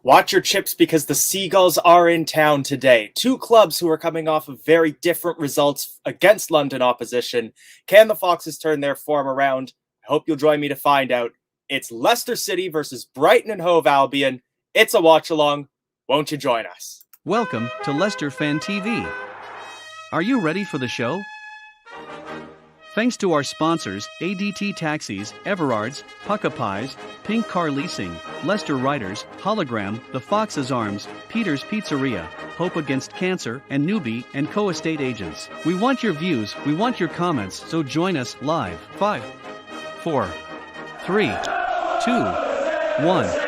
Watch your chips because the Seagulls are in town today. Two clubs who are coming off of very different results against London opposition. Can the Foxes turn their form around? I hope you'll join me to find out. It's Leicester City versus Brighton and Hove Albion. It's a watch-along. Won't you join us? Welcome to Leicester Fan TV. Are you ready for the show? Thanks to our sponsors, ADT Taxis, Everard's, Pucka Pies, Pink Car Leasing, Leicester Riders, Hologram, The Fox's Arms, Peter's Pizzeria, Hope Against Cancer, and Newbie and Co-Estate Agents. We want your views, we want your comments, so join us live. 5, 4, 3, 2, 1.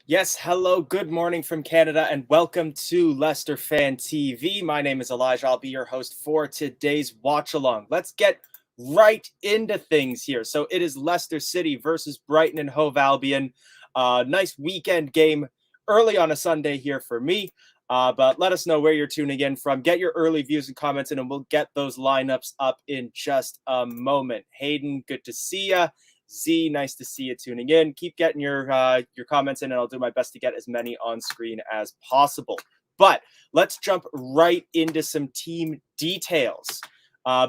Yes, hello, good morning from Canada, and welcome to Leicester Fan TV. My name is Elijah. I'll be your host for today's watch-along. Let's get right into things here. So it is Leicester City versus Brighton and Hove Albion. Nice weekend game early on a Sunday here for me. But let us know where you're tuning in from. Get your early views and comments in, and we'll get those lineups up in just a moment. Hayden, good to see ya. Z, nice to see you tuning in. Keep getting your comments in, and I'll do my best to get as many on screen as possible. But let's jump right into some team details.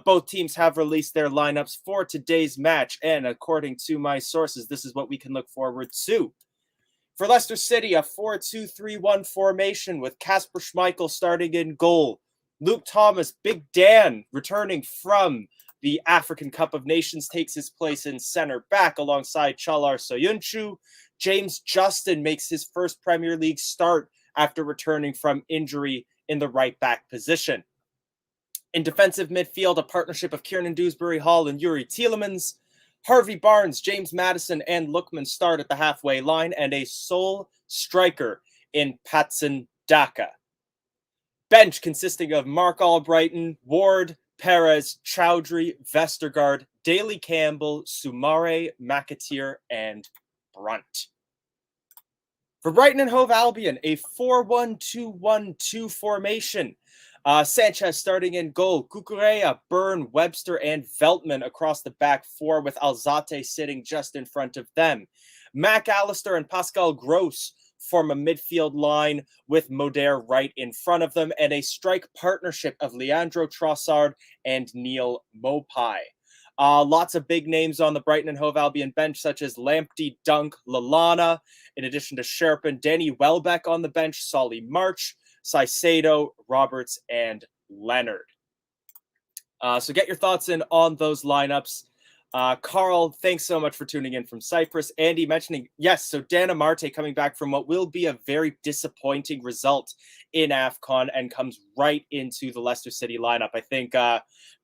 Both teams have released their lineups for today's match, and according to my sources, this is what we can look forward to. For Leicester City, a 4-2-3-1 formation with Kasper Schmeichel starting in goal. Luke Thomas, Big Dan, returning from the African Cup of Nations, takes his place in center back alongside Çağlar Söyüncü. James Justin makes his first Premier League start after returning from injury in the right back position. In defensive midfield, a partnership of Kiernan Dewsbury-Hall and Yuri Tielemans. Harvey Barnes, James Maddison, and Lookman start at the halfway line, and a sole striker in Patson Daka. Bench consisting of Mark Albrighton, Ward, Perez, Chowdhury, Vestergaard, Daly Campbell, Soumare, McAteer, and Brunt. For Brighton and Hove Albion, a 4-1-2-1-2 formation. Sanchez starting in goal. Cucurella, Byrne, Webster, and Veltman across the back four, with Alzate sitting just in front of them. Mac Allister and Pascal Gross form a midfield line with Moder right in front of them, and a strike partnership of Leandro Trossard and Neil Mopai. Lots of big names on the Brighton and Hove Albion bench, such as Lamptey, Dunk, Lallana, in addition to Sherpin, Danny Welbeck on the bench, Solly March, Caicedo, Roberts, and Leonard. So get your thoughts in on those lineups. Carl, thanks so much for tuning in from Cyprus. Andy mentioning, yes, so Dan Amarte coming back from what will be a very disappointing result in AFCON and comes right into the Leicester City lineup. I think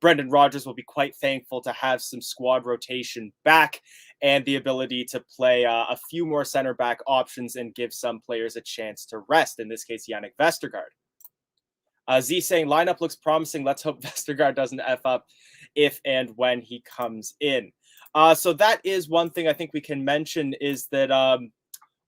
Brendan Rodgers will be quite thankful to have some squad rotation back and the ability to play a few more center back options and give some players a chance to rest, in this case, Yannick Vestergaard. Z saying, lineup looks promising. Let's hope Vestergaard doesn't F up if and when he comes in. So that is one thing I think we can mention, is that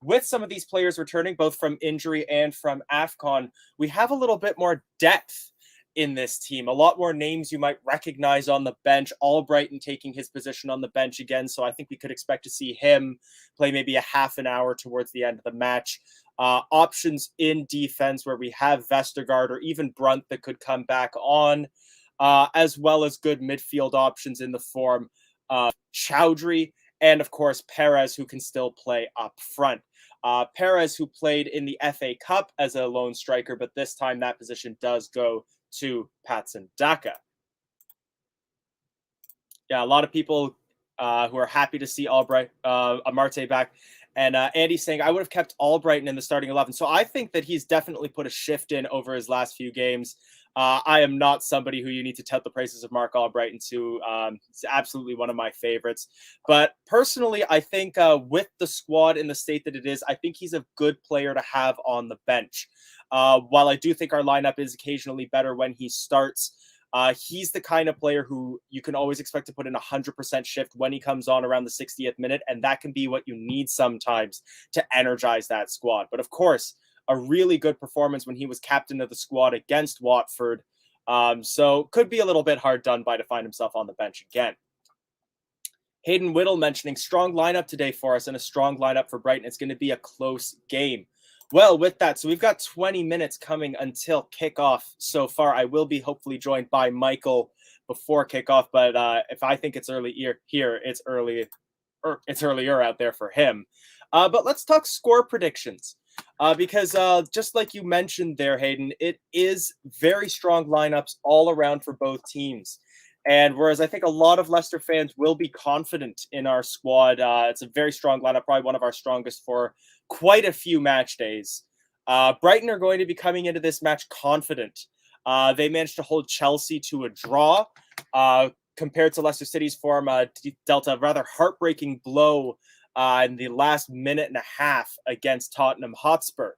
with some of these players returning, both from injury and from AFCON, we have a little bit more depth in this team. A lot more names you might recognize on the bench. Albrighton taking his position on the bench again, so I think we could expect to see him play maybe a half an hour towards the end of the match. Options in defense where we have Vestergaard or even Brunt that could come back on, as well as good midfield options in the form of Chowdhury and, of course, Perez, who can still play up front. Perez, who played in the FA Cup as a lone striker, but this time that position does go to Patson Daka. Yeah, a lot of people who are happy to see Amarte back. And Andy's saying, I would have kept Albrighton in the starting 11. So I think that he's definitely put a shift in over his last few games. I am not somebody who you need to tout the praises of Mark Albrighton to. It's absolutely one of my favorites. But personally, I think with the squad in the state that it is, I think he's a good player to have on the bench. While I do think our lineup is occasionally better when he starts, He's the kind of player who you can always expect to put in 100% shift when he comes on around the 60th minute, and that can be what you need sometimes to energize that squad. But of course, a really good performance when he was captain of the squad against Watford So could be a little bit hard done by to find himself on the bench again. Hayden Whittle mentioning strong lineup today for us and a strong lineup for Brighton. It's going to be a close game. Well, with that, so we've got 20 minutes coming until kickoff so far. I will be hopefully joined by Michael before kickoff, but if I think it's early here, it's early, or it's earlier out there for him. But let's talk score predictions. Because just like you mentioned there, Hayden, it is very strong lineups all around for both teams. And whereas I think a lot of Leicester fans will be confident in our squad, it's a very strong lineup, probably one of our strongest for quite a few match days. Brighton are going to be coming into this match confident. They managed to hold Chelsea to a draw. Compared to Leicester City's form, dealt a rather heartbreaking blow in the last minute and a half against Tottenham Hotspur.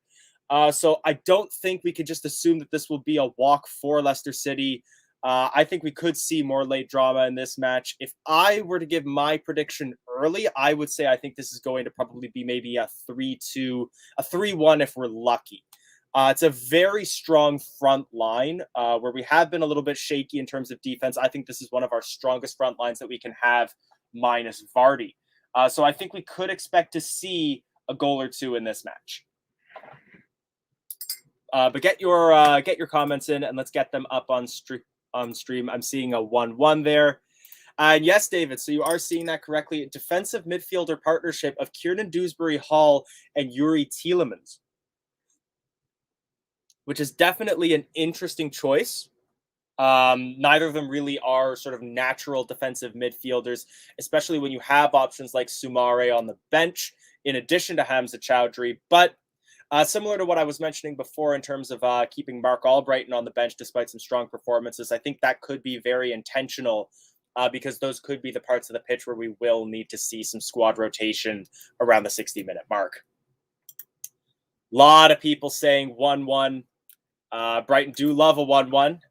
So I don't think we could just assume that this will be a walk for Leicester City. I think we could see more late drama in this match. If I were to give my prediction early, I would say I think this is going to probably be maybe a 3-2, a 3-1 if we're lucky. It's a very strong front line where we have been a little bit shaky in terms of defense. I think this is one of our strongest front lines that we can have, minus Vardy. So I think we could expect to see a goal or two in this match. But get your comments in and let's get them up on stream. I'm seeing a 1-1 there. And yes, David, so you are seeing that correctly. Defensive midfielder partnership of Kieran Dewsbury-Hall and Yuri Tielemans, which is definitely an interesting choice. Neither of them really are sort of natural defensive midfielders, especially when you have options like Soumare on the bench, in addition to Hamza Chowdhury. But similar to what I was mentioning before in terms of keeping Mark Albrighton on the bench despite some strong performances, I think that could be very intentional because those could be the parts of the pitch where we will need to see some squad rotation around the 60-minute mark. A lot of people saying 1-1. Brighton do love a 1-1.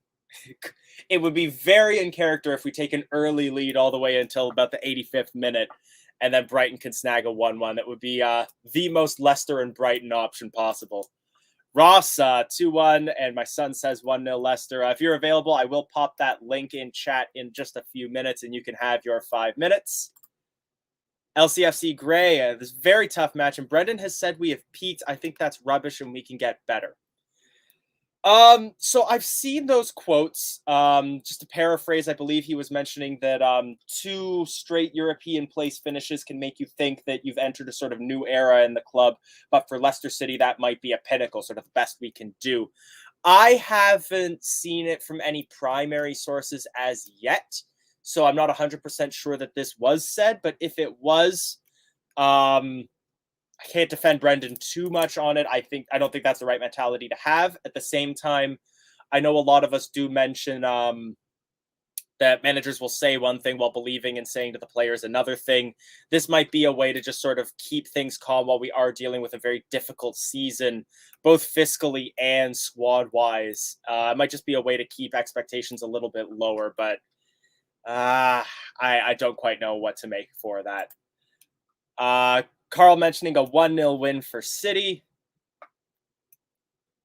It would be very in character if we take an early lead all the way until about the 85th minute and then Brighton can snag a 1-1. That would be the most Leicester and Brighton option possible. Ross, 2-1, and my son says 1-0 Leicester. If you're available, I will pop that link in chat in just a few minutes, and you can have your 5 minutes. LCFC Gray, this very tough match, and Brendan has said we have peaked. I think that's rubbish, and we can get better. So I've seen those quotes. Just to paraphrase, I believe he was mentioning that 2 straight European place finishes can make you think that you've entered a sort of new era in the club. But for Leicester City, that might be a pinnacle, sort of the best we can do. I haven't seen it from any primary sources as yet, so I'm not 100% sure that this was said. But if it was, I can't defend Brendan too much on it. I don't think that's the right mentality to have. At the same time, I know a lot of us do mention that managers will say one thing while believing and saying to the players another thing. This might be a way to just sort of keep things calm while we are dealing with a very difficult season, both fiscally and squad-wise. It might just be a way to keep expectations a little bit lower, but I don't quite know what to make for that. Carl mentioning a 1-0 win for City.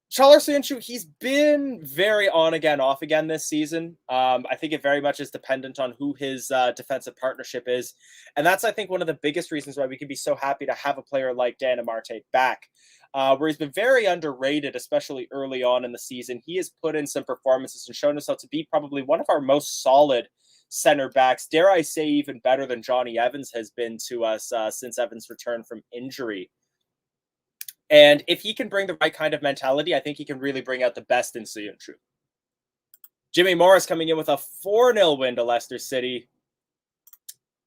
Charles Sancho, he's been very on again, off again this season. I think it very much is dependent on who his defensive partnership is. And that's, I think, one of the biggest reasons why we can be so happy to have a player like Dan Amarte back, where he's been very underrated, especially early on in the season. He has put in some performances and shown himself to be probably one of our most solid center backs, dare I say even better than Johnny Evans has been to us since Evans returned from injury. And if he can bring the right kind of mentality, I think he can really bring out the best in Sancho. Jimmy Morris coming in with a 4-0 win to Leicester City.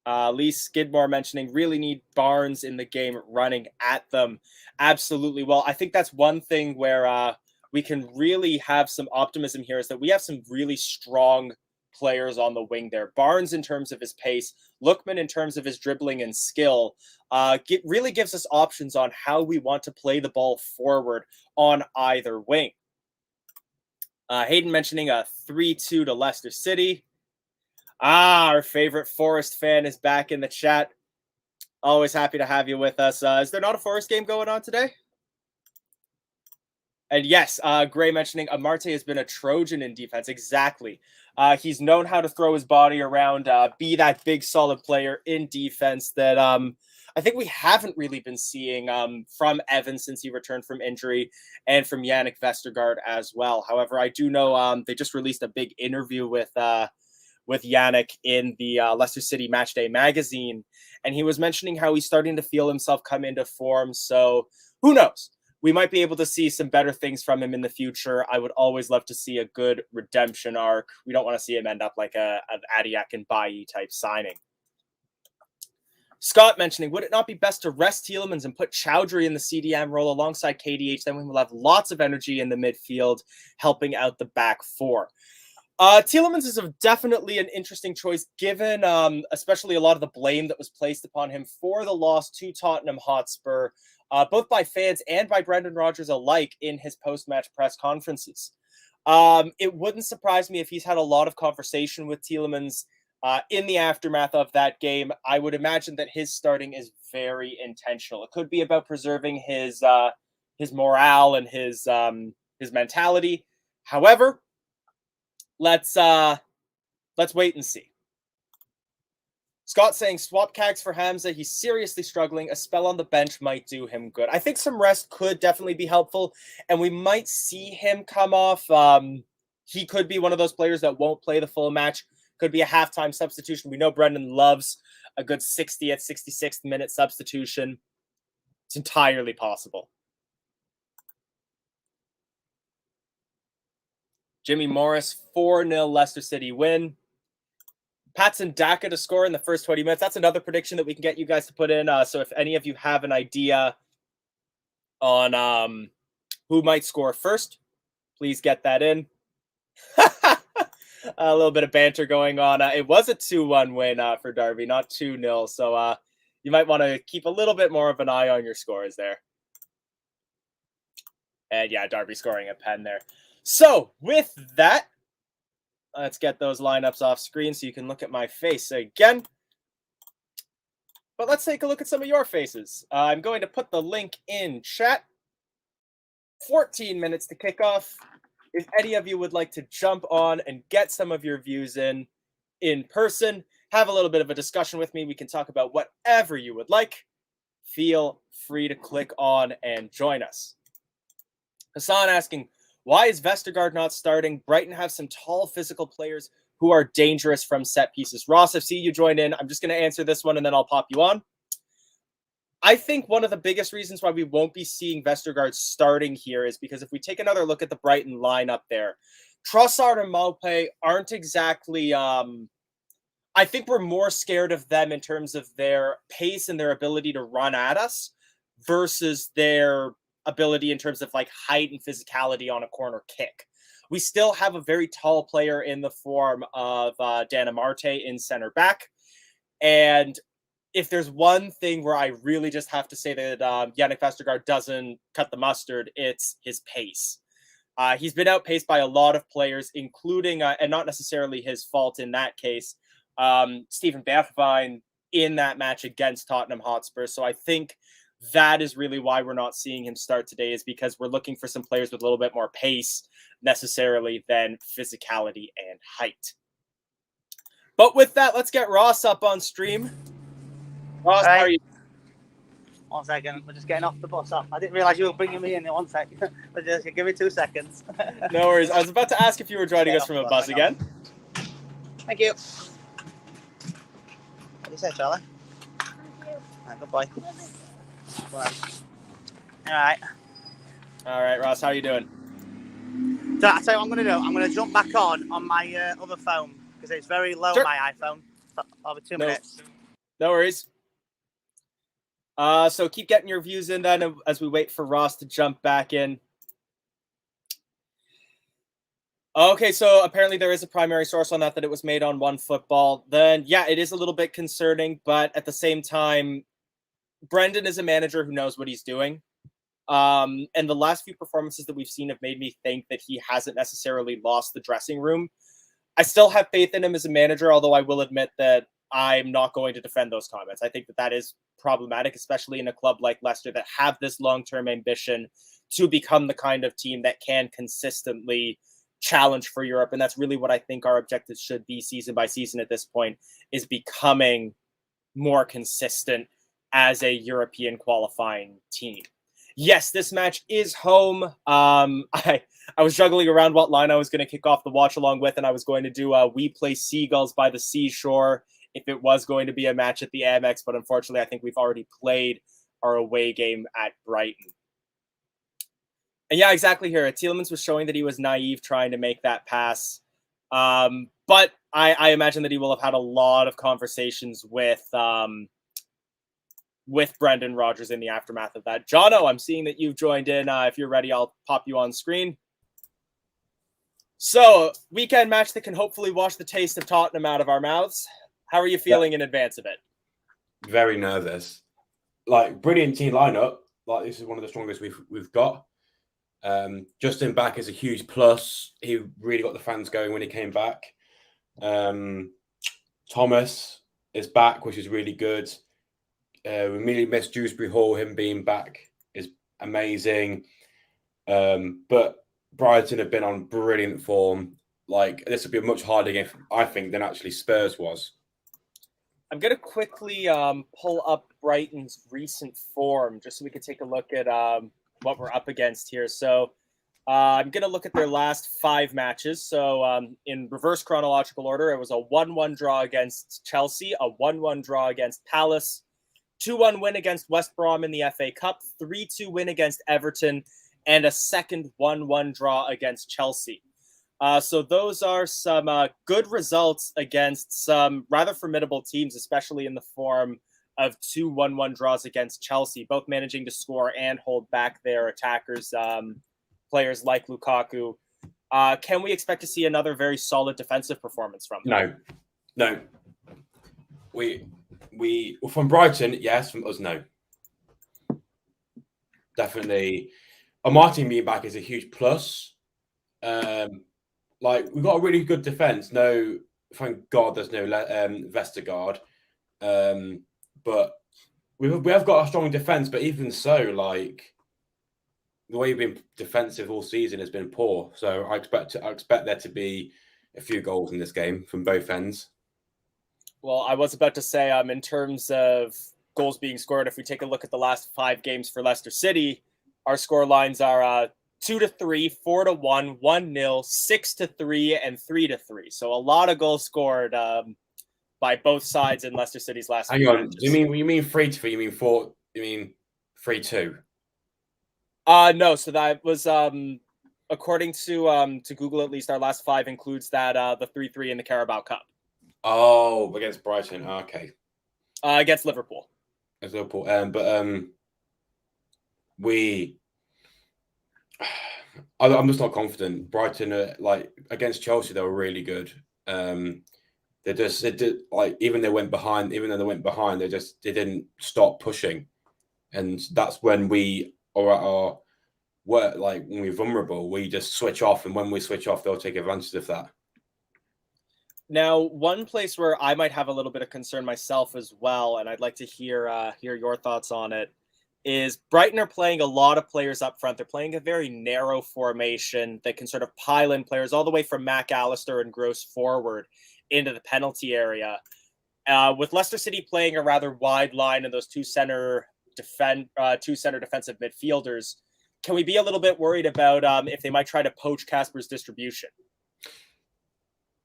Lee Skidmore mentioning really need Barnes in the game running at them. Absolutely. Well, I think that's one thing where we can really have some optimism here is that we have some really strong players on the wing there. Barnes in terms of his pace, Lookman in terms of his dribbling and skill, really gives us options on how we want to play the ball forward on either wing. Hayden mentioning a 3-2 to Leicester City. Our favorite Forest fan is back in the chat. Always happy to have you with us. Is there not a Forest game going on today? And yes, Gray mentioning Amarte has been a Trojan in defense. Exactly. He's known how to throw his body around, be that big, solid player in defense that I think we haven't really been seeing from Evan since he returned from injury, and from Yannick Vestergaard as well. However, I do know they just released a big interview with Yannick in the Leicester City Matchday magazine, and he was mentioning how he's starting to feel himself come into form. So who knows? We might be able to see some better things from him in the future. I would always love to see a good redemption arc. We don't want to see him end up like an Adiak and Bailly type signing. Scott mentioning, would it not be best to rest Tielemans and put Chowdhury in the CDM role alongside KDH? Then we will have lots of energy in the midfield, helping out the back four. Tielemans is definitely an interesting choice, given especially a lot of the blame that was placed upon him for the loss to Tottenham Hotspur, both by fans and by Brendan Rodgers alike in his post-match press conferences. It wouldn't surprise me if he's had a lot of conversation with Tielemans in the aftermath of that game. I would imagine that his starting is very intentional. It could be about preserving his morale and his mentality. However, let's wait and see. Scott saying, swap Cags for Hamza. He's seriously struggling. A spell on the bench might do him good. I think some rest could definitely be helpful, and we might see him come off. He could be one of those players that won't play the full match. Could be a halftime substitution. We know Brendan loves a good 60th, 66th minute substitution. It's entirely possible. Jimmy Morris, 4-0 Leicester City win. Patson Daka to score in the first 20 minutes. That's another prediction that we can get you guys to put in. So if any of you have an idea on who might score first, please get that in. A little bit of banter going on. It was a 2-1 win for Derby, not 2-0. So you might want to keep a little bit more of an eye on your scores there. And yeah, Derby scoring a pen there. So with that, let's get those lineups off screen so you can look at my face again. But let's take a look at some of your faces. I'm going to put the link in chat. 14 minutes to kick off. If any of you would like to jump on and get some of your views in person, have a little bit of a discussion with me, we can talk about whatever you would like. Feel free to click on and join us. Hassan asking, why is Vestergaard not starting? Brighton have some tall physical players who are dangerous from set pieces. Ross, I've seen you join in. I'm just going to answer this one and then I'll pop you on. I think one of the biggest reasons why we won't be seeing Vestergaard starting here is because if we take another look at the Brighton lineup there, Trossard and Maupay aren't exactly... I think we're more scared of them in terms of their pace and their ability to run at us versus their ability in terms of like height and physicality on a corner kick. We still have a very tall player in the form of Dan Amarte in center back. And if there's one thing where I really just have to say that Yannick Vestergaard doesn't cut the mustard, it's his pace. He's been outpaced by a lot of players, including, and not necessarily his fault in that case, Steven Bergwijn in that match against Tottenham Hotspur. So I think that is really why we're not seeing him start today, is because we're looking for some players with a little bit more pace necessarily than physicality and height. But with that, let's get Ross up on stream. Ross, how are you? 1 second. We're just getting off the bus. I didn't realize you were bringing me in 1 second. But just give me 2 seconds. No worries. I was about to ask if you were joining us from a bus again. Thank you. What do you say, Charlie? Thank you. Good boy. All right. All right, Ross, how are you doing? So I'll tell you what I'm going to do. I'm going to jump back on my other phone because it's very low, sure. My iPhone. Over 2 minutes. No worries. So keep getting your views in then as we wait for Ross to jump back in. Okay, so apparently there is a primary source on that it was made on OneFootball. Then, yeah, it is a little bit concerning, but at the same time, Brendan is a manager who knows what he's doing. And the last few performances that we've seen have made me think that he hasn't necessarily lost the dressing room. I still have faith in him as a manager, although I will admit that I'm not going to defend those comments. I think that is problematic, especially in a club like Leicester that have this long-term ambition to become the kind of team that can consistently challenge for Europe. And that's really what I think our objectives should be season by season at this point, is becoming more consistent as a European qualifying team. Yes, this match is home. I was juggling around what line I was going to kick off the watch along with, and I was going to do We Play Seagulls by the Seashore if it was going to be a match at the Amex, but unfortunately I think we've already played our away game at Brighton. And yeah, exactly here. Tielemans was showing that he was naive trying to make that pass. But I imagine that he will have had a lot of conversations with Brendan Rodgers in the aftermath of that. Jono, I'm seeing that you've joined in. If you're ready, I'll pop you on screen. So, weekend match that can hopefully wash the taste of Tottenham out of our mouths. How are you feeling in advance of it? Very nervous. Like, brilliant team lineup. Like, this is one of the strongest we've got. Justin back is a huge plus. He really got the fans going when he came back. Thomas is back, which is really good. We immediately missed Dewsbury Hall. Him being back is amazing. But Brighton have been on brilliant form. Like, this will be a much harder game, I think, than actually Spurs was. I'm going to quickly pull up Brighton's recent form just so we can take a look at what we're up against here. So I'm going to look at their last 5 matches. So in reverse chronological order, it was a 1-1 draw against Chelsea, a 1-1 draw against Palace, 2-1 win against West Brom in the FA Cup, 3-2 win against Everton, and a second 1-1 draw against Chelsea. So those are some good results against some rather formidable teams, especially in the form of 2 1-1 draws against Chelsea, both managing to score and hold back their attackers, players like Lukaku. Can we expect to see another very solid defensive performance from them? No. We from Brighton, yes. From us, no. Definitely. Martin being back is a huge plus. Like, we've got a really good defense. No, thank God there's no Vestergaard. But we have got a strong defense, but even so, like, the way we've been defensive all season has been poor. So I expect there to be a few goals in this game from both ends. Well, I was about to say, in terms of goals being scored, if we take a look at the last 5 games for Leicester City, our score lines are 2-3, 4-1, 1-0, 6-3, and 3-3. So a lot of goals scored by both sides in Leicester City's last. Hang on, matches. You mean 3-3? You mean 4? You mean 3-2? No. So that was according to Google, at least our last 5 includes that the 3-3 in the Carabao Cup. Oh, against Brighton. Okay. Against Liverpool. Against Liverpool. I'm just not confident. Brighton, like, against Chelsea, they were really good. They did, like, even though they went behind, they didn't stop pushing, and that's when we are at our work. Like, when we're vulnerable, we just switch off, and when we switch off, they'll take advantage of that. Now, one place where I might have a little bit of concern myself as well, and I'd like to hear your thoughts on it, is Brighton are playing a lot of players up front. They're playing a very narrow formation that can sort of pile in players all the way from Mac Allister and Gross forward into the penalty area. With Leicester City playing a rather wide line and those two center defensive midfielders, can we be a little bit worried about if they might try to poach Kasper's distribution?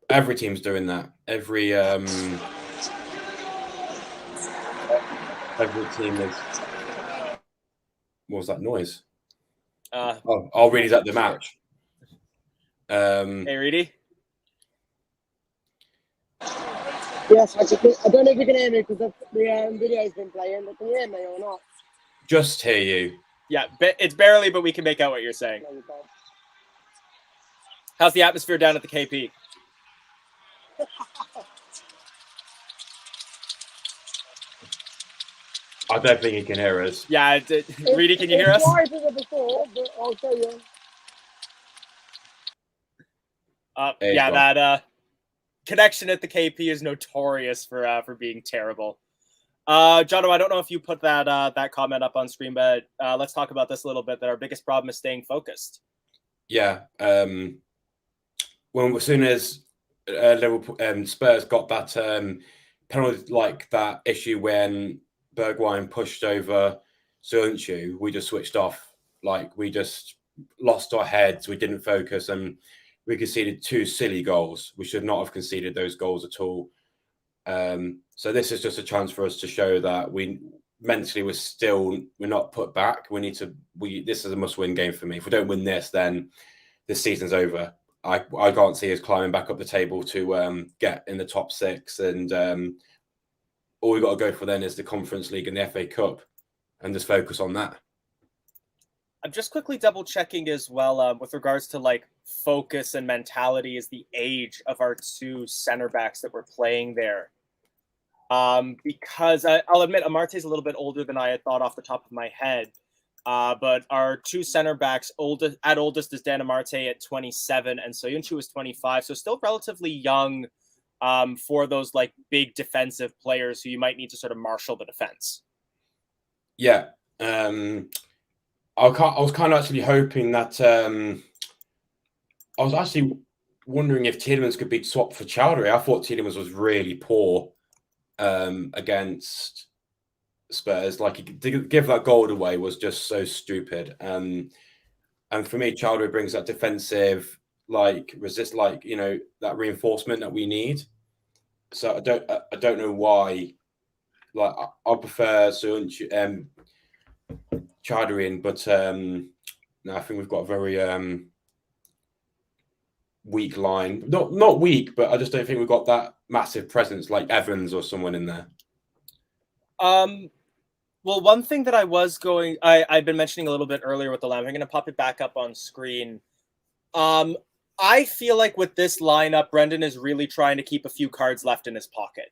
Every team's doing that. Every team is. What was that noise? I'll read it at the match. Hey, Reedy? Yes, I don't know if you can hear me because the video's been playing, but can you hear me or not? Just hear you. Yeah, it's barely, but we can make out what you're saying. No, you can't. How's the atmosphere down at the KP? I don't think he can hear us. Yeah, Reedy, can you hear us? Before, but I'll tell you. Yeah, connection at the KP is notorious for being terrible. Jono, I don't know if you put that comment up on screen, but let's talk about this a little bit. That our biggest problem is staying focused. Yeah. As soon as Liverpool Spurs got that penalty, like that issue when Bergwijn pushed over Söyüncü, we just switched off. Like we just lost our heads. We didn't focus, and we conceded 2 silly goals. We should not have conceded those goals at all. So this is just a chance for us to show that we're not put back. This is a must-win game for me. If we don't win this, then this season's over. I can't see us climbing back up the table to get in the top 6, and all we've got to go for then is the Conference League and the FA Cup, and just focus on that. I'm just quickly double checking as well with regards to like focus and mentality is the age of our 2 center backs that were playing there. Because I'll admit Amarte's a little bit older than I had thought off the top of my head. But our 2 center backs, oldest is Dan Amarte at 27, and Söyüncü is 25, so still relatively young for those like big defensive players who you might need to sort of marshal the defense. Yeah. I was kind of actually hoping that I was actually wondering if Tielemans could be swapped for Chowdhury. I thought Tielemans was really poor against Spurs. Like to give that goal away was just so stupid. And for me, Chowdhury brings that defensive, like that reinforcement that we need. So I don't know why. Like I prefer Söyüncü, Chowdhury in, but no, I think we've got a very weak line. Not weak, but I just don't think we've got that massive presence like Evans or someone in there. Well, one thing that I've been mentioning a little bit earlier with the line, I'm going to pop it back up on screen. I feel like with this lineup, Brendan is really trying to keep a few cards left in his pocket.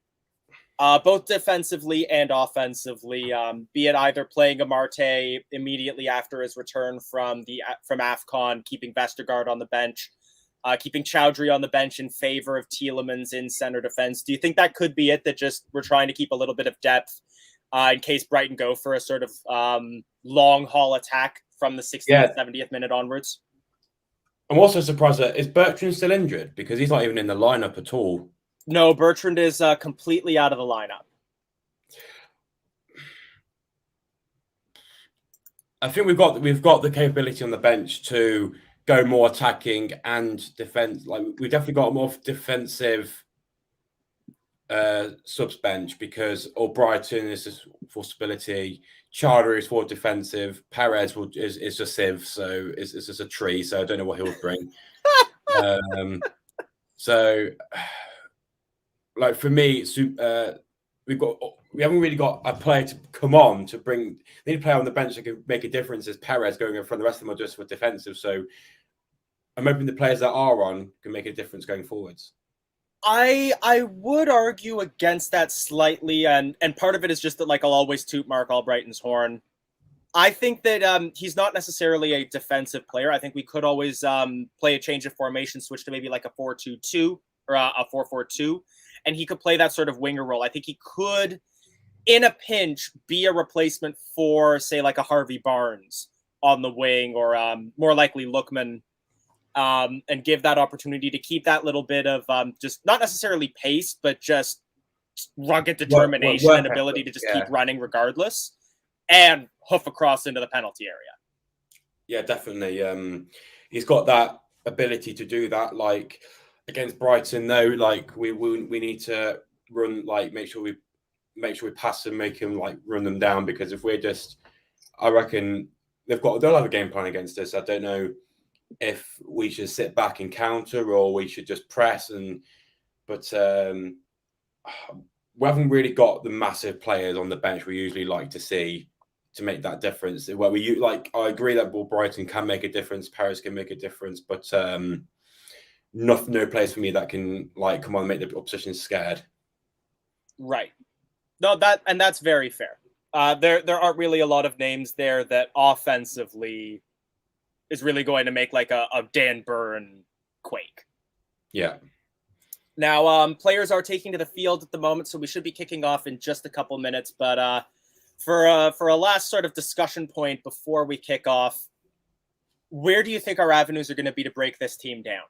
Both defensively and offensively, be it either playing Amarte immediately after his return from AFCON, keeping Vestergaard on the bench, keeping Chowdhury on the bench in favor of Tielemans in center defense. Do you think that could be it, that just we're trying to keep a little bit of depth in case Brighton go for a sort of long haul attack from the 60th, 70th minute onwards? I'm also surprised that is Bertrand still injured, because he's not even in the lineup at all. No, Bertrand is completely out of the lineup. I think we've got the capability on the bench to go more attacking and defense. Like we've definitely got a more defensive subs bench, because Brighton is for stability, Chowdhury is for defensive, Perez is just Civ, so it's just a tree. So I don't know what he'll bring. So. Like for me, we haven't really got a player to come on to bring. They need a player on the bench that can make a difference. As Perez going in front, the rest of them are just for defensive. So I'm hoping the players that are on can make a difference going forwards. I would argue against that slightly, and part of it is just that like I'll always toot Mark Albrighton's horn. I think that he's not necessarily a defensive player. I think we could always play a change of formation, switch to maybe like a 4-2-2 or a 4-4-2. And he could play that sort of winger role. I think he could, in a pinch, be a replacement for, say, like a Harvey Barnes on the wing, or more likely Lookman, and give that opportunity to keep that little bit of just not necessarily pace, but just rugged determination and ability to just keep running regardless and hoof across into the penalty area. Yeah, definitely. He's got that ability to do that. Like, against Brighton, though, like we need to run, like make sure we pass and make him like run them down, because if we're just, I reckon they'll have a game plan against us. I don't know if we should sit back and counter or we should just press, but we haven't really got the massive players on the bench we usually like to see to make that difference. Where I agree that Brighton can make a difference, Paris can make a difference, but no place for me that can like come on and make the opposition scared. Right. No, that's very fair. There aren't really a lot of names there that offensively is really going to make like a Dan Burn quake. Yeah. Now, players are taking to the field at the moment, so we should be kicking off in just a couple minutes. But for a last sort of discussion point before we kick off, where do you think our avenues are going to be to break this team down?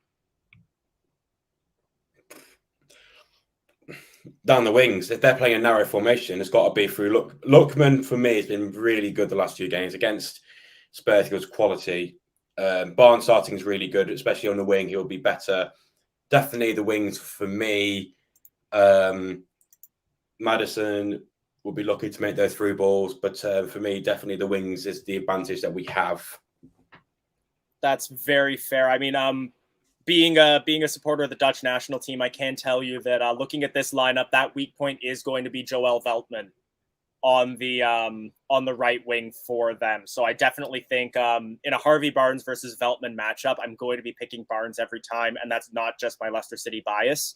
Down the wings. If they're playing a narrow formation, it's got to be through Lookman. For me, has been really good the last few games against Spurs. He was quality. Barnes starting is really good, especially on the wing. He'll be better. Definitely the wings for me. Maddison will be lucky to make those through balls, but for me, definitely the wings is the advantage that we have. That's very fair. I mean, being a supporter of the Dutch national team, I can tell you that looking at this lineup, that weak point is going to be Joel Veltman on the right wing for them. So I definitely think in a Harvey Barnes versus Veltman matchup, I'm going to be picking Barnes every time, and that's not just my Leicester City bias.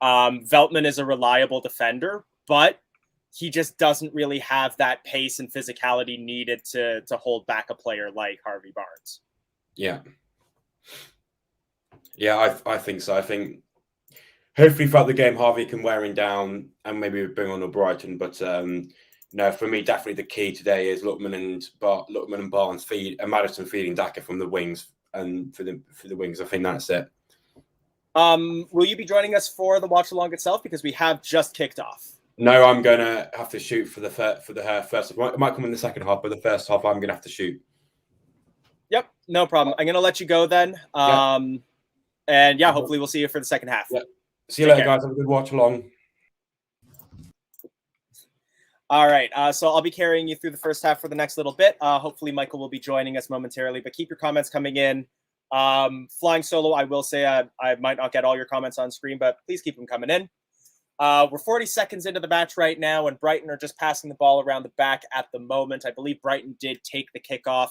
Veltman is a reliable defender, but he just doesn't really have that pace and physicality needed to hold back a player like Harvey Barnes. Yeah. Yeah, I think so. I think hopefully throughout the game, Harvey can wear him down and maybe bring on a Brighton. But no, for me, definitely the key today is Lookman and Barnes and Maddison feeding Daka from the wings, and for the wings, I think that's it. Will you be joining us for the watch along itself, because we have just kicked off? No, I'm gonna have to shoot for the first. It might come in the second half, but the first half I'm gonna have to shoot. Yep, no problem. I'm gonna let you go then. And yeah, hopefully we'll see you for the second half. Yeah. See you later, guys. Have a good watch along. All right, so I'll be carrying you through the first half for the next little bit. Hopefully Michael will be joining us momentarily, but keep your comments coming in. Flying solo, I will say I might not get all your comments on screen, but please keep them coming in. We're 40 seconds into the match right now, and Brighton are just passing the ball around the back at the moment. I believe Brighton did take the kickoff.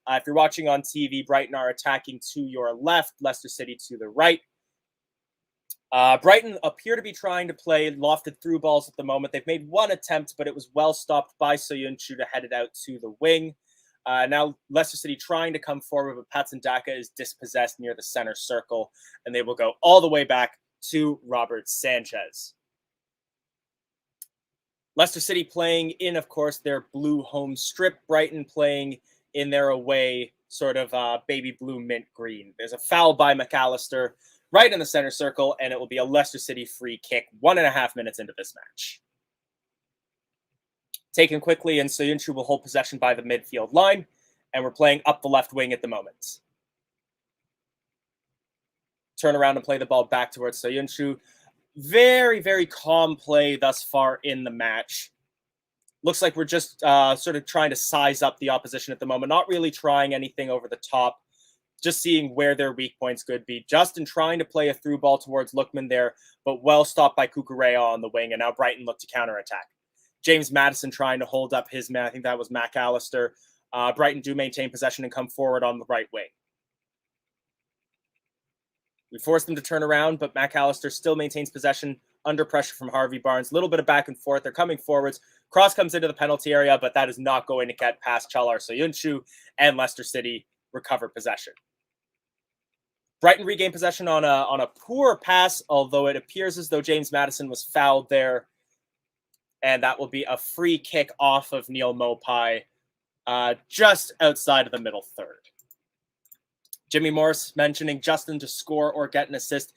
If you're watching on TV, Brighton are attacking to your left, Leicester City to the right. Brighton appear to be trying to play lofted through balls at the moment. They've made one attempt, but it was well stopped by Soyuncu to head it out to the wing. Now Leicester City trying to come forward, but Patson Daka is dispossessed near the center circle, and they will go all the way back to Robert Sanchez. Leicester City playing in, of course, their blue home strip. Brighton playing in their away sort of baby blue mint green. There's a foul by McAllister right in the center circle, and it will be a Leicester City free kick 1.5 minutes into this match. Taken quickly, and Soyuncu will hold possession by the midfield line, and we're playing up the left wing at the moment. Turn around and play the ball back towards Soyuncu. Very, very calm play thus far in the match. Looks like we're just sort of trying to size up the opposition at the moment, not really trying anything over the top, just seeing where their weak points could be. Justin trying to play a through ball towards Lookman there, but well stopped by Cucurella on the wing, and now Brighton look to counterattack. James Maddison trying to hold up his man. I think that was McAllister. Brighton do maintain possession and come forward on the right wing. We force them to turn around, but McAllister still maintains possession under pressure from Harvey Barnes. A little bit of back and forth. They're coming forwards. Cross comes into the penalty area, but that is not going to get past Çağlar Soyuncu, and Leicester City recover possession. Brighton regain possession on a poor pass, although it appears as though James Maddison was fouled there. And that will be a free kick off of Neil Mopai, just outside of the middle third. Jimmy Morris mentioning Justin to score or get an assist.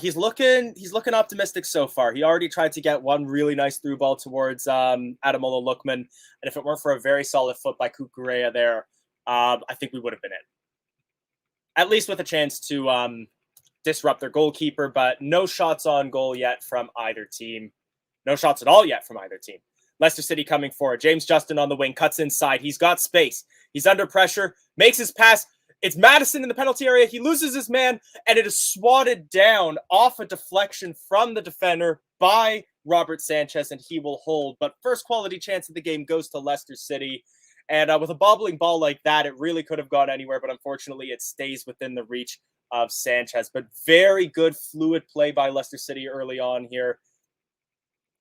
He's looking optimistic so far. He already tried to get one really nice through ball towards Ademola Lookman, and if it weren't for a very solid foot by Cucurella there, I think we would have been in. At least with a chance to disrupt their goalkeeper, but no shots on goal yet from either team. No shots at all yet from either team. Leicester City coming forward. James Justin on the wing, cuts inside. He's got space. He's under pressure, makes his pass. It's Maddison in the penalty area. He loses his man, and it is swatted down off a deflection from the defender by Robert Sanchez, and he will hold. But first quality chance of the game goes to Leicester City. And with a bobbling ball like that, it really could have gone anywhere, but unfortunately it stays within the reach of Sanchez. But very good fluid play by Leicester City early on here.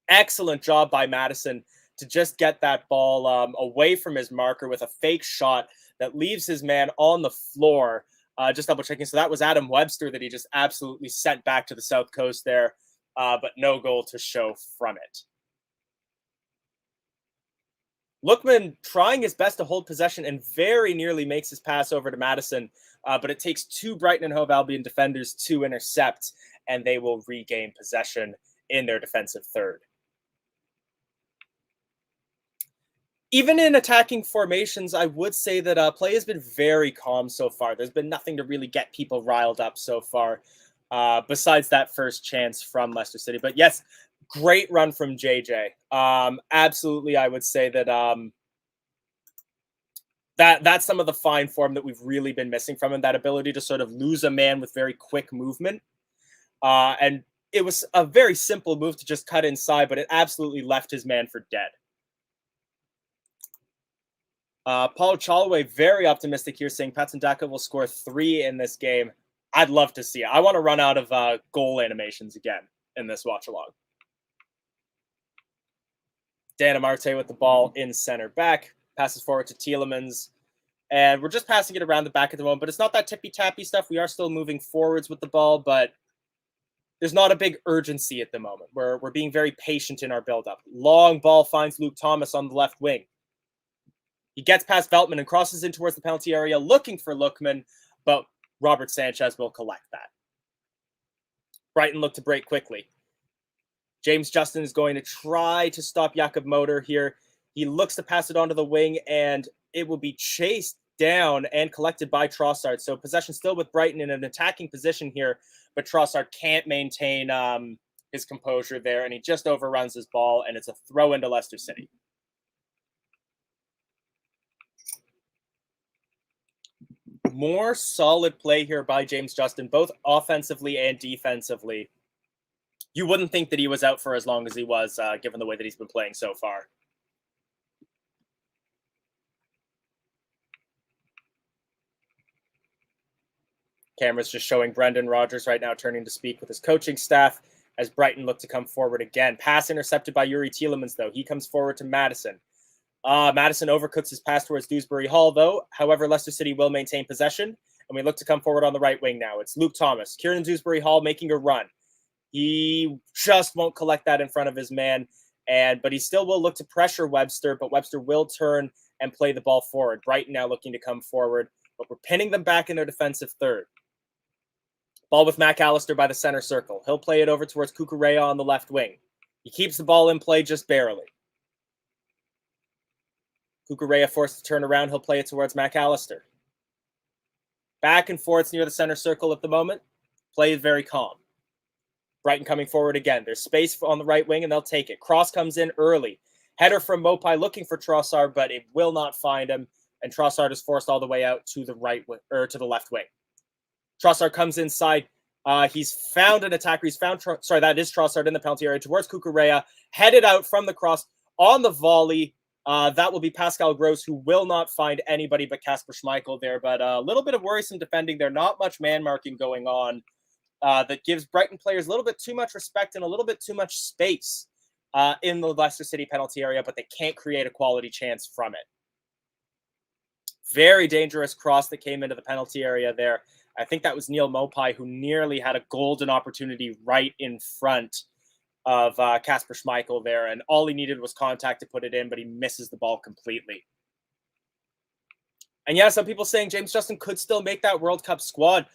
Excellent job by Maddison to just get that ball away from his marker with a fake shot that leaves his man on the floor. Just double checking. So that was Adam Webster that he just absolutely sent back to the South Coast there, but no goal to show from it. Lookman trying his best to hold possession and very nearly makes his pass over to Madison, but it takes 2 Brighton and Hove Albion defenders to intercept, and they will regain possession in their defensive third. Even in attacking formations, I would say that play has been very calm so far. There's been nothing to really get people riled up so far, besides that first chance from Leicester City. But yes, great run from JJ. Absolutely, I would say that that's some of the fine form that we've really been missing from him, that ability to sort of lose a man with very quick movement. And it was a very simple move to just cut inside, but it absolutely left his man for dead. Paul Chalway, very optimistic here, saying Patson Daka will score 3 in this game. I'd love to see it. I want to run out of goal animations again in this watch-along. Dana Marte with the ball in center back. Passes forward to Tielemans. And we're just passing it around the back at the moment, but it's not that tippy-tappy stuff. We are still moving forwards with the ball, but there's not a big urgency at the moment. We're being very patient in our build-up. Long ball finds Luke Thomas on the left wing. He gets past Veltman and crosses in towards the penalty area, looking for Lookman, but Robert Sanchez will collect that. Brighton look to break quickly. James Justin is going to try to stop Jakob Motor here. He looks to pass it onto the wing, and it will be chased down and collected by Trossard. So possession still with Brighton in an attacking position here, but Trossard can't maintain his composure there, and he just overruns his ball, and it's a throw into Leicester City. More solid play here by James Justin, both offensively and defensively. You wouldn't think that he was out for as long as he was, given the way that he's been playing so far. Camera's just showing Brendan Rodgers right now turning to speak with his coaching staff as Brighton look to come forward again. Pass intercepted by Yuri Tielemans, though. He comes forward to Madison. Madison overcooks his pass towards Dewsbury Hall, though. However, Leicester City will maintain possession, and we look to come forward on the right wing now. It's Luke Thomas. Kieran Dewsbury Hall making a run. He just won't collect that in front of his man, but he still will look to pressure Webster, but Webster will turn and play the ball forward. Brighton now looking to come forward, but we're pinning them back in their defensive third. Ball with McAllister by the center circle. He'll play it over towards Cucurella on the left wing. He keeps the ball in play just barely. Cucurella forced to turn around. He'll play it towards McAllister. Back and forth near the center circle at the moment. Play is very calm. Brighton coming forward again. There's space on the right wing, and they'll take it. Cross comes in early. Header from Mopai looking for Trossard, but it will not find him, and Trossard is forced all the way out to the to the left wing. Trossard comes inside. He's found an attacker. That is Trossard in the penalty area towards Cucurella. Headed out from the cross on the volley. That will be Pascal Gross, who will not find anybody but Kasper Schmeichel there. But a little bit of worrisome defending there. Not much man marking going on. That gives Brighton players a little bit too much respect and a little bit too much space in the Leicester City penalty area, but they can't create a quality chance from it. Very dangerous cross that came into the penalty area there. I think that was Neil Mopai who nearly had a golden opportunity right in front of Kasper Schmeichel there, and all he needed was contact to put it in, but he misses the ball completely. And yeah, some people saying James Justin could still make that World Cup squad.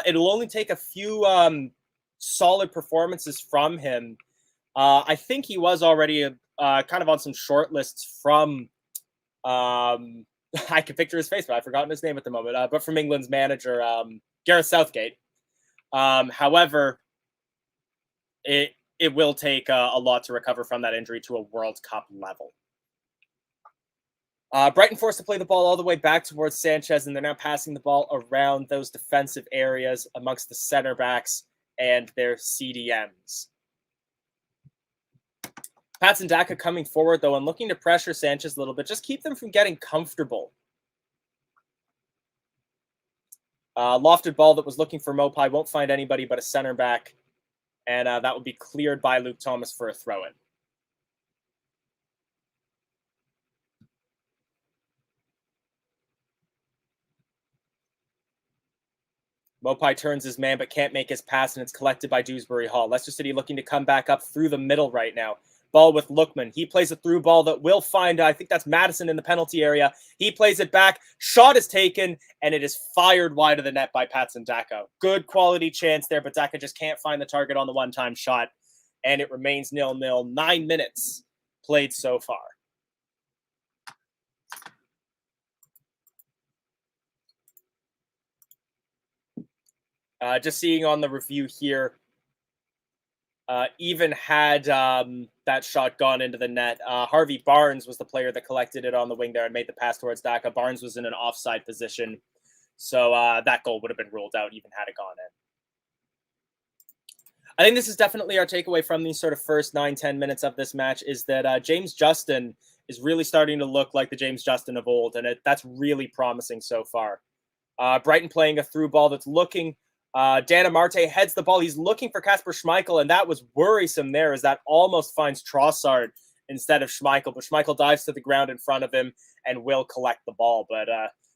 It'll only take a few solid performances from him. I think he was already kind of on some short lists from I can picture his face, but I've forgotten his name at the moment. But from England's manager, Gareth Southgate. However, it will take a lot to recover from that injury to a World Cup level. Brighton forced to play the ball all the way back towards Sanchez, and they're now passing the ball around those defensive areas amongst the center backs and their CDMs. Patson Daka coming forward, though, and looking to pressure Sanchez a little bit. Just keep them from getting comfortable. Lofted ball that was looking for Mopai. Won't find anybody but a center back. And that will be cleared by Luke Thomas for a throw-in. Mopai turns his man but can't make his pass, and it's collected by Dewsbury Hall. Leicester City looking to come back up through the middle right now. Ball with Lookman. He plays a through ball that will find, I think that's Madison in the penalty area. He plays it back. Shot is taken, and it is fired wide of the net by Patson Daka. Good quality chance there, but Daka just can't find the target on the one-time shot, and it remains 0-0. 9 minutes played so far. Just seeing on the review here, even had that shot gone into the net, Harvey Barnes was the player that collected it on the wing there and made the pass towards Daka. Barnes was in an offside position, so that goal would have been ruled out even had it gone in. I think this is definitely our takeaway from these sort of first 9-10 minutes of this match, is that James Justin is really starting to look like the James Justin of old, and that's really promising so far. Brighton playing a through ball that's looking... Dan Amarte heads the ball. He's looking for Kasper Schmeichel, and that was worrisome there, as that almost finds Trossard instead of Schmeichel. But Schmeichel dives to the ground in front of him and will collect the ball. But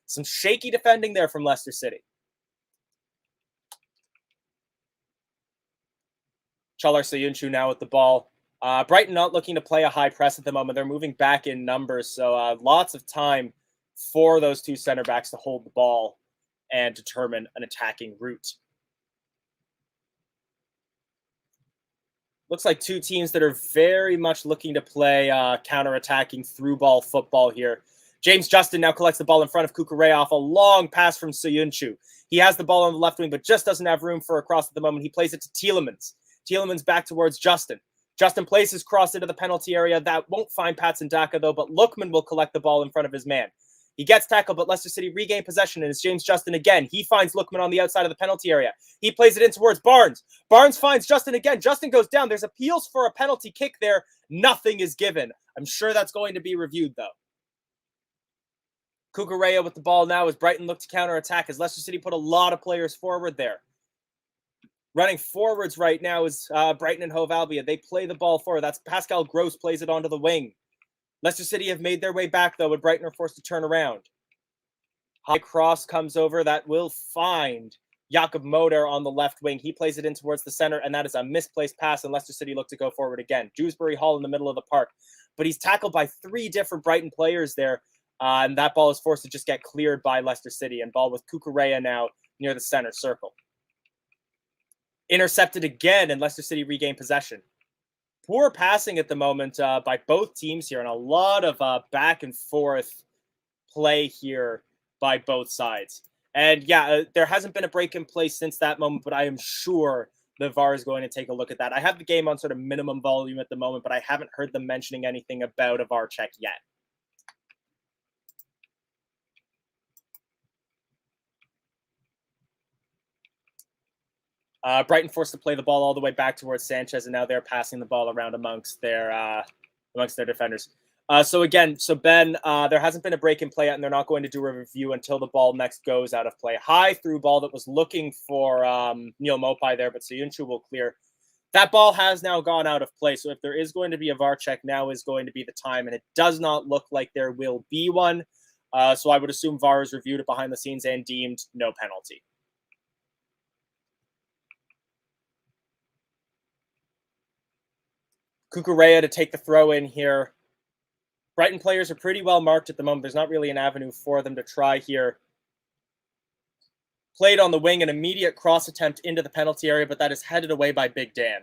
some shaky defending there from Leicester City. Chalar Soyuncu now with the ball. Brighton not looking to play a high press at the moment. They're moving back in numbers, so lots of time for those two center backs to hold the ball and determine an attacking route. Looks like two teams that are very much looking to play counter-attacking through-ball football here. James Justin now collects the ball in front of Kukurea off a long pass from Soyuncu. He has the ball on the left wing, but just doesn't have room for a cross at the moment. He plays it to Tielemans. Tielemans back towards Justin. Justin plays his cross into the penalty area. That won't find Patson Daka, though, but Lookman will collect the ball in front of his man. He gets tackled, but Leicester City regain possession, and it's James Justin again. He finds Lookman on the outside of the penalty area. He plays it in towards Barnes. Barnes finds Justin again. Justin goes down. There's appeals for a penalty kick there. Nothing is given. I'm sure that's going to be reviewed, though. Kukurea with the ball now as Brighton look to counterattack, as Leicester City put a lot of players forward there. Running forwards right now is Brighton and Hove Albion. They play the ball forward. That's Pascal Gross plays it onto the wing. Leicester City have made their way back, though, and Brighton are forced to turn around. High cross comes over. That will find Jakob Moder on the left wing. He plays it in towards the center, and that is a misplaced pass, and Leicester City look to go forward again. Dewsbury Hall in the middle of the park. But he's tackled by three different Brighton players there, and that ball is forced to just get cleared by Leicester City, and ball with Kukurea now near the center circle. Intercepted again, and Leicester City regain possession. Poor passing at the moment by both teams here, and a lot of back and forth play here by both sides. And yeah, there hasn't been a break in play since that moment, but I am sure the VAR is going to take a look at that. I have the game on sort of minimum volume at the moment, but I haven't heard them mentioning anything about a VAR check yet. Brighton forced to play the ball all the way back towards Sanchez, and now they're passing the ball around amongst their defenders. So Ben, there hasn't been a break in play yet, and they're not going to do a review until the ball next goes out of play. High through ball that was looking for Neil Mopai there, but Soyuncu will clear. That ball has now gone out of play, so if there is going to be a VAR check, now is going to be the time, and it does not look like there will be one. So I would assume VAR has reviewed it behind the scenes and deemed no penalty. Kukurea to take the throw in here. Brighton players are pretty well marked at the moment. There's not really an avenue for them to try here. Played on the wing, an immediate cross attempt into the penalty area, but that is headed away by Big Dan.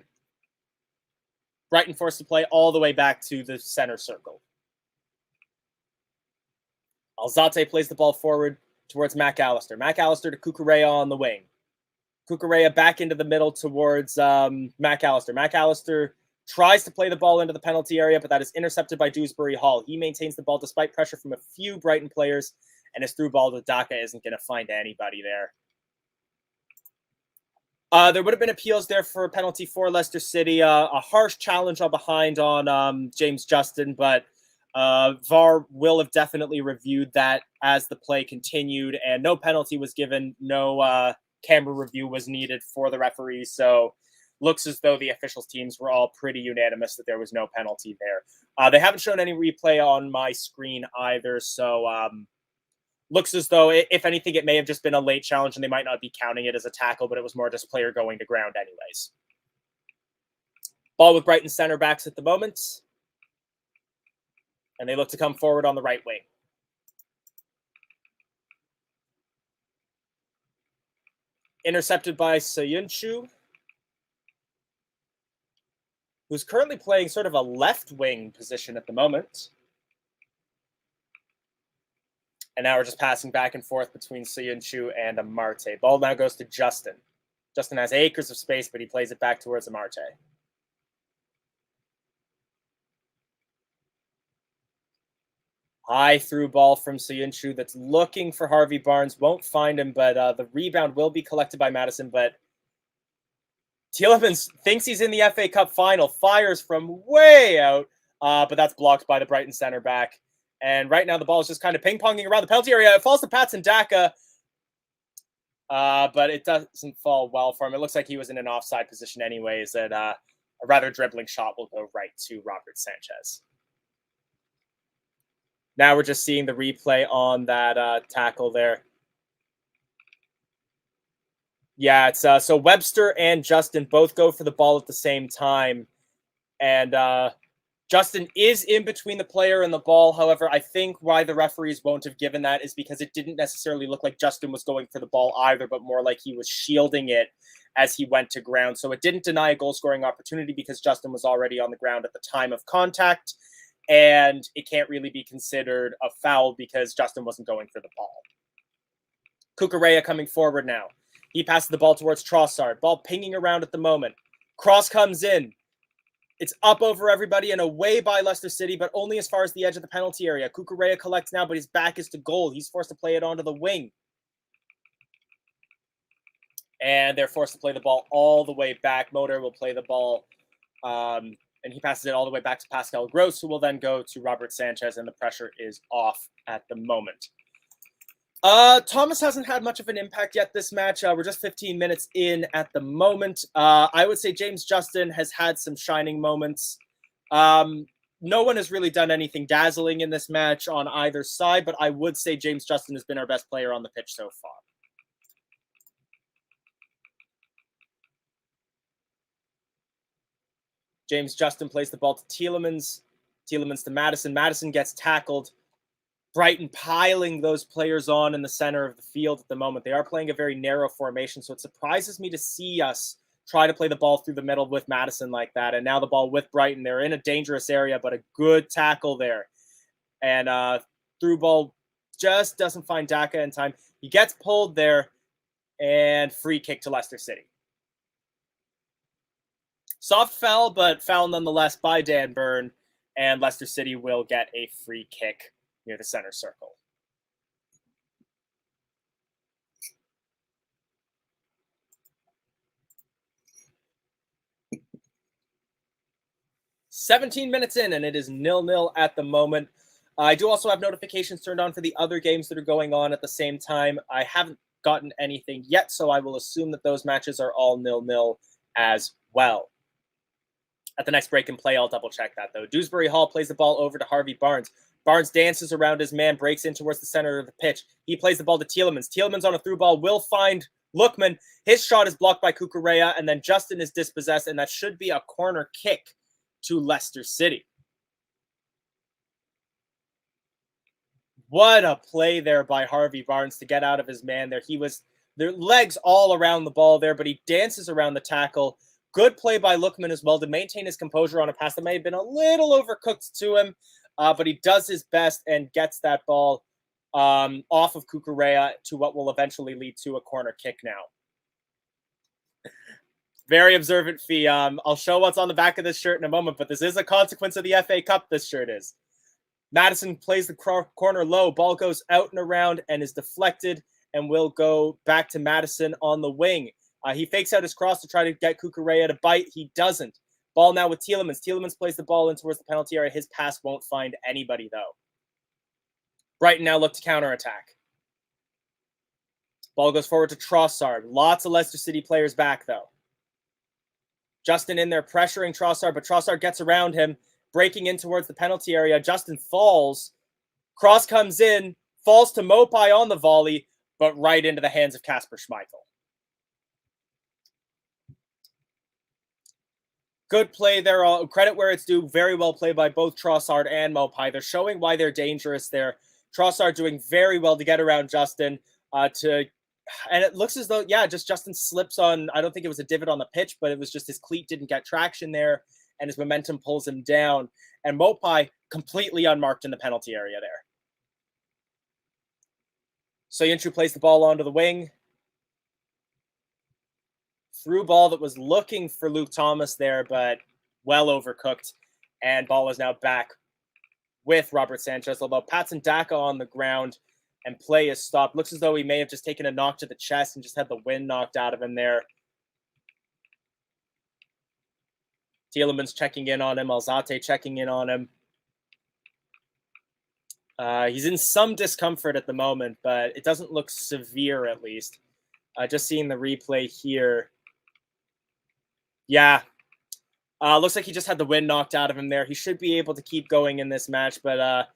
Brighton forced to play all the way back to the center circle. Alzate plays the ball forward towards McAllister. McAllister to Kukurea on the wing. Kukurea back into the middle towards McAllister. McAllister tries to play the ball into the penalty area, but that is intercepted by Dewsbury Hall. He maintains the ball despite pressure from a few Brighton players, and his through ball to Daka isn't going to find anybody there. There would have been appeals there for a penalty for Leicester City. A harsh challenge on behind on James Justin, but VAR will have definitely reviewed that as the play continued, and no penalty was given. No camera review was needed for the referees, so looks as though the officials teams were all pretty unanimous that there was no penalty there. They haven't shown any replay on my screen either, so looks as though, if anything, it may have just been a late challenge and they might not be counting it as a tackle, but it was more just player going to ground anyways. Ball with Brighton center backs at the moment. And they look to come forward on the right wing. Intercepted by Soyuncu, who's currently playing sort of a left wing position at the moment. And now we're just passing back and forth between Soyuncu and Amarte. Ball now goes to Justin. Justin has acres of space, but he plays it back towards Amarte. High through ball from Soyuncu that's looking for Harvey Barnes. Won't find him, but the rebound will be collected by Madison. But Tielemans thinks he's in the FA Cup final. Fires from way out, but that's blocked by the Brighton center back. And right now the ball is just kind of ping-ponging around the penalty area. It falls to Patson Daka, but it doesn't fall well for him. It looks like he was in an offside position anyways. And a rather dribbling shot will go right to Robert Sanchez. Now we're just seeing the replay on that tackle there. Yeah, it's so Webster and Justin both go for the ball at the same time. And Justin is in between the player and the ball. However, I think why the referees won't have given that is because it didn't necessarily look like Justin was going for the ball either, but more like he was shielding it as he went to ground. So it didn't deny a goal-scoring opportunity because Justin was already on the ground at the time of contact. And it can't really be considered a foul because Justin wasn't going for the ball. Cucurella coming forward now. He passes the ball towards Trossard. Ball pinging around at the moment. Cross comes in. It's up over everybody and away by Leicester City, but only as far as the edge of the penalty area. Cucurella collects now, but his back is to goal. He's forced to play it onto the wing. And they're forced to play the ball all the way back. Motor will play the ball. And he passes it all the way back to Pascal Gross, who will then go to Robert Sanchez, and the pressure is off at the moment. Thomas hasn't had much of an impact yet this match. We're just 15 minutes in at the moment. I would say James Justin has had some shining moments. No one has really done anything dazzling in this match on either side, but I would say James Justin has been our best player on the pitch so far. James Justin plays the ball to Tielemans. Tielemans to Madison. Madison gets tackled. Brighton piling those players on in the center of the field at the moment. They are playing a very narrow formation, so it surprises me to see us try to play the ball through the middle with Madison like that. And now the ball with Brighton. They're in a dangerous area, but a good tackle there. And through ball just doesn't find Daka in time. He gets pulled there, and free kick to Leicester City. Soft foul, but foul nonetheless by Dan Burn, and Leicester City will get a free kick near the center circle. "17 minutes in, and it is 0-0 at the moment. I do also have notifications turned on for the other games that are going on at the same time. I haven't gotten anything yet, so I will assume that those matches are all 0-0 as well. At the next break in play, I'll double check that though. Dewsbury Hall plays the ball over to Harvey Barnes. Barnes dances around his man, breaks in towards the center of the pitch. He plays the ball to Tielemans. Tielemans on a through ball will find Lookman. His shot is blocked by Cucurella, and then Justin is dispossessed, and that should be a corner kick to Leicester City. What a play there by Harvey Barnes to get out of his man there. Their legs all around the ball there, but he dances around the tackle. Good play by Lookman as well to maintain his composure on a pass that may have been a little overcooked to him, but he does his best and gets that ball off of Cucurella to what will eventually lead to a corner kick now. Very observant Fee. I'll show what's on the back of this shirt in a moment, but this is a consequence of the FA Cup, this shirt is. Madison plays the corner low. Ball goes out and around and is deflected and will go back to Madison on the wing. He fakes out his cross to try to get Cucurella to bite. He doesn't. Ball now with Tielemans. Tielemans plays the ball in towards the penalty area. His pass won't find anybody, though. Brighton now look to counterattack. Ball goes forward to Trossard. Lots of Leicester City players back, though. Justin in there pressuring Trossard, but Trossard gets around him, breaking in towards the penalty area. Justin falls. Cross comes in, falls to Mopai on the volley, but right into the hands of Kasper Schmeichel. Good play there. Credit where it's due. Very well played by both Trossard and Mopai. They're showing why they're dangerous there. Trossard doing very well to get around Justin. And it looks as though, yeah, just Justin slips on, I don't think it was a divot on the pitch, but it was just his cleat didn't get traction there, and his momentum pulls him down. And Mopai completely unmarked in the penalty area there. Soyuncu plays the ball onto the wing. Through ball that was looking for Luke Thomas there, but well overcooked. And ball is now back with Robert Sanchez, although Patson Daka on the ground and play is stopped. Looks as though he may have just taken a knock to the chest and just had the wind knocked out of him there. Tielemans checking in on him. Alzate checking in on him. He's in some discomfort at the moment, but it doesn't look severe at least. Just seeing the replay here. Yeah. Looks like he just had the wind knocked out of him there. He should be able to keep going in this match, but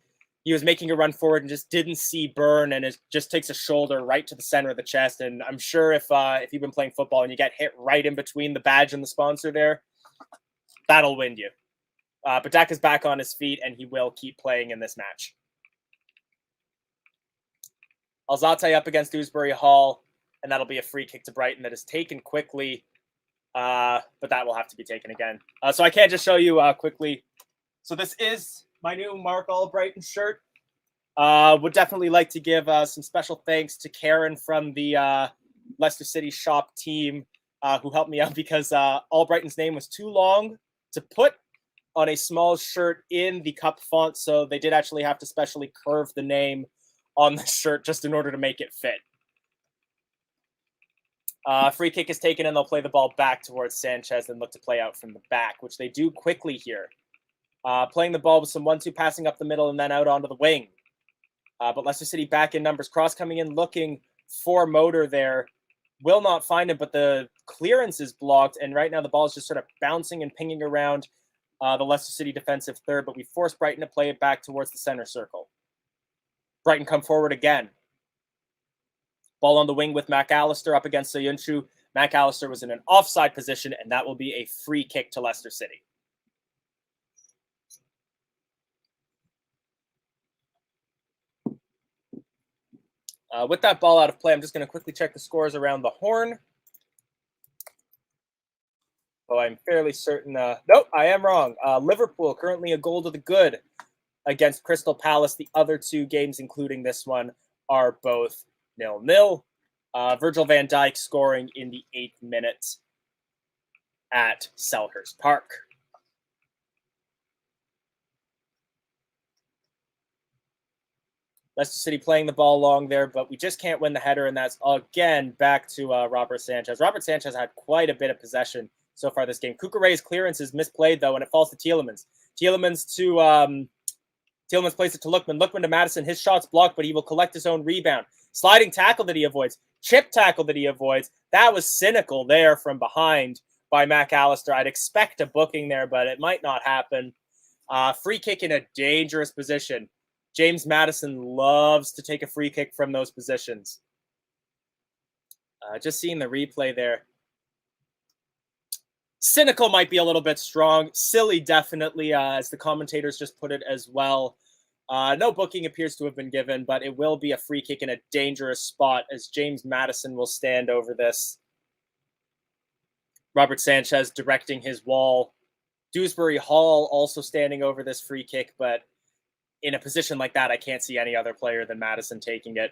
he was making a run forward and just didn't see burn, and it just takes a shoulder right to the center of the chest. And I'm sure if you've been playing football and you get hit right in between the badge and the sponsor there, that'll wind you. But Dak is back on his feet, and he will keep playing in this match. Alzate up against Dewsbury Hall, and that'll be a free kick to Brighton that is taken quickly, but that will have to be taken again. So I can't just show you quickly. So this is my new Mark Albrighton shirt. Would definitely like to give some special thanks to Karen from the Leicester City shop team who helped me out because Albrighton's name was too long to put on a small shirt in the cup font, so they did actually have to specially curve the name on the shirt just in order to make it fit. Free kick is taken, and they'll play the ball back towards Sanchez and look to play out from the back, which they do quickly here. Playing the ball with some 1-2 passing up the middle and then out onto the wing. But Leicester City back in numbers. Cross coming in, looking for Motor there. Will not find him, but the clearance is blocked, and right now the ball is just sort of bouncing and pinging around the Leicester City defensive third, but we force Brighton to play it back towards the center circle. Brighton come forward again. Ball on the wing with McAllister up against Soyuncu. McAllister was in an offside position, and that will be a free kick to Leicester City. With that ball out of play, I'm just going to quickly check the scores around the horn. Oh, I'm fairly certain. Nope, I am wrong. Liverpool currently a goal to the good against Crystal Palace. The other two games, including this one, are both 0-0. Virgil van Dijk scoring in the 8th minute at Selhurst Park. Leicester City playing the ball long there, but we just can't win the header, and that's again back to Robert Sanchez. Robert Sanchez had quite a bit of possession so far this game. Kukure's clearance is misplayed, though, and it falls to Tielemans. Tielemans plays it to Lookman. Lookman to Madison. His shot's blocked, but he will collect his own rebound. Sliding tackle that he avoids. Chip tackle that he avoids. That was cynical there from behind by McAllister. I'd expect a booking there, but it might not happen. Free kick in a dangerous position. James Maddison loves to take a free kick from those positions. Just seeing the replay there. Cynical might be a little bit strong. Silly, definitely, as the commentators just put it as well. No booking appears to have been given, but it will be a free kick in a dangerous spot as James Maddison will stand over this. Robert Sanchez directing his wall. Dewsbury Hall also standing over this free kick, but in a position like that, I can't see any other player than Maddison taking it.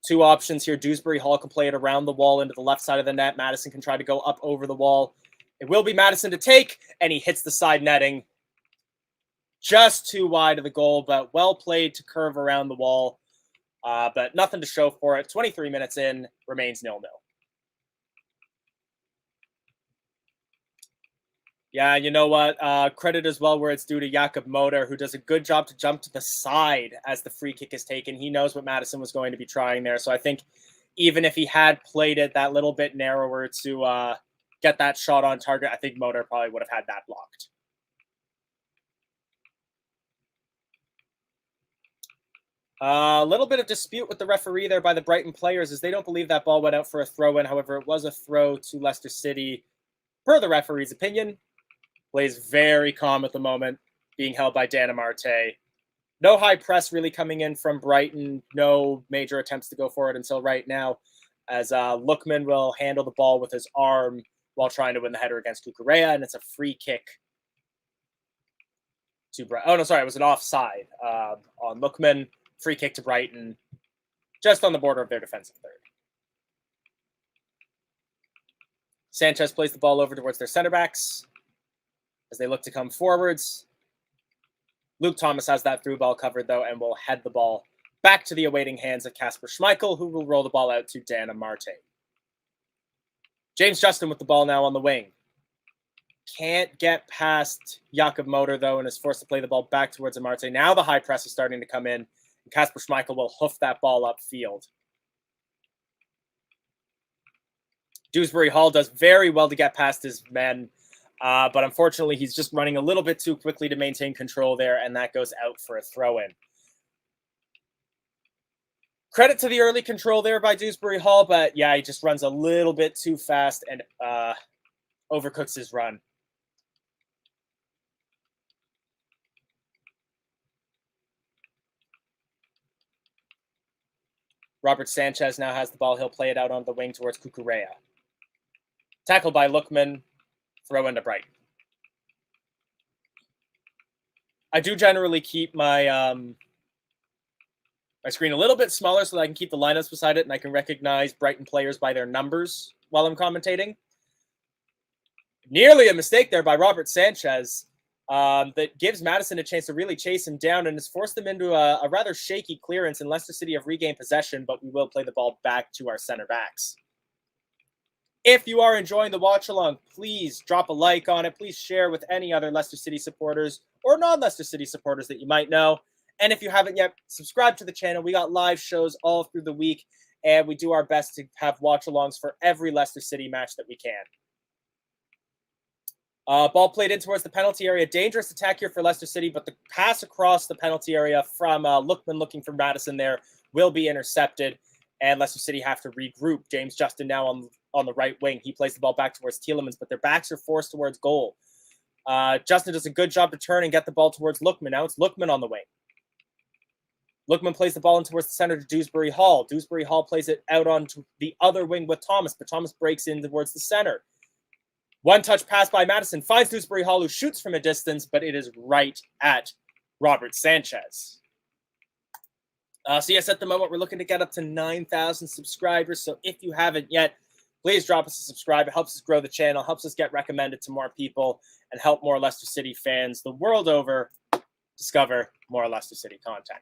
Two options here. Dewsbury Hall can play it around the wall into the left side of the net. Maddison can try to go up over the wall. It will be Maddison to take, and he hits the side netting. Just too wide of the goal, but well played to curve around the wall. But nothing to show for it. 23 minutes in, remains 0-0. Yeah, you know what? Credit as well where it's due to Jakob Moder, who does a good job to jump to the side as the free kick is taken. He knows what Maddison was going to be trying there. So I think even if he had played it that little bit narrower to get that shot on target. I think Motor probably would have had that blocked. A little bit of dispute with the referee there by the Brighton players as they don't believe that ball went out for a throw-in. However, it was a throw to Leicester City. Per the referee's opinion, plays very calm at the moment, being held by Dana Marte. No high press really coming in from Brighton. No major attempts to go for it until right now, as Lookman will handle the ball with his arm while trying to win the header against Cucurella, and it's a free kick to Brighton. Oh, no, sorry, it was an offside on Lookman. Free kick to Brighton, just on the border of their defensive third. Sanchez plays the ball over towards their center backs as they look to come forwards. Luke Thomas has that through ball covered, though, and will head the ball back to the awaiting hands of Kasper Schmeichel, who will roll the ball out to Dana Marte. James Justin with the ball now on the wing. Can't get past Jakob Motor, though, and is forced to play the ball back towards Marte. Now the high press is starting to come in. Kasper Schmeichel will hoof that ball upfield. Dewsbury Hall does very well to get past his men, but unfortunately he's just running a little bit too quickly to maintain control there, and that goes out for a throw-in. Credit to the early control there by Dewsbury Hall, but yeah, he just runs a little bit too fast and overcooks his run. Robert Sanchez now has the ball. He'll play it out on the wing towards Cucurella. Tackled by Lookman. Throw into Brighton. I do generally keep my my screen a little bit smaller so that I can keep the lineups beside it and I can recognize Brighton players by their numbers while I'm commentating. Nearly a mistake there by Robert Sanchez that gives Madison a chance to really chase him down and has forced them into a rather shaky clearance, and Leicester City have regained possession, but we will play the ball back to our center backs. If you are enjoying the watch along, please drop a like on it. Please share with any other Leicester City supporters or non-Leicester City supporters that you might know. And if you haven't yet, subscribe to the channel. We got live shows all through the week, and we do our best to have watch-alongs for every Leicester City match that we can. Ball played in towards the penalty area. Dangerous attack here for Leicester City, but the pass across the penalty area from Lookman looking for Madison there will be intercepted, and Leicester City have to regroup. James Justin now on the right wing. He plays the ball back towards Tielemans, but their backs are forced towards goal. Justin does a good job to turn and get the ball towards Lookman. Now it's Lookman on the wing. Lookman plays the ball in towards the center to Dewsbury Hall. Dewsbury Hall plays it out onto the other wing with Thomas, but Thomas breaks in towards the center. One-touch pass by Madison finds Dewsbury Hall, who shoots from a distance, but it is right at Robert Sanchez. So yes, at the moment, we're looking to get up to 9,000 subscribers. So if you haven't yet, please drop us a subscribe. It helps us grow the channel, helps us get recommended to more people, and help more Leicester City fans the world over discover more Leicester City content.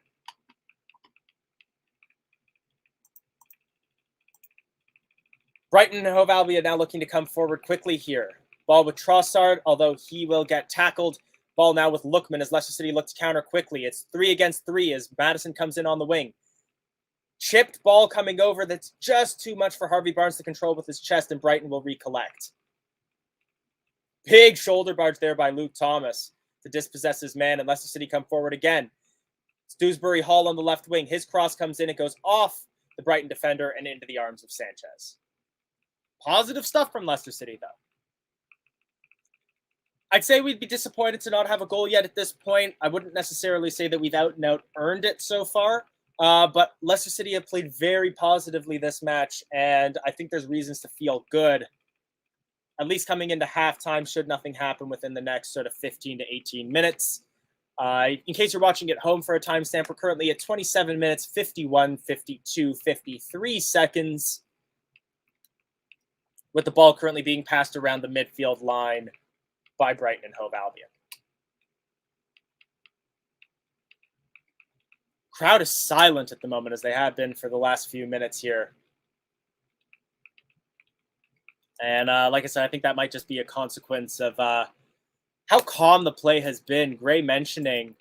Brighton and Hove Albion now looking to come forward quickly here. Ball with Trossard, although he will get tackled. Ball now with Lookman as Leicester City look to counter quickly. It's 3 against 3 as Madison comes in on the wing. Chipped ball coming over that's just too much for Harvey Barnes to control with his chest, and Brighton will recollect. Big shoulder barge there by Luke Thomas to dispossess his man, and Leicester City come forward again. It's Dewsbury Hall on the left wing. His cross comes in. It goes off the Brighton defender and into the arms of Sanchez. Positive stuff from Leicester City, though. I'd say we'd be disappointed to not have a goal yet at this point. I wouldn't necessarily say that we've out and out earned it so far, but Leicester City have played very positively this match, and I think there's reasons to feel good, at least coming into halftime, should nothing happen within the next sort of 15 to 18 minutes. In case you're watching at home for a timestamp, we're currently at 27 minutes, 51, 52, 53 seconds, with the ball currently being passed around the midfield line by Brighton and Hove Albion. Crowd is silent at the moment, as they have been for the last few minutes here. And like I said, I think that might just be a consequence of how calm the play has been. Gray mentioning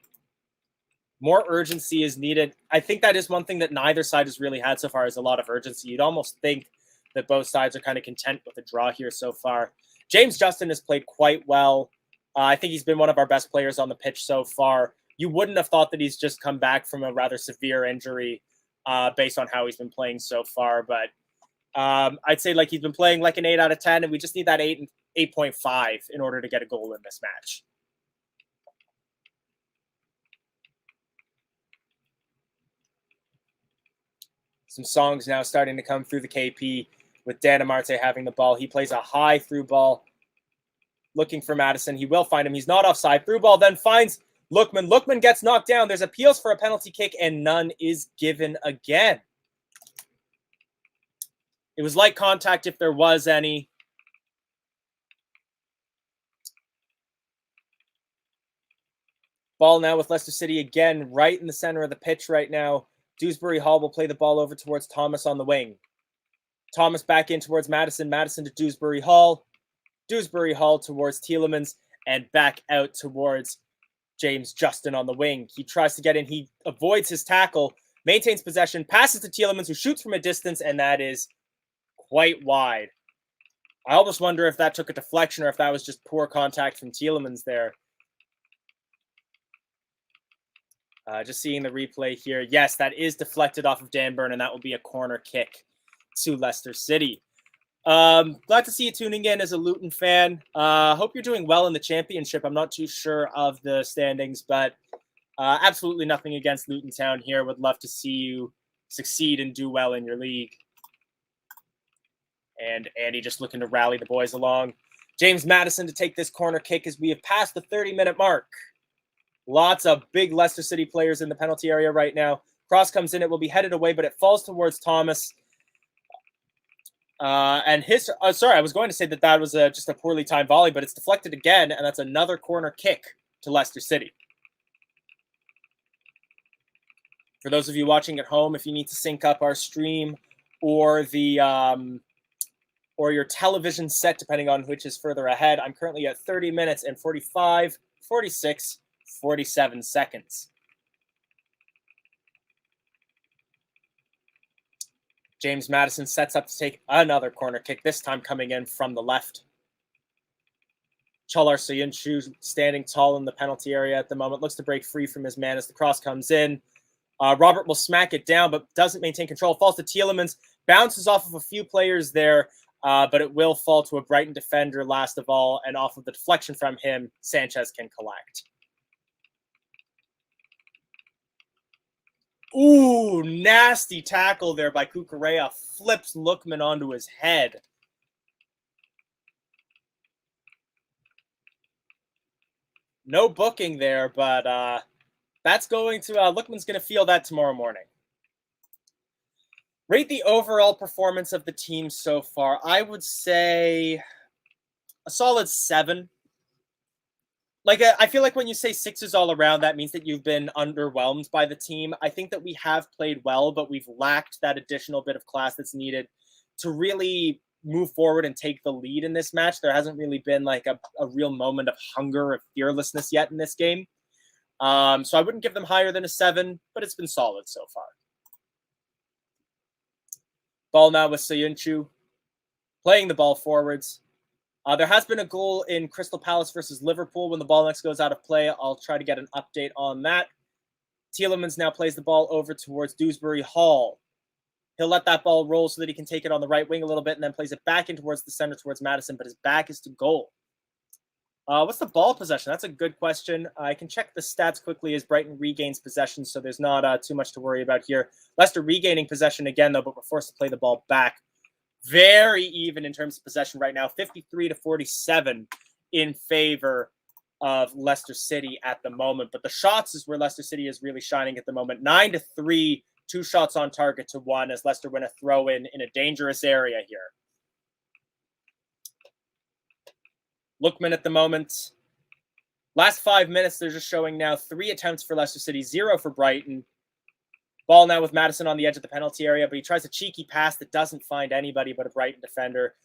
more urgency is needed. I think that is one thing that neither side has really had so far, is a lot of urgency. You'd almost think that both sides are kind of content with the draw here so far. James Justin has played quite well. I think he's been one of our best players on the pitch so far. You wouldn't have thought that he's just come back from a rather severe injury based on how he's been playing so far. But I'd say like he's been playing like an 8 out of 10, and we just need that 8.5 in order to get a goal in this match. Some songs now starting to come through the KP with Dan Amarte having the ball. He plays a high through ball, looking for Madison. He will find him. He's not offside. Through ball then finds Lookman. Lookman gets knocked down. There's appeals for a penalty kick, and none is given again. It was light contact if there was any. Ball now with Leicester City again, right in the center of the pitch right now. Dewsbury Hall will play the ball over towards Thomas on the wing. Thomas back in towards Madison. Madison to Dewsbury Hall. Dewsbury Hall towards Tielemans, and back out towards James Justin on the wing. He tries to get in. He avoids his tackle, maintains possession, passes to Tielemans, who shoots from a distance, and that is quite wide. I almost wonder if that took a deflection or if that was just poor contact from Tielemans there. Just seeing the replay here. Yes, that is deflected off of Dan Burn, and that will be a corner kick to Leicester City. Glad to see you tuning in as a Luton fan. Hope you're doing well in the championship. I'm not too sure of the standings, but absolutely nothing against Luton Town here. Would love to see you succeed and do well in your league. And Andy just looking to rally the boys along. James Madison to take this corner kick as we have passed the 30-minute mark. Lots of big Leicester City players in the penalty area right now. Cross comes in. It will be headed away, but it falls towards Thomas. And his... sorry, I was going to say that was just a poorly timed volley, but it's deflected again, and that's another corner kick to Leicester City. For those of you watching at home, if you need to sync up our stream or the... or your television set, depending on which is further ahead, I'm currently at 30 minutes and 45, 46, 47 seconds. James Madison sets up to take another corner kick, this time coming in from the left. Chalar Soyuncu standing tall in the penalty area at the moment, looks to break free from his man as the cross comes in. Robert will smack it down, but doesn't maintain control. Falls to Tielemans, bounces off of a few players there, but it will fall to a Brighton defender last of all, and off of the deflection from him, Sanchez can collect. Ooh, nasty tackle there by Cucurella. Flips Lookman onto his head. No booking there, but that's going to... Lookman's going to feel that tomorrow morning. Rate the overall performance of the team so far. I would say a solid 7. Like, I feel like when you say 6s all around, that means that you've been underwhelmed by the team. I think that we have played well, but we've lacked that additional bit of class that's needed to really move forward and take the lead in this match. There hasn't really been like a real moment of hunger or fearlessness yet in this game. So I wouldn't give them higher than a 7, but it's been solid so far. Ball now with Soyuncu, playing the ball forwards. There has been a goal in Crystal Palace versus Liverpool when the ball next goes out of play. I'll try to get an update on that. Tielemans now plays the ball over towards Dewsbury Hall. He'll let that ball roll so that he can take it on the right wing a little bit and then plays it back in towards the center towards Madison, but his back is to goal. What's the ball possession? That's a good question. I can check the stats quickly as Brighton regains possession, so there's not too much to worry about here. Leicester regaining possession again, though, but we're forced to play the ball back. Very even in terms of possession right now, 53-47 in favor of Leicester City at the moment. But the shots is where Leicester City is really shining at the moment. 9-3, 2 shots on target to 1 as Leicester win a throw in a dangerous area here. Lookman at the moment. Last 5 minutes, they're just showing now 3 attempts for Leicester City, 0 for Brighton. Ball now with Madison on the edge of the penalty area, but he tries a cheeky pass that doesn't find anybody but a Brighton defender.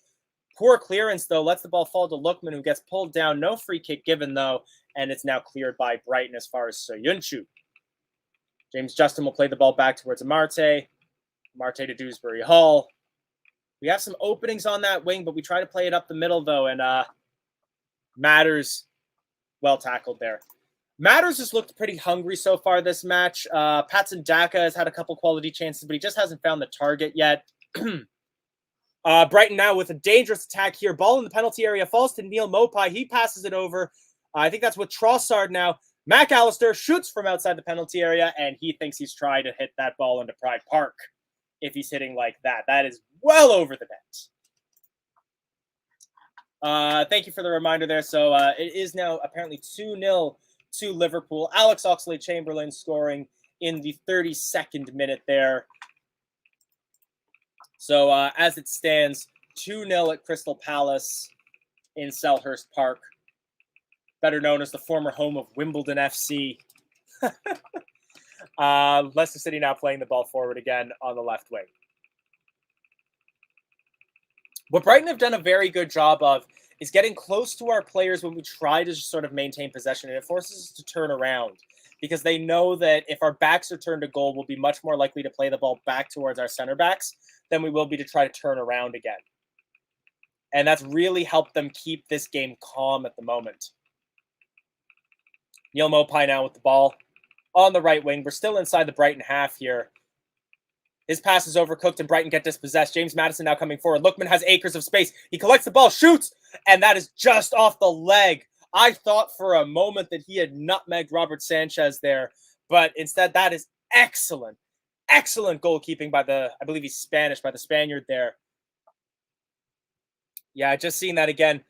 Poor clearance, though, lets the ball fall to Lookman, who gets pulled down. No free kick given, though, and it's now cleared by Brighton as far as Soyuncu. James Justin will play the ball back towards Amarte. Amarte to Dewsbury Hall. We have some openings on that wing, but we try to play it up the middle, though, and Matters well tackled there. Matters has looked pretty hungry so far this match. Patson Daka has had a couple quality chances, but he just hasn't found the target yet. Brighton now with a dangerous attack here. Ball in the penalty area falls to Neil Mopai. He passes it over. I think that's with Trossard now. McAllister shoots from outside the penalty area, and he thinks he's trying to hit that ball into Pride Park. If he's hitting like that, that is well over the net. Thank you for the reminder there. So it is now apparently 2-0 to Liverpool. Alex Oxlade-Chamberlain scoring in the 32nd minute there. So as it stands, 2-0 at Crystal Palace in Selhurst Park, better known as the former home of Wimbledon FC. Leicester City now playing the ball forward again on the left wing. What Brighton have done a very good job of is getting close to our players when we try to just sort of maintain possession, and it forces us to turn around because they know that if our backs are turned to goal, we'll be much more likely to play the ball back towards our center backs than we will be to try to turn around again. And that's really helped them keep this game calm at the moment. Neil Mopai now with the ball on the right wing. We're still inside the Brighton half here. His pass is overcooked and Brighton get dispossessed. James Maddison now coming forward. Lookman has acres of space. He collects the ball, shoots, and that is just off the leg. I thought for a moment that he had nutmegged Robert Sanchez there, but instead that is excellent, excellent goalkeeping by I believe he's Spanish, by the Spaniard there. Yeah, just seeing that again.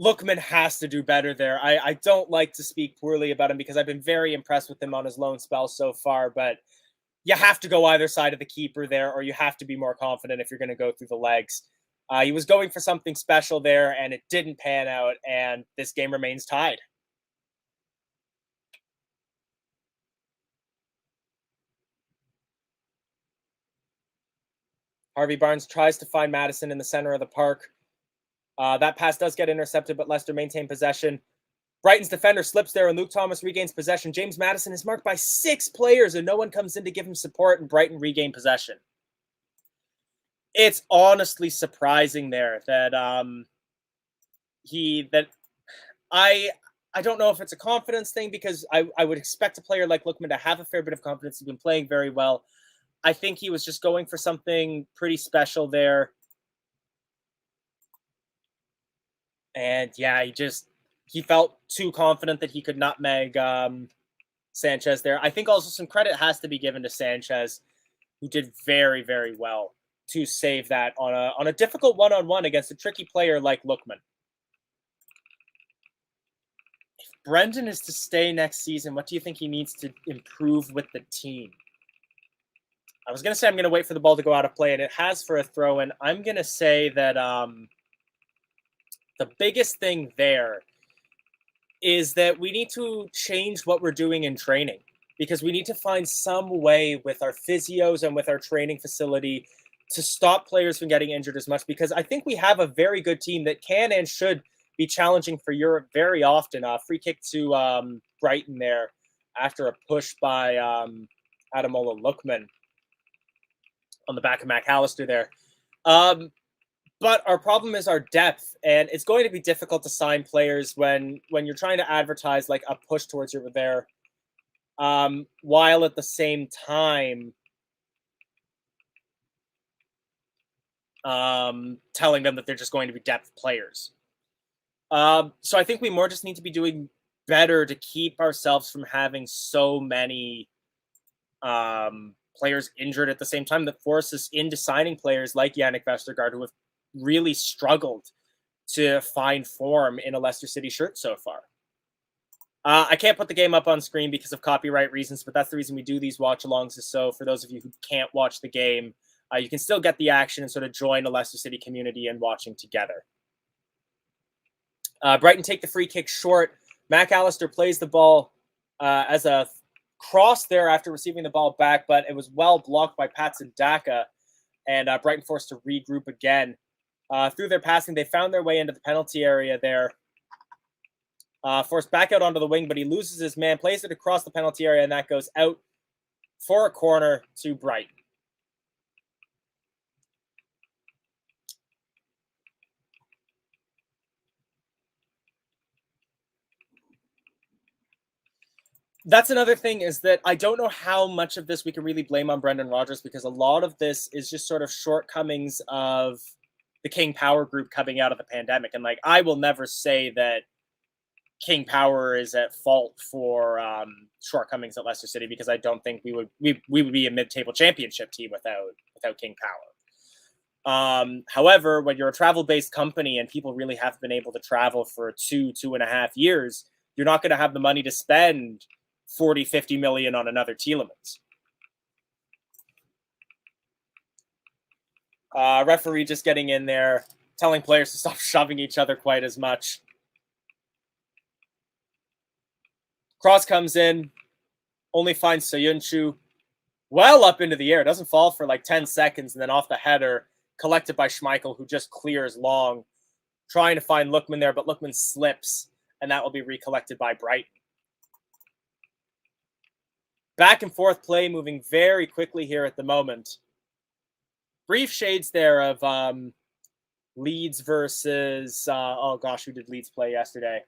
Lookman has to do better there. I don't like to speak poorly about him because I've been very impressed with him on his loan spell so far, but you have to go either side of the keeper there, or you have to be more confident if you're going to go through the legs. He was going for something special there, and it didn't pan out, and this game remains tied. Harvey Barnes tries to find Maddison in the center of the park. That pass does get intercepted, but Leicester maintain possession. Brighton's defender slips there, and Luke Thomas regains possession. James Maddison is marked by 6 players, and no one comes in to give him support, and Brighton regain possession. It's honestly surprising there that I don't know if it's a confidence thing, because I would expect a player like Lookman to have a fair bit of confidence. He's been playing very well. I think he was just going for something pretty special there. And yeah, he felt too confident that he could nutmeg Sanchez there. I think also some credit has to be given to Sanchez, who did very, very well to save that on a difficult one-on-one against a tricky player like Lookman. If Brendan is to stay next season, what do you think he needs to improve with the team? I was going to say I'm going to wait for the ball to go out of play, and it has for a throw-in. I'm going to say that the biggest thing there is that we need to change what we're doing in training, because we need to find some way with our physios and with our training facility to stop players from getting injured as much, because I think we have a very good team that can and should be challenging for Europe very often. Free kick to Brighton there after a push by Ademola Lookman on the back of McAllister there. But our problem is our depth, and it's going to be difficult to sign players when you're trying to advertise like a push towards you there, while at the same time telling them that they're just going to be depth players. So I think we more just need to be doing better to keep ourselves from having so many players injured at the same time that force us into signing players like Yannick Vestergaard, who have really struggled to find form in a Leicester City shirt so far. I can't put the game up on screen because of copyright reasons, but that's the reason we do these watch-alongs, is so for those of you who can't watch the game, you can still get the action and sort of join the Leicester City community and watching together. Brighton take the free kick short. McAllister plays the ball as a cross there after receiving the ball back, but it was well blocked by Patson Daka, and Brighton forced to regroup again. Through their passing, they found their way into the penalty area there. Forced back out onto the wing, but he loses his man, plays it across the penalty area, and that goes out for a corner to Brighton. That's another thing, is that I don't know how much of this we can really blame on Brendan Rodgers, because a lot of this is just sort of shortcomings of the King Power group coming out of the pandemic. And like, I will never say that King Power is at fault for shortcomings at Leicester City, because I don't think we would be a mid-table championship team without King Power. However, when you're a travel-based company and people really have been able to travel for 2.5 years, you're not going to have the money to spend 40-50 million on another Tielemans. Referee just getting in there, telling players to stop shoving each other quite as much. Cross comes in, only finds Soyuncu well up into the air. Doesn't fall for like 10 seconds, and then off the header, collected by Schmeichel, who just clears long, trying to find Lookman there, but Lookman slips, and that will be recollected by Brighton. Back and forth play moving very quickly here at the moment. Brief shades there of Leeds versus, oh gosh, who did Leeds play yesterday?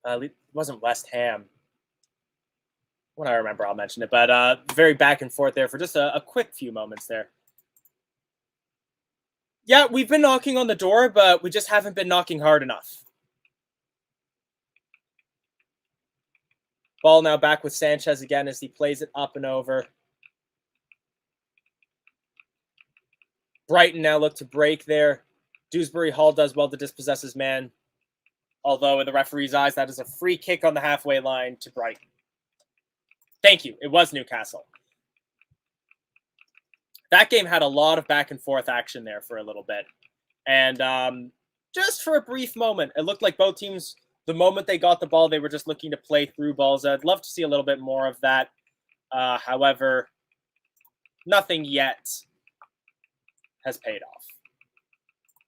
It wasn't West Ham. When I remember, I'll mention it. But very back and forth there for just a quick few moments there. Yeah, we've been knocking on the door, but we just haven't been knocking hard enough. Ball now back with Sanchez again as he plays it up and over. Brighton now look to break there. Dewsbury Hall does well to dispossess his man. Although in the referee's eyes, that is a free kick on the halfway line to Brighton. Thank you. It was Newcastle. That game had a lot of back and forth action there for a little bit. And just for a brief moment, it looked like both teams, the moment they got the ball, they were just looking to play through balls. I'd love to see a little bit more of that. However, nothing yet has paid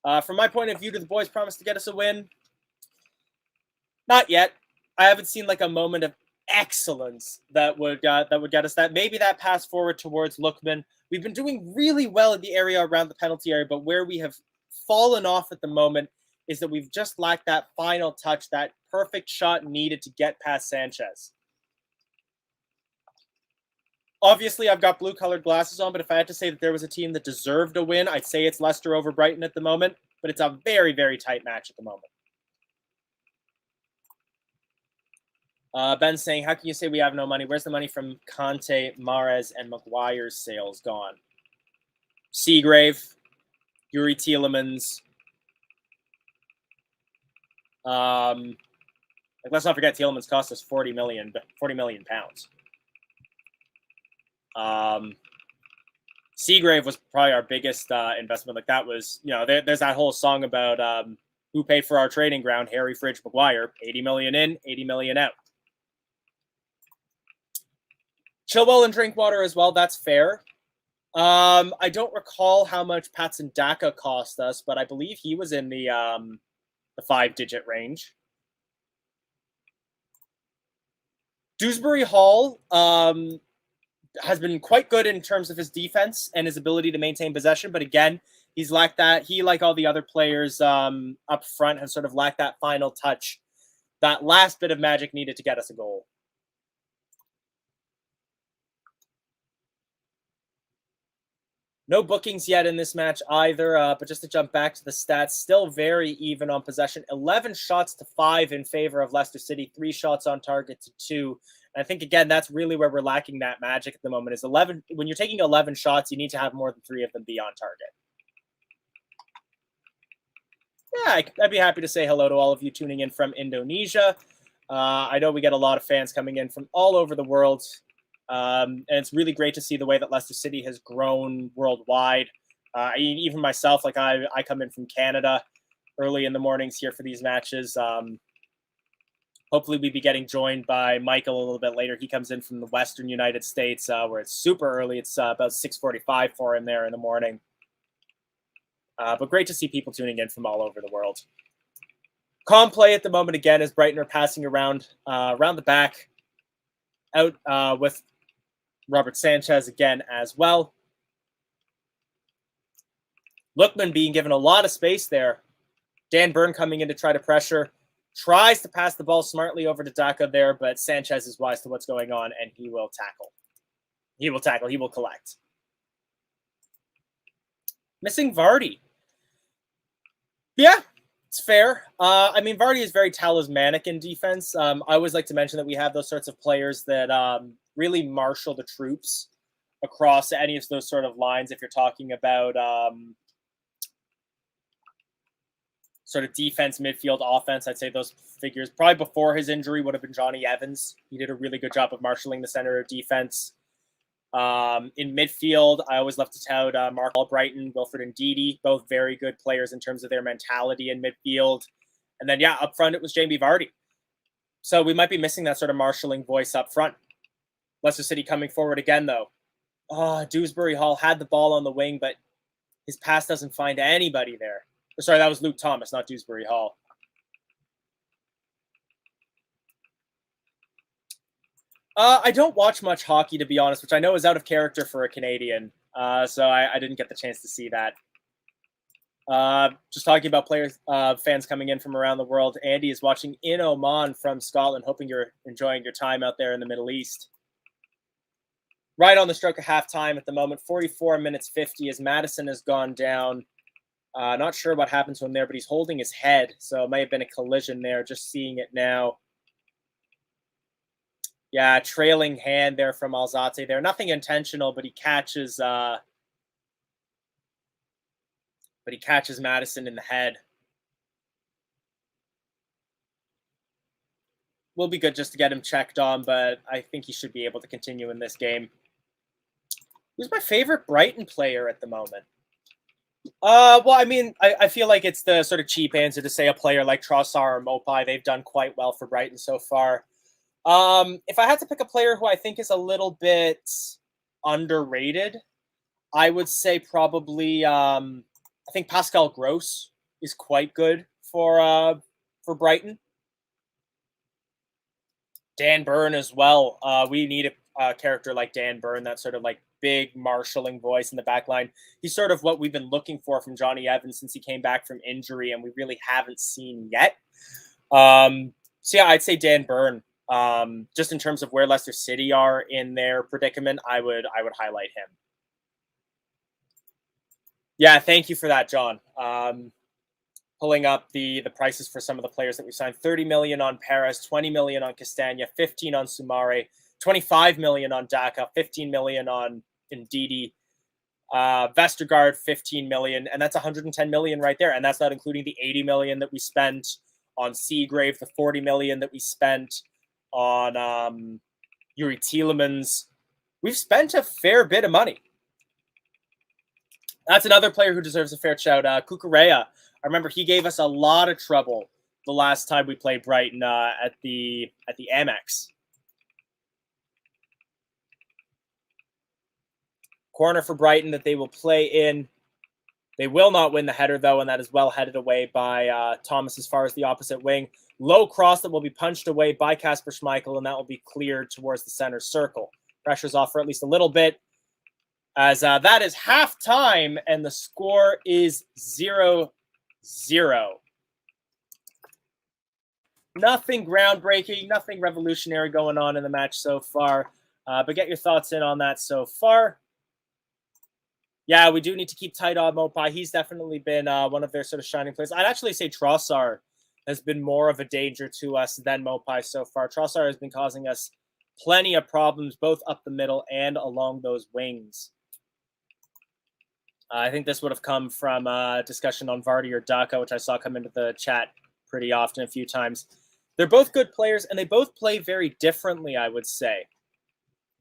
off. From my point of view, do the boys promise to get us a win? Not yet. I haven't seen like a moment of excellence that would get us that. Maybe that pass forward towards Lookman. We've been doing really well in the area around the penalty area, but where we have fallen off at the moment is that we've just lacked that final touch, that perfect shot needed to get past Sanchez. Obviously, I've got blue-colored glasses on, but if I had to say that there was a team that deserved a win, I'd say it's Leicester over Brighton at the moment, but it's a very, very tight match at the moment. Ben saying, how can you say we have no money? Where's the money from Conte, Mahrez, and Maguire's sales gone? Seagrave, Yuri Tielemans. Let's not forget Tielemans cost us 40 million pounds. Seagrave was probably our biggest investment. Like that was, there's that whole song about who paid for our training ground, Harry Fridge Maguire, 80 million in, 80 million out. Chilwell and Drinkwater as well, that's fair. I don't recall how much Patson Daka cost us, but I believe he was in the 5-digit range. Dewsbury Hall has been quite good in terms of his defense and his ability to maintain possession, but again, he's lacked that. He, like all the other players up front, has sort of lacked that final touch, that last bit of magic needed to get us a goal. No bookings yet in this match either, but just to jump back to the stats, still very even on possession. 11 shots to 5 in favor of Leicester City, 3 shots on target to 2. And I think, again, that's really where we're lacking that magic at the moment, is 11. When you're taking 11 shots, you need to have more than 3 of them be on target. Yeah, I'd be happy to say hello to all of you tuning in from Indonesia. I know we get a lot of fans coming in from all over the world. And it's really great to see the way that Leicester City has grown worldwide. Even myself, like I come in from Canada early in the mornings here for these matches. Hopefully we'll be getting joined by Michael a little bit later. He comes in from the Western United States where it's super early. It's about 6:45 for him there in the morning. But great to see people tuning in from all over the world. Calm play at the moment again as Brighton are passing around the back out with Robert Sanchez again as well. Lookman being given a lot of space there. Dan Burn coming in to try to pressure. Tries to pass the ball smartly over to Daka there, but Sanchez is wise to what's going on, and he will tackle. He will tackle. He will collect. Missing Vardy. Yeah, it's fair. I mean, Vardy is very talismanic in defense. I always like to mention that we have those sorts of players that really marshal the troops across any of those sort of lines. If you're talking about sort of defense, midfield, offense, I'd say those figures probably before his injury would have been Johnny Evans. He did a really good job of marshaling the center of defense. In midfield, I always love to tout Mark Brighton, Wilfred Ndidi, both very good players in terms of their mentality in midfield. And then, yeah, up front, it was Jamie Vardy. So we might be missing that sort of marshalling voice up front. Leicester City coming forward again, though. Dewsbury Hall had the ball on the wing, but his pass doesn't find anybody there. Sorry, that was Luke Thomas, not Dewsbury Hall. I don't watch much hockey, to be honest, which I know is out of character for a Canadian. So I didn't get the chance to see that. Just talking about players, fans coming in from around the world. Andy is watching in Oman from Scotland, hoping you're enjoying your time out there in the Middle East. Right on the stroke of halftime at the moment, 44 minutes 50 as Madison has gone down. Not sure what happened to him there, but he's holding his head. So it may have been a collision there, just seeing it now. Yeah, trailing hand there from Alzate there. Nothing intentional, but he catches Madison in the head. Will be good just to get him checked on, but I think he should be able to continue in this game. Who's my favorite Brighton player at the moment? Well, I mean, I feel like it's the sort of cheap answer to say a player like Trossard or Mopai. They've done quite well for Brighton so far. If I had to pick a player who I think is a little bit underrated, I would say probably I think Pascal Gross is quite good for Brighton. Dan Burn as well. We need a character like Dan Burn, that sort of like big marshalling voice in the back line. He's sort of what we've been looking for from Johnny Evans since he came back from injury, and we really haven't seen yet. So yeah, I'd say Dan Burn. Just in terms of where Leicester City are in their predicament, I would highlight him. Yeah, thank you for that, John. Pulling up the prices for some of the players that we signed. 30 million on Paris, 20 million on Castagna, 15 on Soumare, 25 million on Daka, 15 million on Ndidi, Vestergaard, 15 million, and that's 110 million right there. And that's not including the 80 million that we spent on Seagrave, the 40 million that we spent on Yuri Tielemans. We've spent a fair bit of money. That's another player who deserves a fair shout. Cucurella. I remember he gave us a lot of trouble the last time we played Brighton at the Amex. Corner for Brighton that they will play in. They will not win the header, though, and that is well headed away by Thomas as far as the opposite wing. Low cross that will be punched away by Kasper Schmeichel, and that will be cleared towards the center circle. Pressure's off for at least a little bit, as that is halftime, and the score is 0-0. Nothing groundbreaking, nothing revolutionary going on in the match so far, but get your thoughts in on that so far. Yeah, we do need to keep tight on Mopai. He's definitely been one of their sort of shining players. I'd actually say Trossard has been more of a danger to us than Mopai so far. Trossard has been causing us plenty of problems, both up the middle and along those wings. I think this would have come from a discussion on Vardy or Daka, which I saw come into the chat pretty often a few times. They're both good players, and they both play very differently, I would say.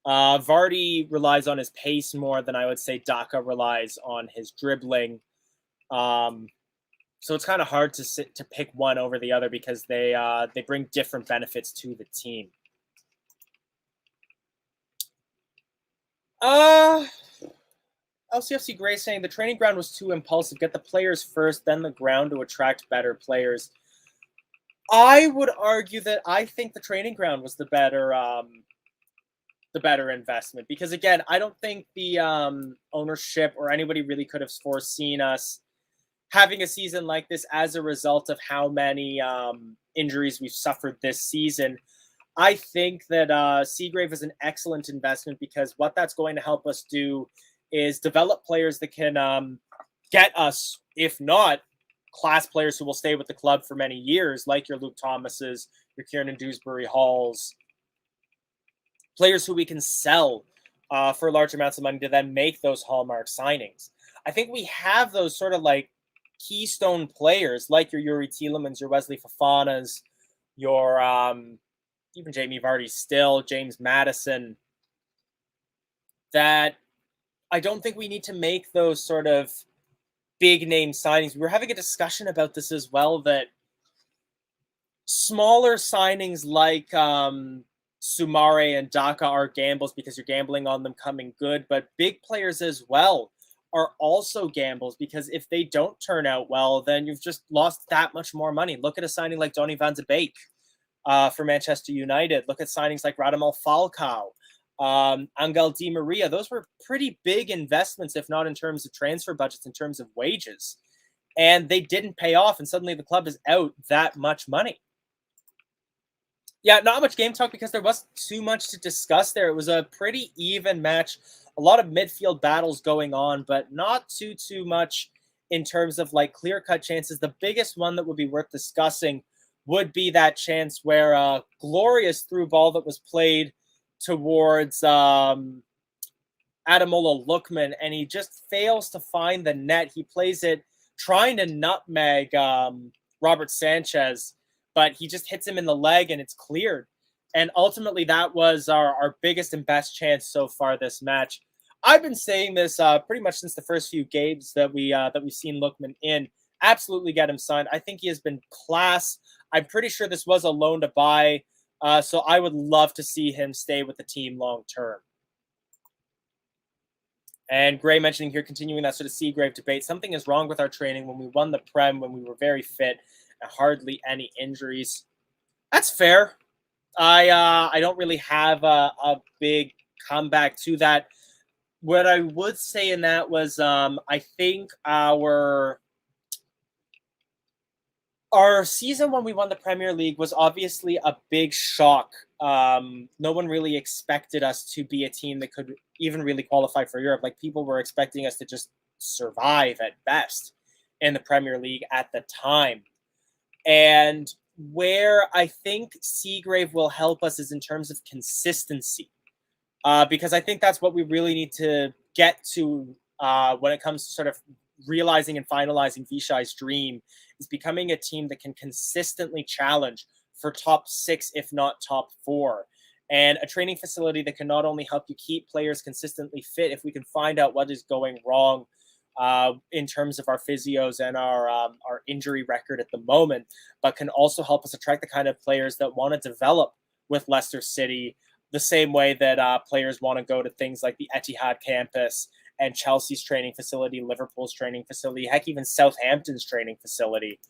Vardy relies on his pace more than I would say Daka relies on his dribbling. So it's kind of hard to pick one over the other because they bring different benefits to the team. LCFC Gray saying the training ground was too impulsive. Get the players first, then the ground to attract better players. I would argue that I think the training ground was the better investment because, again, I don't think the ownership or anybody really could have foreseen us having a season like this as a result of how many injuries we've suffered this season, I think that Seagrave is an excellent investment, because what that's going to help us do is develop players that can get us, if not class players who will stay with the club for many years, like your Luke Thomases, your Kieran Dewsbury Halls, players who we can sell for large amounts of money to then make those hallmark signings. I think we have those sort of like keystone players, like your Yuri Tielemans, your Wesley Fofanas, your even Jamie Vardy still, James Madison, that I don't think we need to make those sort of big name signings. We were having a discussion about this as well, that smaller signings like Sumare and Daka are gambles because you're gambling on them coming good, but big players as well are also gambles, because if they don't turn out well, then you've just lost that much more money. Look at a signing like Donny van de Beek for Manchester United. Look at signings like Radamel Falcao, Angel Di Maria. Those were pretty big investments, if not in terms of transfer budgets, in terms of wages. And they didn't pay off, and suddenly the club is out that much money. Yeah, not much game talk because there wasn't too much to discuss there. It was a pretty even match. A lot of midfield battles going on, but not too much in terms of like clear-cut chances. The biggest one that would be worth discussing would be that chance where a glorious through ball that was played towards Ademola Lookman, and he just fails to find the net. He plays it trying to nutmeg Robert Sanchez, but he just hits him in the leg and it's cleared. And ultimately, that was our biggest and best chance so far this match. I've been saying this pretty much since the first few games that we've seen Lookman in. Absolutely get him signed. I think he has been class. I'm pretty sure this was a loan to buy, so I would love to see him stay with the team long term. And Gray mentioning here, continuing that sort of Seagrave debate, something is wrong with our training when we won the Prem, when we were very fit and hardly any injuries. That's fair. I don't really have a big comeback to that. What I would say in that was I think our season when we won the Premier League was obviously a big shock. No one really expected us to be a team that could even really qualify for Europe. Like, people were expecting us to just survive at best in the Premier League at the time. And where I think Seagrave will help us is in terms of consistency. Because I think that's what we really need to get to when it comes to sort of realizing and finalizing Vishai's dream, is becoming a team that can consistently challenge for top 6, if not top 4. And a training facility that can not only help you keep players consistently fit, if we can find out what is going wrong in terms of our physios and our injury record at the moment, but can also help us attract the kind of players that want to develop with Leicester City, the same way that players want to go to things like the Etihad campus and Chelsea's training facility, Liverpool's training facility, heck, even Southampton's training facility.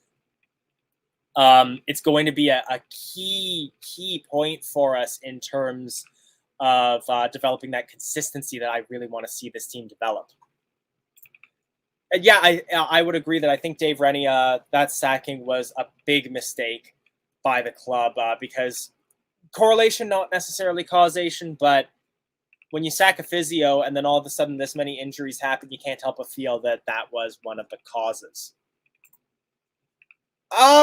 It's going to be a key point for us in terms of developing that consistency that I really want to see this team develop. And yeah, I would agree that I think Dave Rennie, that sacking was a big mistake by the club because correlation, not necessarily causation, but when you sack a physio and then all of a sudden this many injuries happen, you can't help but feel that that was one of the causes.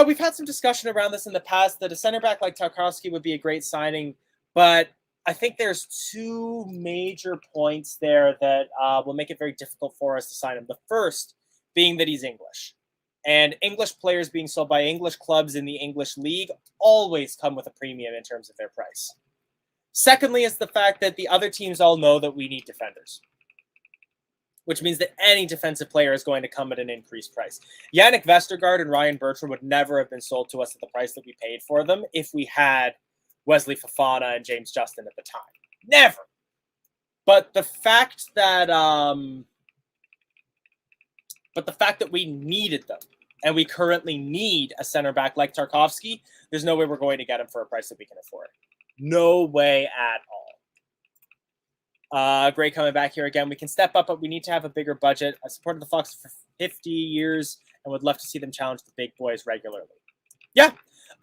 We've had some discussion around this in the past, that a center back like Tarkowski would be a great signing, but I think there's 2 major points there that will make it very difficult for us to sign him. The first being that he's English. And English players being sold by English clubs in the English league always come with a premium in terms of their price. Secondly, is the fact that the other teams all know that we need defenders, which means that any defensive player is going to come at an increased price. Yannick Vestergaard and Ryan Bertrand would never have been sold to us at the price that we paid for them if we had Wesley Fofana and James Justin at the time. Never. But the fact that we needed them, and we currently need a center back like Tarkowski, there's no way we're going to get him for a price that we can afford. No way at all. Great coming back here again. We can step up, but we need to have a bigger budget. I supported the Fox for 50 years and would love to see them challenge the big boys regularly. Yeah.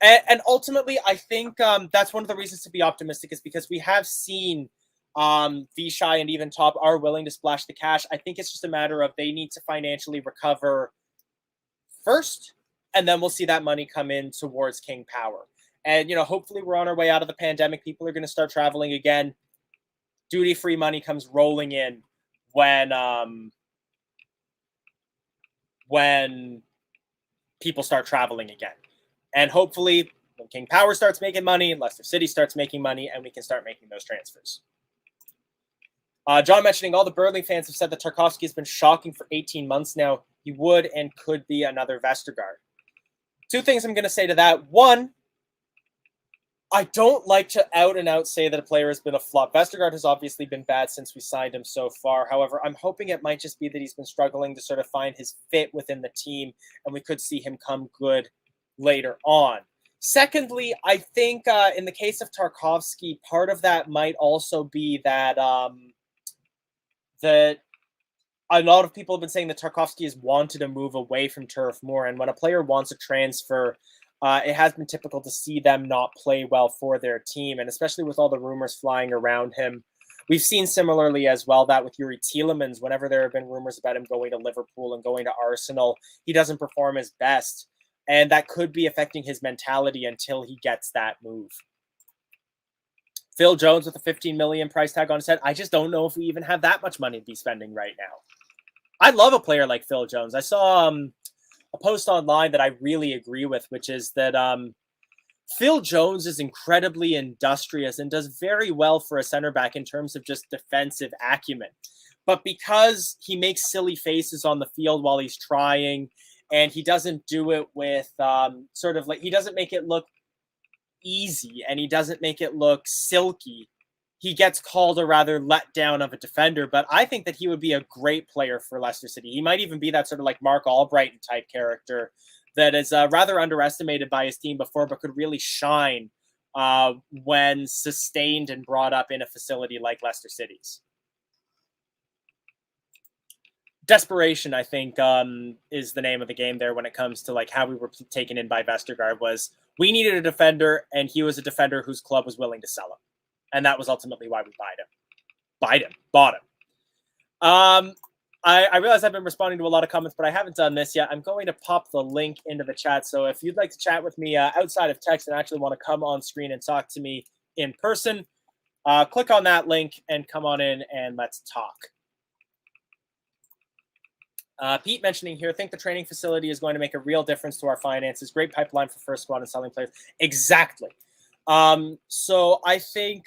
And ultimately, I think that's one of the reasons to be optimistic is because we have seen Vishai and even Top are willing to splash the cash. I think it's just a matter of they need to financially recover first, and then we'll see that money come in towards King Power. And, hopefully we're on our way out of the pandemic. People are going to start traveling again. Duty-free money comes rolling in when people start traveling again. And hopefully when King Power starts making money, Leicester City starts making money, and we can start making those transfers. John mentioning all the Burnley fans have said that Tarkowski has been shocking for 18 months now. He would and could be another Vestergaard. Two things I'm going to say to that. One, I don't like to out and out say that a player has been a flop. Vestergaard has obviously been bad since we signed him so far. However, I'm hoping it might just be that he's been struggling to sort of find his fit within the team, and we could see him come good later on. Secondly, I think in the case of Tarkowski, part of that might also be that that a lot of people have been saying that Tarkowski has wanted to move away from Turf more, and when a player wants a transfer, it has been typical to see them not play well for their team, and especially with all the rumors flying around him. We've seen similarly as well that with Yuri Tielemans, whenever there have been rumors about him going to Liverpool and going to Arsenal, he doesn't perform his best. And that could be affecting his mentality until he gets that move. Phil Jones with a 15 million price tag on his head. I just don't know if we even have that much money to be spending right now. I love a player like Phil Jones. I saw a post online that I really agree with, which is that Phil Jones is incredibly industrious and does very well for a center back in terms of just defensive acumen. But because he makes silly faces on the field while he's trying, and he doesn't do it with he doesn't make it look easy, and he doesn't make it look silky, he gets called a rather letdown of a defender. But I think that he would be a great player for Leicester City. He might even be that sort of like Mark Albrighton type character that is rather underestimated by his team before, but could really shine when sustained and brought up in a facility like Leicester City's. Desperation, I think, is the name of the game there when it comes to like how we were taken in by Vestergaard. Was we needed a defender, and he was a defender whose club was willing to sell him, and that was ultimately why we bought him. I realize I've been responding to a lot of comments, but I haven't done this yet. I'm going to pop the link into the chat, so if you'd like to chat with me outside of text and actually want to come on screen and talk to me in person, click on that link and come on in and let's talk. Pete mentioning here, think the training facility is going to make a real difference to our finances. Great pipeline for first squad and selling players. Exactly. So I think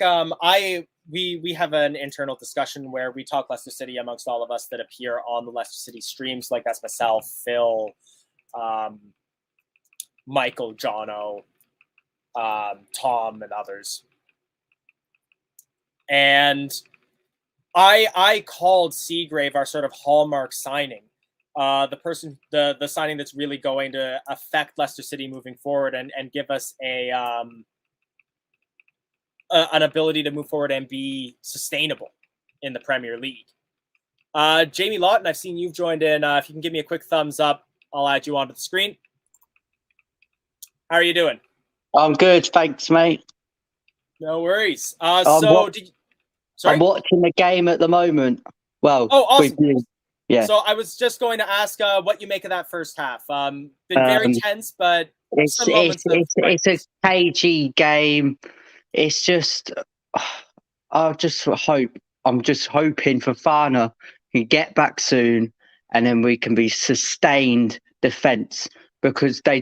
we have an internal discussion where we talk Leicester City amongst all of us that appear on the Leicester City streams. Like that's myself, Phil, Michael, Jono, Tom, and others. And I called Seagrave our sort of hallmark signing. The signing that's really going to affect Leicester City moving forward and give us an ability to move forward and be sustainable in the Premier League. Jamie Lawton, I've seen you've joined in. If you can give me a quick thumbs up, I'll add you onto the screen. How are you doing? I'm good, thanks, mate. No worries. I'm watching the game at the moment. Well, awesome. Yeah. So I was just going to ask what you make of that first half. Been very tense, but it's a cagey game. It's just, I'm just hoping for Fana can get back soon, and then we can be sustained defence, because I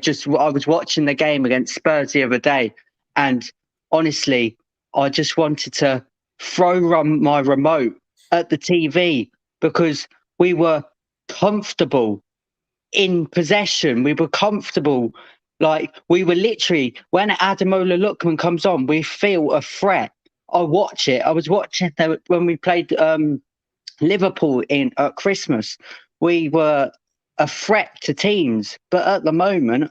was watching the game against Spurs the other day, and honestly, I just wanted to throw my remote at the TV, because we were comfortable in possession. We were comfortable. Like, we were literally, when Ademola Lookman comes on, we feel a threat. I was watching when we played Liverpool at Christmas. We were a threat to teams. But at the moment,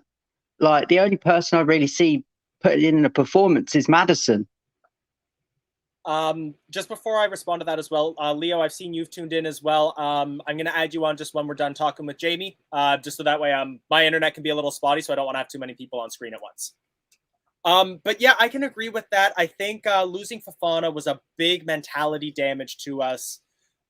like, the only person I really see putting in a performance is Maddison. Just before I respond to that as well, Leo, I've seen you've tuned in as well. I'm going to add you on just when we're done talking with Jamie, just so that way my internet can be a little spotty, so I don't want to have too many people on screen at once. But yeah, I can agree with that. I think losing Fofana was a big mentality damage to us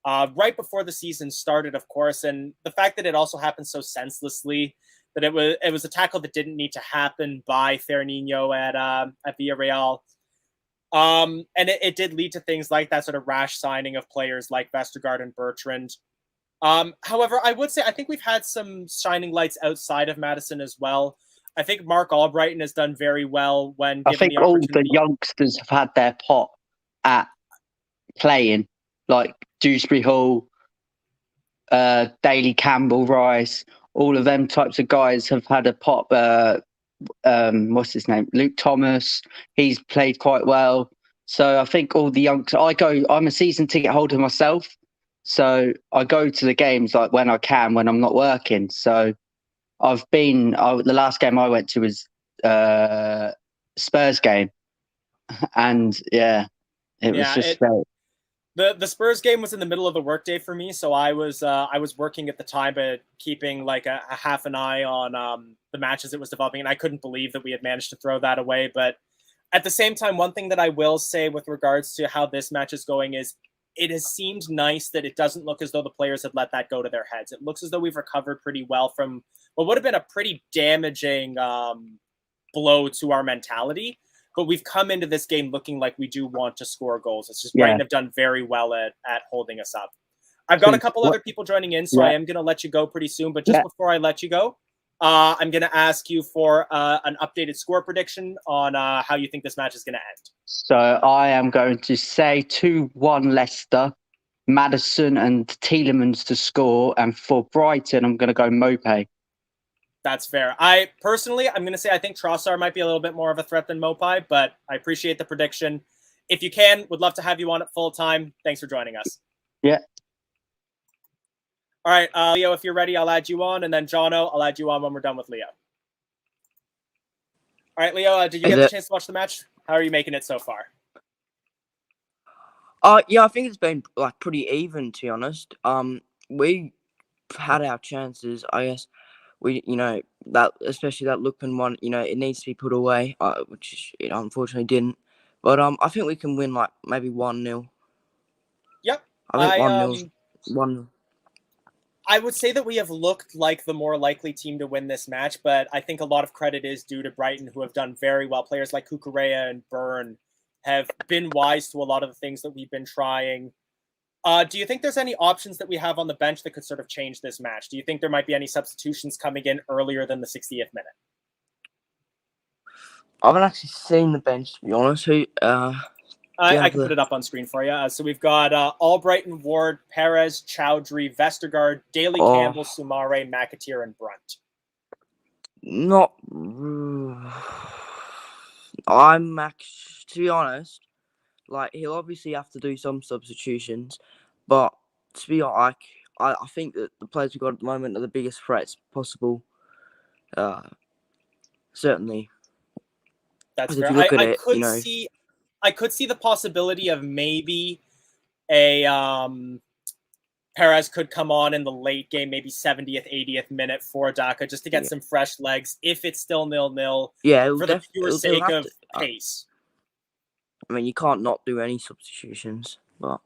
right before the season started, of course, and the fact that it also happened so senselessly, that it was a tackle that didn't need to happen by Fernandinho at Villarreal. And it did lead to things like that sort of rash signing of players like Vestergaard and Bertrand. However, I would say I think we've had some shining lights outside of Madison as well. I think Mark Albrighton has done very well when given I think the all opportunity. the youngsters have had their pot at playing, like Dewsbury Hall, Daly Campbell, Rice, all of them types of guys have had a pot. What's his name? Luke Thomas. He's played quite well. So I think all the youngsters. I'm a season ticket holder myself, so I go to the games like when I can, when I'm not working. So the last game I went to was Spurs game, and yeah, it was just great. The Spurs game was in the middle of the workday for me, so I was working at the time, but keeping like a half an eye on the match as it was developing, and I couldn't believe that we had managed to throw that away. But at the same time, one thing that I will say with regards to how this match is going is it has seemed nice that it doesn't look as though the players have let that go to their heads. It looks as though we've recovered pretty well from what would have been a pretty damaging blow to our mentality. But we've come into this game looking like we do want to score goals. It's just Brighton have done very well at holding us up. I've got a couple other people joining in, so I am going to let you go pretty soon. But just before I let you go, I'm going to ask you for an updated score prediction on how you think this match is going to end. So I am going to say 2-1 Leicester, Maddison and Tielemans to score. And for Brighton, I'm going to go Mope. That's fair. I'm going to say I think Trossard might be a little bit more of a threat than Mopai, but I appreciate the prediction. If you can, would love to have you on at full time. Thanks for joining us. Yeah. All right, Leo, if you're ready, I'll add you on. And then Jono, I'll add you on when we're done with Leo. All right, Leo, did you get the chance to watch the match? How are you making it so far? Yeah, I think it's been like pretty even, to be honest. We had our chances, I guess. That especially that Lookman one, it needs to be put away, which it unfortunately didn't. But I think we can win like maybe 1-0. Yep. I think 1-0. 1. I would say that we have looked like the more likely team to win this match, but I think a lot of credit is due to Brighton, who have done very well. Players like Kukurea and Byrne have been wise to a lot of the things that we've been trying. Do you think there's any options that we have on the bench that could sort of change this match? Do you think there might be any substitutions coming in earlier than the 60th minute? I haven't actually seen the bench, to be honest. I can put it up on screen for you. So we've got Albrighton, Ward, Perez, Chowdhury, Vestergaard, Daly Campbell, Sumare, McAteer, and Brunt. To be honest, like he'll obviously have to do some substitutions, but to be honest, I think that the players we've got at the moment are the biggest threats possible. Certainly. That's fair. I could see the possibility of maybe a Perez could come on in the late game, maybe 70th, 80th minute for Daka, just to get some fresh legs if it's still 0-0. Yeah, for the pure sake of pace. I mean, you can't not do any substitutions, but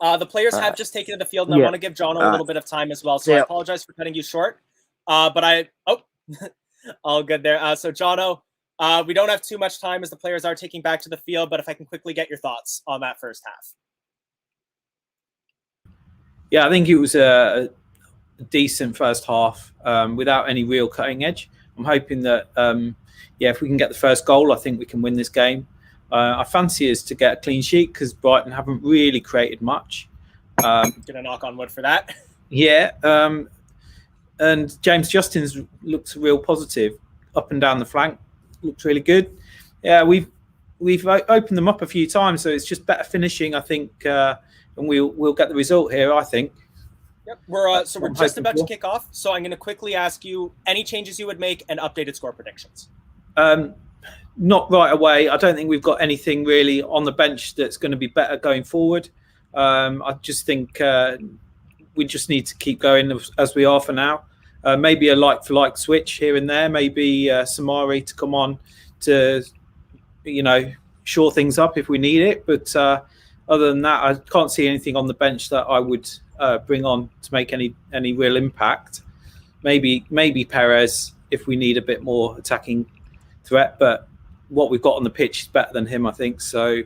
the players have just taken to the field, and I want to give John a little bit of time as well. So I apologize for cutting you short. But all good there. So Jono, we don't have too much time as the players are taking back to the field, but if I can quickly get your thoughts on that first half. Yeah, I think it was a decent first half without any real cutting edge. I'm hoping that, if we can get the first goal, I think we can win this game. I fancy us to get a clean sheet because Brighton haven't really created much. Gonna knock on wood for that. Yeah, and James Justin's looks real positive up and down the flank. Looks really good. Yeah, we've opened them up a few times, so it's just better finishing, I think, and we'll get the result here, I think. Yep, we're just about to kick off, so I'm going to quickly ask you any changes you would make and updated score predictions. not right away. I don't think we've got anything really on the bench that's going to be better going forward. I just think we just need to keep going as we are for now. Maybe a like-for-like switch here and there. Maybe Samari to come on to, shore things up if we need it. But other than that, I can't see anything on the bench that I would bring on to make any real impact. Maybe Perez if we need a bit more attacking threat, but what we've got on the pitch is better than him, I think. So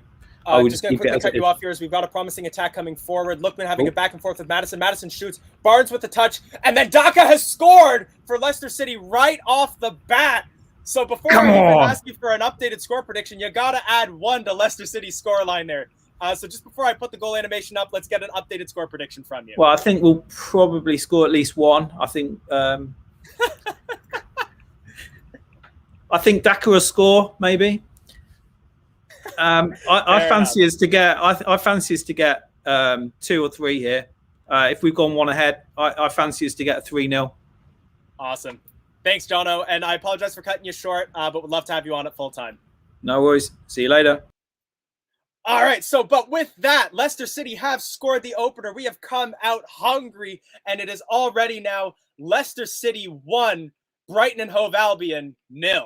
I would just going to quickly cut you off here as we've got a promising attack coming forward. Lookman having a back and forth with Madison. Madison shoots. Barnes with the touch. And then Daka has scored for Leicester City right off the bat. So before I even ask you for an updated score prediction, you got to add 1 to Leicester City's scoreline there. So just before I put the goal animation up, let's get an updated score prediction from you. Well, I think we'll probably score at least 1. I think I think Daka will score maybe. I fancy us to get. I fancy us to get 2 or 3 here. If we've gone 1 ahead, I fancy us to get a 3-0. Awesome. Thanks, Jono. And I apologize for cutting you short, but would love to have you on at full time. No worries. See you later. All right. So, but with that, Leicester City have scored the opener. We have come out hungry, and it is already now Leicester City 1, Brighton and Hove Albion 0.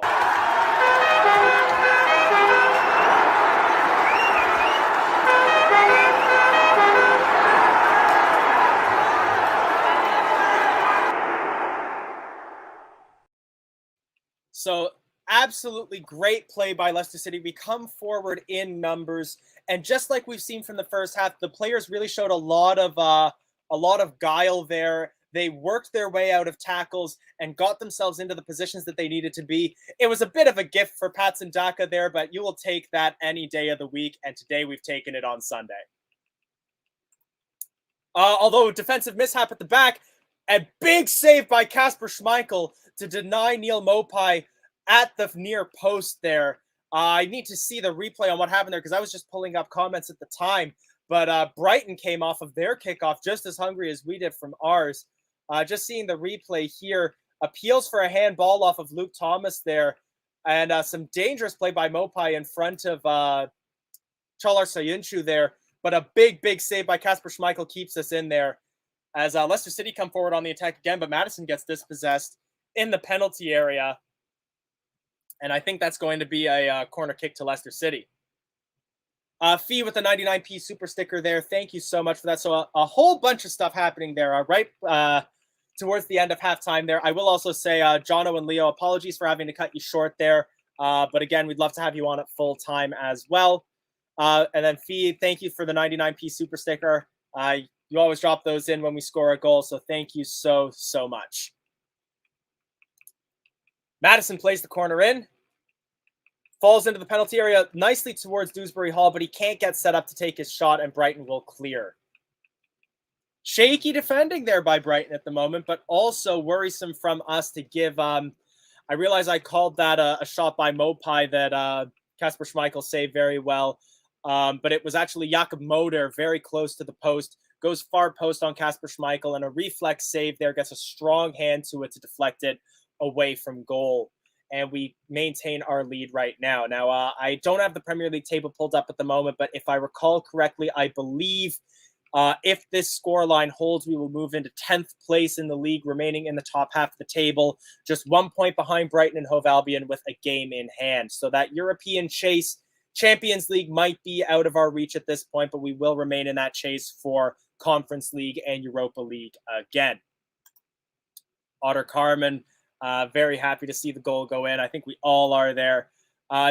So absolutely great play by Leicester City. We come forward in numbers, and just like we've seen from the first half, the players really showed a lot of guile there. They worked their way out of tackles and got themselves into the positions that they needed to be. It was a bit of a gift for Patson Daka there, but you will take that any day of the week, and today we've taken it on Sunday. Although defensive mishap at the back, a big save by Kasper Schmeichel to deny Neil Mopai at the near post there. I need to see the replay on what happened there because I was just pulling up comments at the time. But Brighton came off of their kickoff just as hungry as we did from ours. Just seeing the replay here. Appeals for a handball off of Luke Thomas there. And some dangerous play by Mopai in front of Chalar Sayuncu there. But a big save by Kasper Schmeichel keeps us in there. As Leicester City come forward on the attack again, but Madison gets dispossessed in the penalty area. And I think that's going to be a corner kick to Leicester City. Fee with the 99p super sticker there. Thank you so much for that. So a whole bunch of stuff happening there right towards the end of halftime there. I will also say, Jono and Leo, apologies for having to cut you short there. But again, we'd love to have you on at full time as well. And then Fee, thank you for the 99p super sticker. You always drop those in when we score a goal. So thank you so much. Madison plays the corner in. Falls into the penalty area nicely towards Dewsbury Hall, but he can't get set up to take his shot, and Brighton will clear. Shaky defending there by Brighton at the moment, but also worrisome from us to give. I realize I called that a shot by Mopai that Kasper Schmeichel saved very well, but it was actually Jakob Moder very close to the post, goes far post on Kasper Schmeichel, and a reflex save there, gets a strong hand to it to deflect it away from goal. And we maintain our lead right now. Now, I don't have the Premier League table pulled up at the moment, but if I recall correctly, I believe if this scoreline holds, we will move into 10th place in the league, remaining in the top half of the table, just 1 point behind Brighton and Hove Albion with a game in hand. So that European chase, Champions League might be out of our reach at this point, but we will remain in that chase for Conference League and Europa League again. Otter Carmen, very happy to see the goal go in. I think we all are there.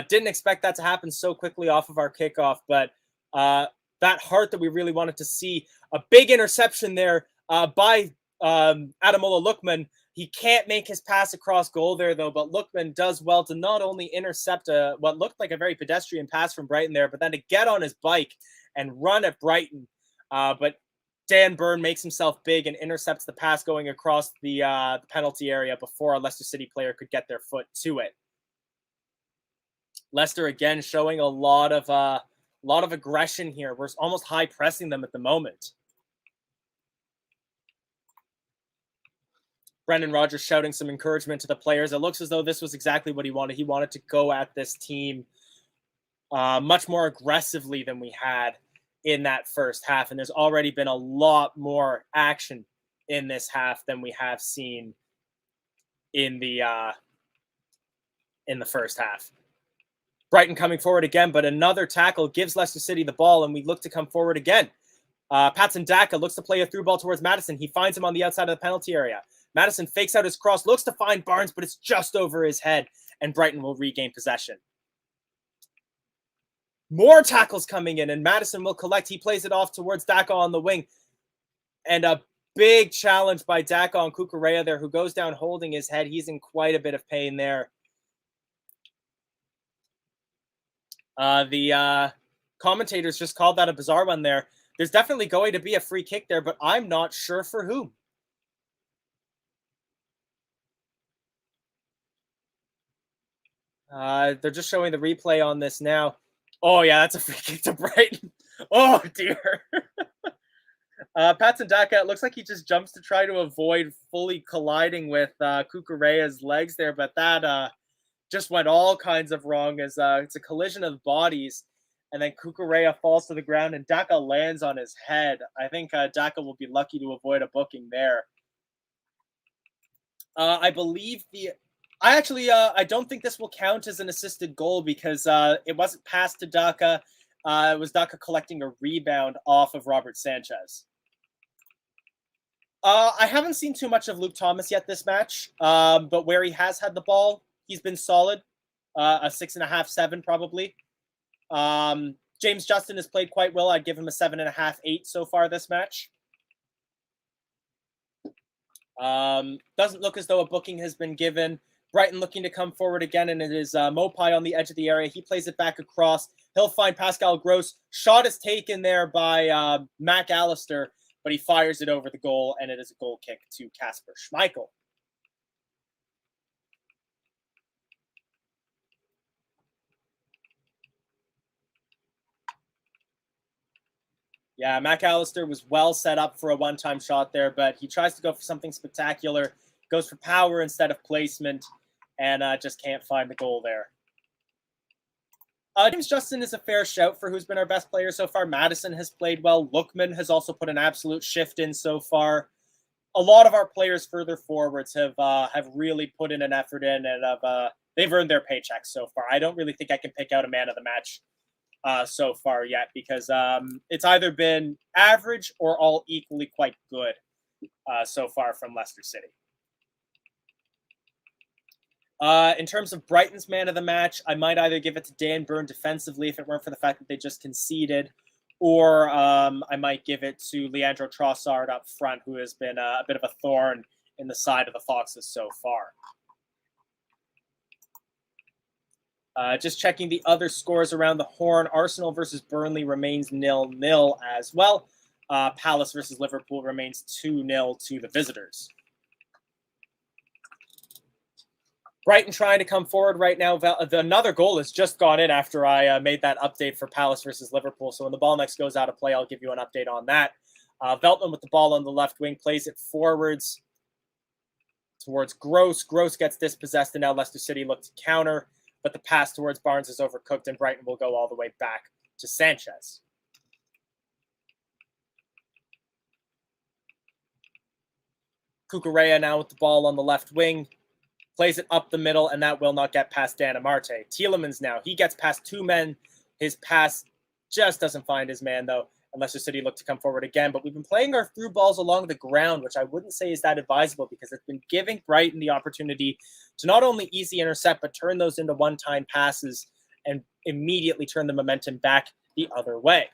Didn't expect that to happen so quickly off of our kickoff, but that heart that we really wanted to see. A big interception there by Ademola Lookman. He can't make his pass across goal there, though, but Lookman does well to not only intercept what looked like a very pedestrian pass from Brighton there, but then to get on his bike and run at Brighton. But Dan Byrne makes himself big and intercepts the pass going across the penalty area before a Leicester City player could get their foot to it. Leicester again showing a lot of aggression here. We're almost high pressing them at the moment. Brendan Rodgers shouting some encouragement to the players. It looks as though this was exactly what he wanted. He wanted to go at this team much more aggressively than we had in that first half. And there's already been a lot more action in this half than we have seen in the first half. Brighton coming forward again, but another tackle gives Leicester City the ball, and we look to come forward again. Patson Daka looks to play a through ball towards Madison. He finds him on the outside of the penalty area. Madison fakes out his cross, looks to find Barnes, but it's just over his head, and Brighton will regain possession. More tackles coming in, and Madison will collect. He plays it off towards Daka on the wing. And a big challenge by Daka on Cucurella there, who goes down holding his head. He's in quite a bit of pain there. The commentators just called that a bizarre one there. There's definitely going to be a free kick there, but I'm not sure for whom. They're just showing the replay on this now. Oh, yeah, that's a free kick to Brighton. Oh, dear. Patson Daka, it looks like he just jumps to try to avoid fully colliding with Cucurella's legs there, but that just went all kinds of wrong as it's a collision of bodies, and then Cucurella falls to the ground, and Daka lands on his head. I think Daka will be lucky to avoid a booking there. I believe I don't think this will count as an assisted goal because it wasn't passed to Daka. It was Daka collecting a rebound off of Robert Sanchez. I haven't seen too much of Luke Thomas yet this match, but where he has had the ball, he's been solid. A 6.5, 7 probably. James Justin has played quite well. I'd give him a 7.5, 8 so far this match. Doesn't look as though a booking has been given. Brighton looking to come forward again, and it is Mopai on the edge of the area. He plays it back across. He'll find Pascal Gross. Shot is taken there by Mac Allister, but he fires it over the goal, and it is a goal kick to Kasper Schmeichel. Yeah, Mac Allister was well set up for a one-time shot there, but he tries to go for something spectacular, goes for power instead of placement, and just can't find the goal there. James Justin is a fair shout for who's been our best player so far. Madison has played well. Lookman has also put an absolute shift in so far. A lot of our players further forwards have really put in an effort in, and they've earned their paychecks so far. I don't really think I can pick out a man of the match so far yet because it's either been average or all equally quite good so far from Leicester City. In terms of Brighton's man of the match, I might either give it to Dan Burn defensively if it weren't for the fact that they just conceded, or I might give it to Leandro Trossard up front, who has been a bit of a thorn in the side of the Foxes so far. Just checking the other scores around the horn. Arsenal versus Burnley remains 0-0 as well. Palace versus Liverpool remains 2-0 to the visitors. Brighton trying to come forward right now. Another goal has just gone in after I made that update for Palace versus Liverpool. So when the ball next goes out of play, I'll give you an update on that. Veltman with the ball on the left wing plays it forwards towards Gross. Gross gets dispossessed, and now Leicester City look to counter. But the pass towards Barnes is overcooked, and Brighton will go all the way back to Sanchez. Cucurella now with the ball on the left wing. Plays it up the middle, and that will not get past Dan Amarte. Tielemans now. He gets past two men. His pass just doesn't find his man, though, and Leicester City look to come forward again. But we've been playing our through balls along the ground, which I wouldn't say is that advisable because it's been giving Brighton the opportunity to not only easy intercept, but turn those into one-time passes and immediately turn the momentum back the other way.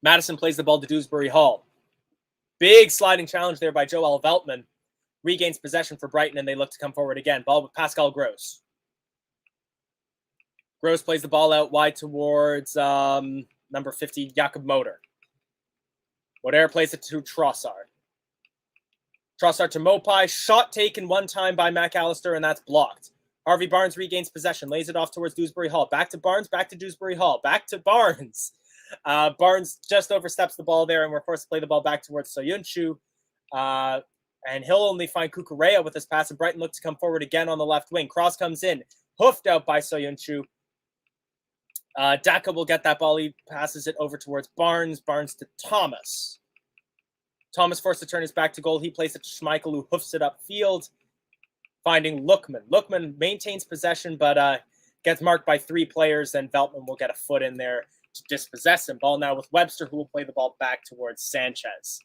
Madison plays the ball to Dewsbury Hall. Big sliding challenge there by Joel Veltman. Regains possession for Brighton, and they look to come forward again. Ball with Pascal Gross. Gross plays the ball out wide towards number 50, Jakob Moder. Moder plays it to Trossard. Trossard to Mopai. Shot taken one time by Mac Allister, and that's blocked. Harvey Barnes regains possession, lays it off towards Dewsbury Hall. Back to Barnes, back to Dewsbury Hall, back to Barnes. Barnes just oversteps the ball there, and we're forced to play the ball back towards Soyuncu. And he'll only find Cucurella with his pass, and Brighton look to come forward again on the left wing. Cross comes in, hoofed out by Soyuncu. Daka will get that ball. He passes it over towards Barnes. Barnes to Thomas. Thomas forced to turn his back to goal. He plays it to Schmeichel, who hoofs it upfield, finding Lookman. Lookman maintains possession, but gets marked by 3 players, and Veltman will get a foot in there to dispossess him. Ball now with Webster, who will play the ball back towards Sanchez.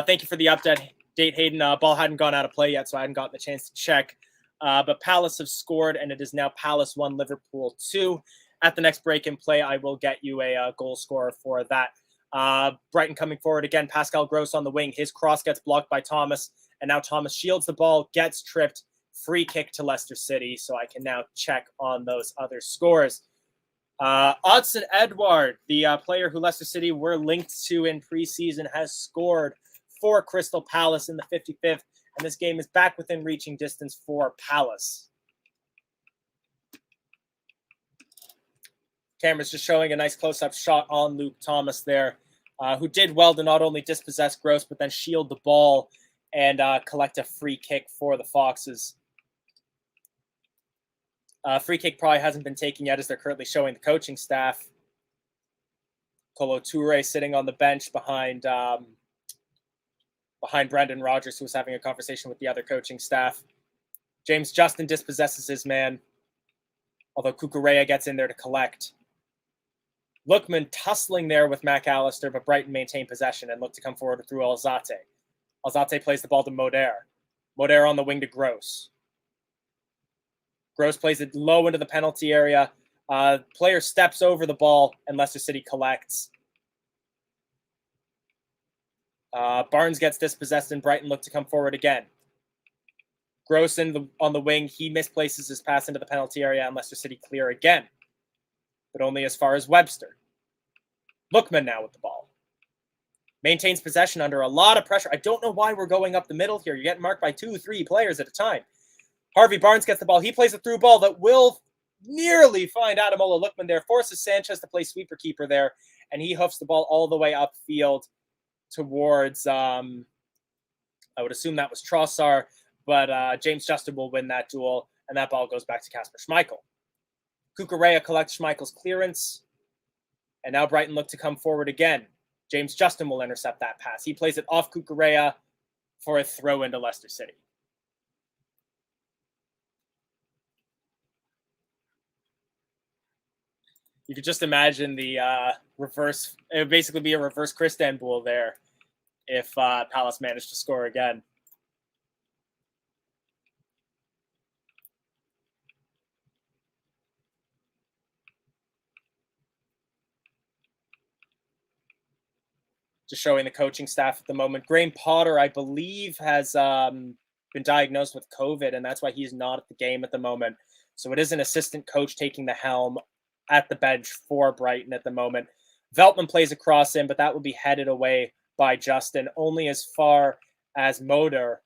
Thank you for the update, Hayden. Ball hadn't gone out of play yet, so I hadn't gotten the chance to check. But Palace have scored, and it is now Palace 1, Liverpool 2. At the next break in play, I will get you a goal scorer for that. Brighton coming forward again. Pascal Gross on the wing. His cross gets blocked by Thomas, and now Thomas shields the ball, gets tripped. Free kick to Leicester City, so I can now check on those other scores. Odson Edouard, the player who Leicester City were linked to in preseason, has scored for Crystal Palace in the 55th, and this game is back within reaching distance for Palace. Camera's just showing a nice close-up shot on Luke Thomas there, who did well to not only dispossess Gross, but then shield the ball and collect a free kick for the Foxes. Free kick probably hasn't been taken yet, as they're currently showing the coaching staff. Kolo Toure sitting on the bench behind Brendan Rodgers, who was having a conversation with the other coaching staff. James Justin dispossesses his man, although Cucurella gets in there to collect. Lookman tussling there with McAllister, but Brighton maintain possession and look to come forward through Alzate. Alzate plays the ball to Moder. Moder on the wing to Gross. Gross plays it low into the penalty area. Player steps over the ball, and Leicester City collects. Barnes gets dispossessed, and Brighton look to come forward again. Gross on the wing. He misplaces his pass into the penalty area, and Leicester City clear again, but only as far as Webster. Lookman now with the ball. Maintains possession under a lot of pressure. I don't know why we're going up the middle here. You're getting marked by 2-3 players at a time. Harvey Barnes gets the ball. He plays a through ball that will nearly find Ademola Lookman there. Forces Sanchez to play sweeper keeper there, and he hoofs the ball all the way upfield towards, I would assume that was Trossard, but James Justin will win that duel, and that ball goes back to Kasper Schmeichel. Cucurella collects Schmeichel's clearance, and now Brighton look to come forward again. James Justin will intercept that pass. He plays it off Cucurella for a throw into Leicester City. You could just imagine the reverse. It would basically be a reverse Kristanbul there if Palace managed to score again. Just showing the coaching staff at the moment. Graham Potter, I believe, has been diagnosed with COVID, and that's why he's not at the game at the moment. So it is an assistant coach taking the helm at the bench for Brighton at the moment. Veltman plays a cross in, but that will be headed away by Justin, only as far as Moder.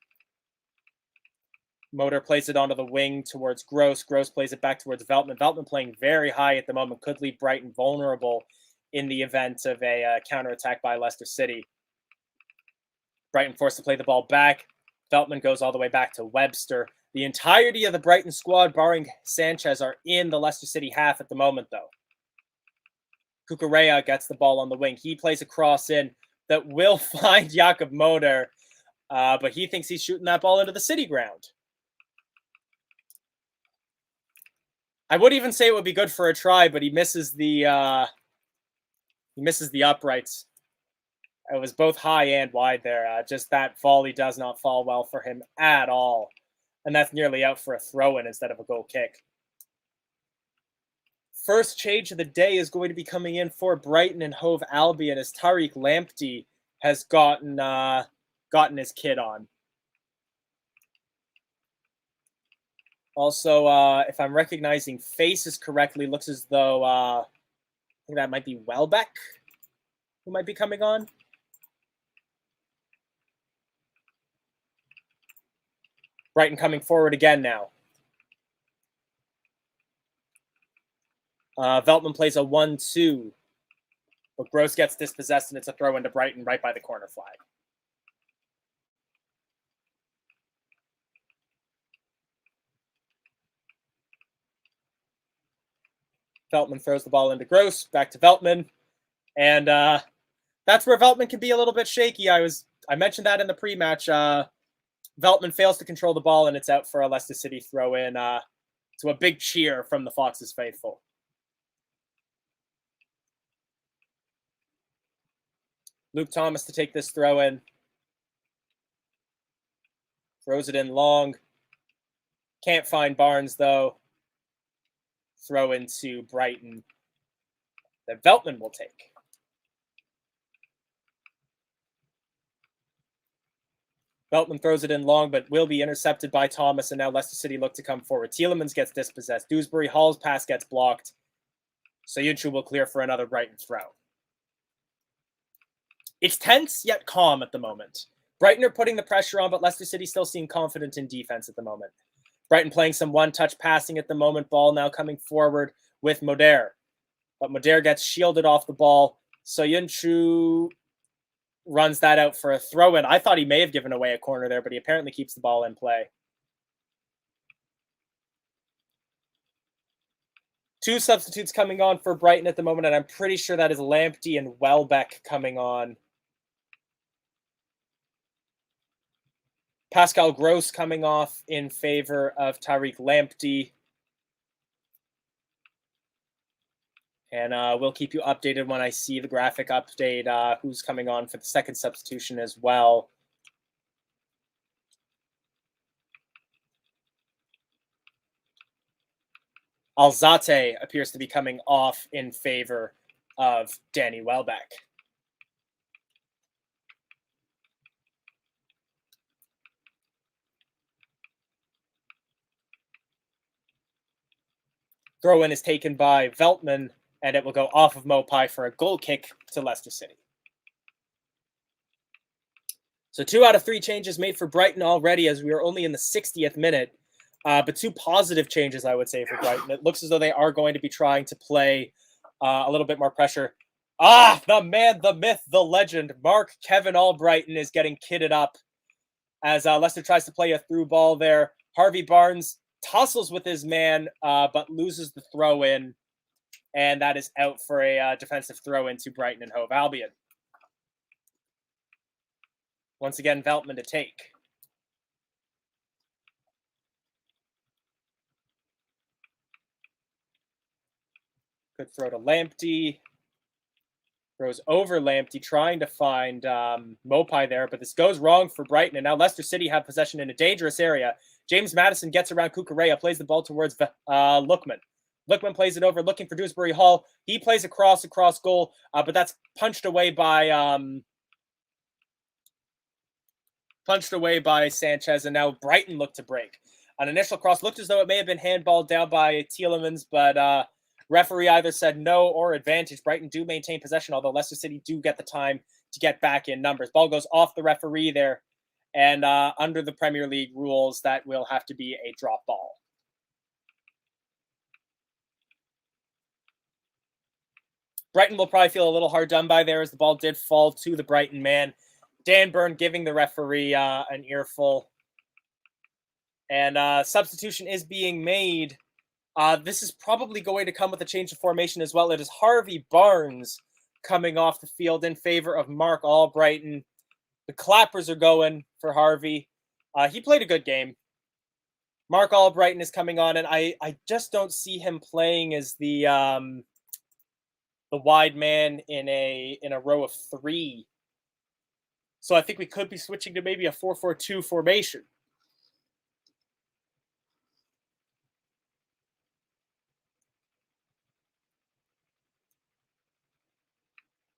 Moder plays it onto the wing towards Gross. Gross plays it back towards Veltman. Veltman playing very high at the moment, could leave Brighton vulnerable in the event of a counterattack by Leicester City. Brighton forced to play the ball back. Veltman goes all the way back to Webster. The entirety of the Brighton squad, barring Sanchez, are in the Leicester City half at the moment, though. Cucurella gets the ball on the wing. He plays a cross in that will find Jakob Moder, but he thinks he's shooting that ball into the City ground. I would even say it would be good for a try, but he misses the uprights. It was both high and wide there. Just that volley does not fall well for him at all. And that's nearly out for a throw-in instead of a goal kick. First change of the day is going to be coming in for Brighton and Hove Albion as Tariq Lamptey has gotten his kit on. Also, if I'm recognizing faces correctly, looks as though I think that might be Welbeck who might be coming on. Brighton coming forward again now. Veltman plays a 1-2. But Gross gets dispossessed, and it's a throw into Brighton right by the corner flag. Veltman throws the ball into Gross, back to Veltman. And that's where Veltman can be a little bit shaky. I mentioned that in the pre-match. Veltman fails to control the ball, and it's out for a Leicester City throw-in to a big cheer from the Foxes faithful. Luke Thomas to take this throw-in. Throws it in long. Can't find Barnes, though. Throw into Brighton that Veltman will take. Veltman throws it in long, but will be intercepted by Thomas, and now Leicester City look to come forward. Tielemans gets dispossessed. Dewsbury Hall's pass gets blocked. Soyuncu will clear for another Brighton throw. It's tense yet calm at the moment. Brighton are putting the pressure on, but Leicester City still seem confident in defense at the moment. Brighton playing some one-touch passing at the moment. Ball now coming forward with Moder. But Moder gets shielded off the ball. Soyuncu runs that out for a throw-in. I thought he may have given away a corner there, but he apparently keeps the ball in play. Two substitutes coming on for Brighton at the moment, and I'm pretty sure that is Lamptey and Welbeck coming on. Pascal Gross coming off in favor of Tariq Lamptey. And we'll keep you updated when I see the graphic update, who's coming on for the second substitution as well. Alzate appears to be coming off in favor of Danny Welbeck. Throw-in is taken by Veltman, and it will go off of Mopai for a goal kick to Leicester City. So 2 out of 3 changes made for Brighton already, as we are only in the 60th minute. But 2 positive changes, I would say, for Brighton. It looks as though they are going to be trying to play a little bit more pressure. The man, the myth, the legend, Mark Kevin Albrighton is getting kitted up as Leicester tries to play a through ball there. Harvey Barnes tussles with his man, but loses the throw-in. And that is out for a defensive throw-in to Brighton and Hove Albion. Once again, Veltman to take. Good throw to Lamptey. Throws over Lamptey, trying to find Mopai there, but this goes wrong for Brighton, and now Leicester City have possession in a dangerous area. James Maddison gets around Kukureya, plays the ball towards Lookman. Lookman plays it over, looking for Dewsbury Hall. He plays across goal, but that's punched away by Sanchez, and now Brighton look to break. An initial cross looked as though it may have been handballed down by Tielemans, but referee either said no or advantage. Brighton do maintain possession, although Leicester City do get the time to get back in numbers. Ball goes off the referee there, and under the Premier League rules, that will have to be a drop ball. Brighton will probably feel a little hard done by there, as the ball did fall to the Brighton man. Dan Burn giving the referee an earful. And substitution is being made. This is probably going to come with a change of formation as well. It is Harvey Barnes coming off the field in favor of Mark Albrighton. The clappers are going for Harvey. He played a good game. Mark Albrighton is coming on, and I just don't see him playing as the wide man in a row of 3. So I think we could be switching to maybe a 4-4-2 formation.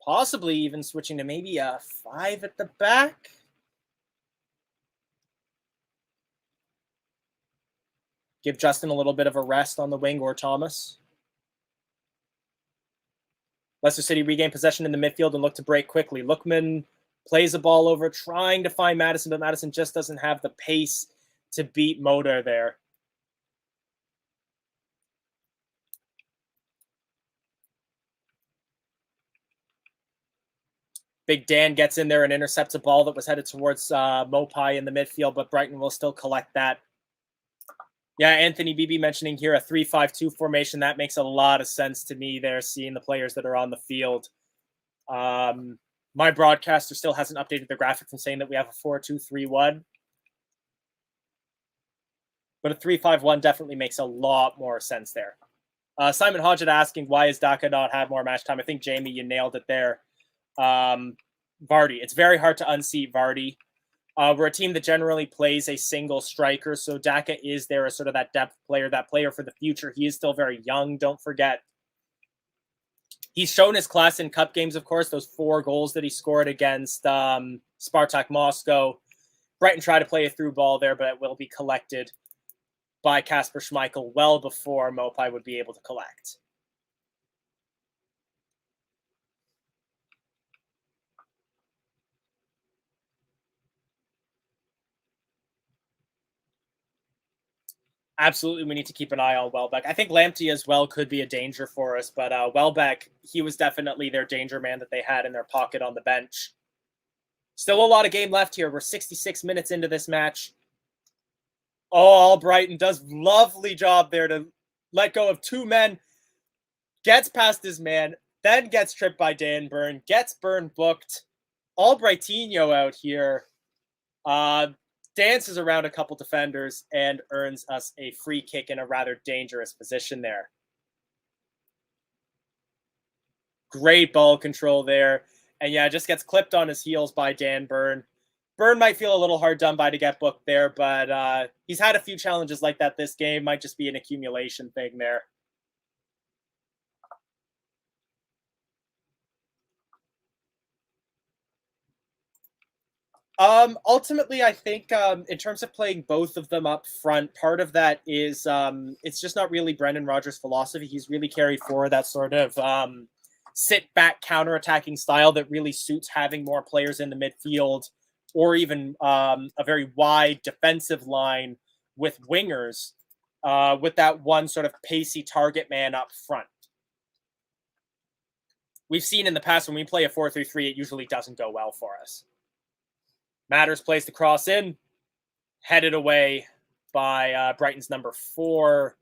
Possibly even switching to maybe a 5 at the back. Give Justin a little bit of a rest on the wing, or Thomas. Leicester City regain possession in the midfield and look to break quickly. Lookman plays the ball over, trying to find Maddison, but Maddison just doesn't have the pace to beat Moder there. Big Dan gets in there and intercepts a ball that was headed towards Mopai in the midfield, but Brighton will still collect that. Yeah, Anthony Beebe mentioning here a 3-5-2 formation. That makes a lot of sense to me there, seeing the players that are on the field. My broadcaster still hasn't updated the graphic from saying that we have a 4-2-3-1. But a 3-5-1 definitely makes a lot more sense there. Simon Hodgett asking, why is Daka not have more match time? I think, Jamie, you nailed it there. Vardy. It's very hard to unseat Vardy. We're a team that generally plays a single striker, so Daka is there as sort of that depth player, that player for the future. He is still very young, don't forget. He's shown his class in cup games, of course, those 4 goals that he scored against Spartak Moscow. Brighton tried to play a through ball there, but it will be collected by Kasper Schmeichel well before Mopai would be able to collect. Absolutely, we need to keep an eye on Welbeck. I think Lamptey as well could be a danger for us, but Welbeck, he was definitely their danger man that they had in their pocket on the bench. Still a lot of game left here. We're 66 minutes into this match. Oh, Brighton does lovely job there to let go of 2 men. Gets past his man, then gets tripped by Dan Burn, gets Burn booked. Albrightinho out here. Dances around a couple defenders and earns us a free kick in a rather dangerous position there. Great ball control there. And yeah, just gets clipped on his heels by Dan Burn. Burn might feel a little hard done by to get booked there, but he's had a few challenges like that this game. Might just be an accumulation thing there. Ultimately, I think in terms of playing both of them up front, part of that is it's just not really Brendan Rodgers' philosophy. He's really carried forward that sort of sit back counterattacking style that really suits having more players in the midfield, or even a very wide defensive line with wingers, with that one sort of pacey target man up front. We've seen in the past when we play a 4-3-3, it usually doesn't go well for us. Matters plays the cross in, headed away by Brighton's number 4,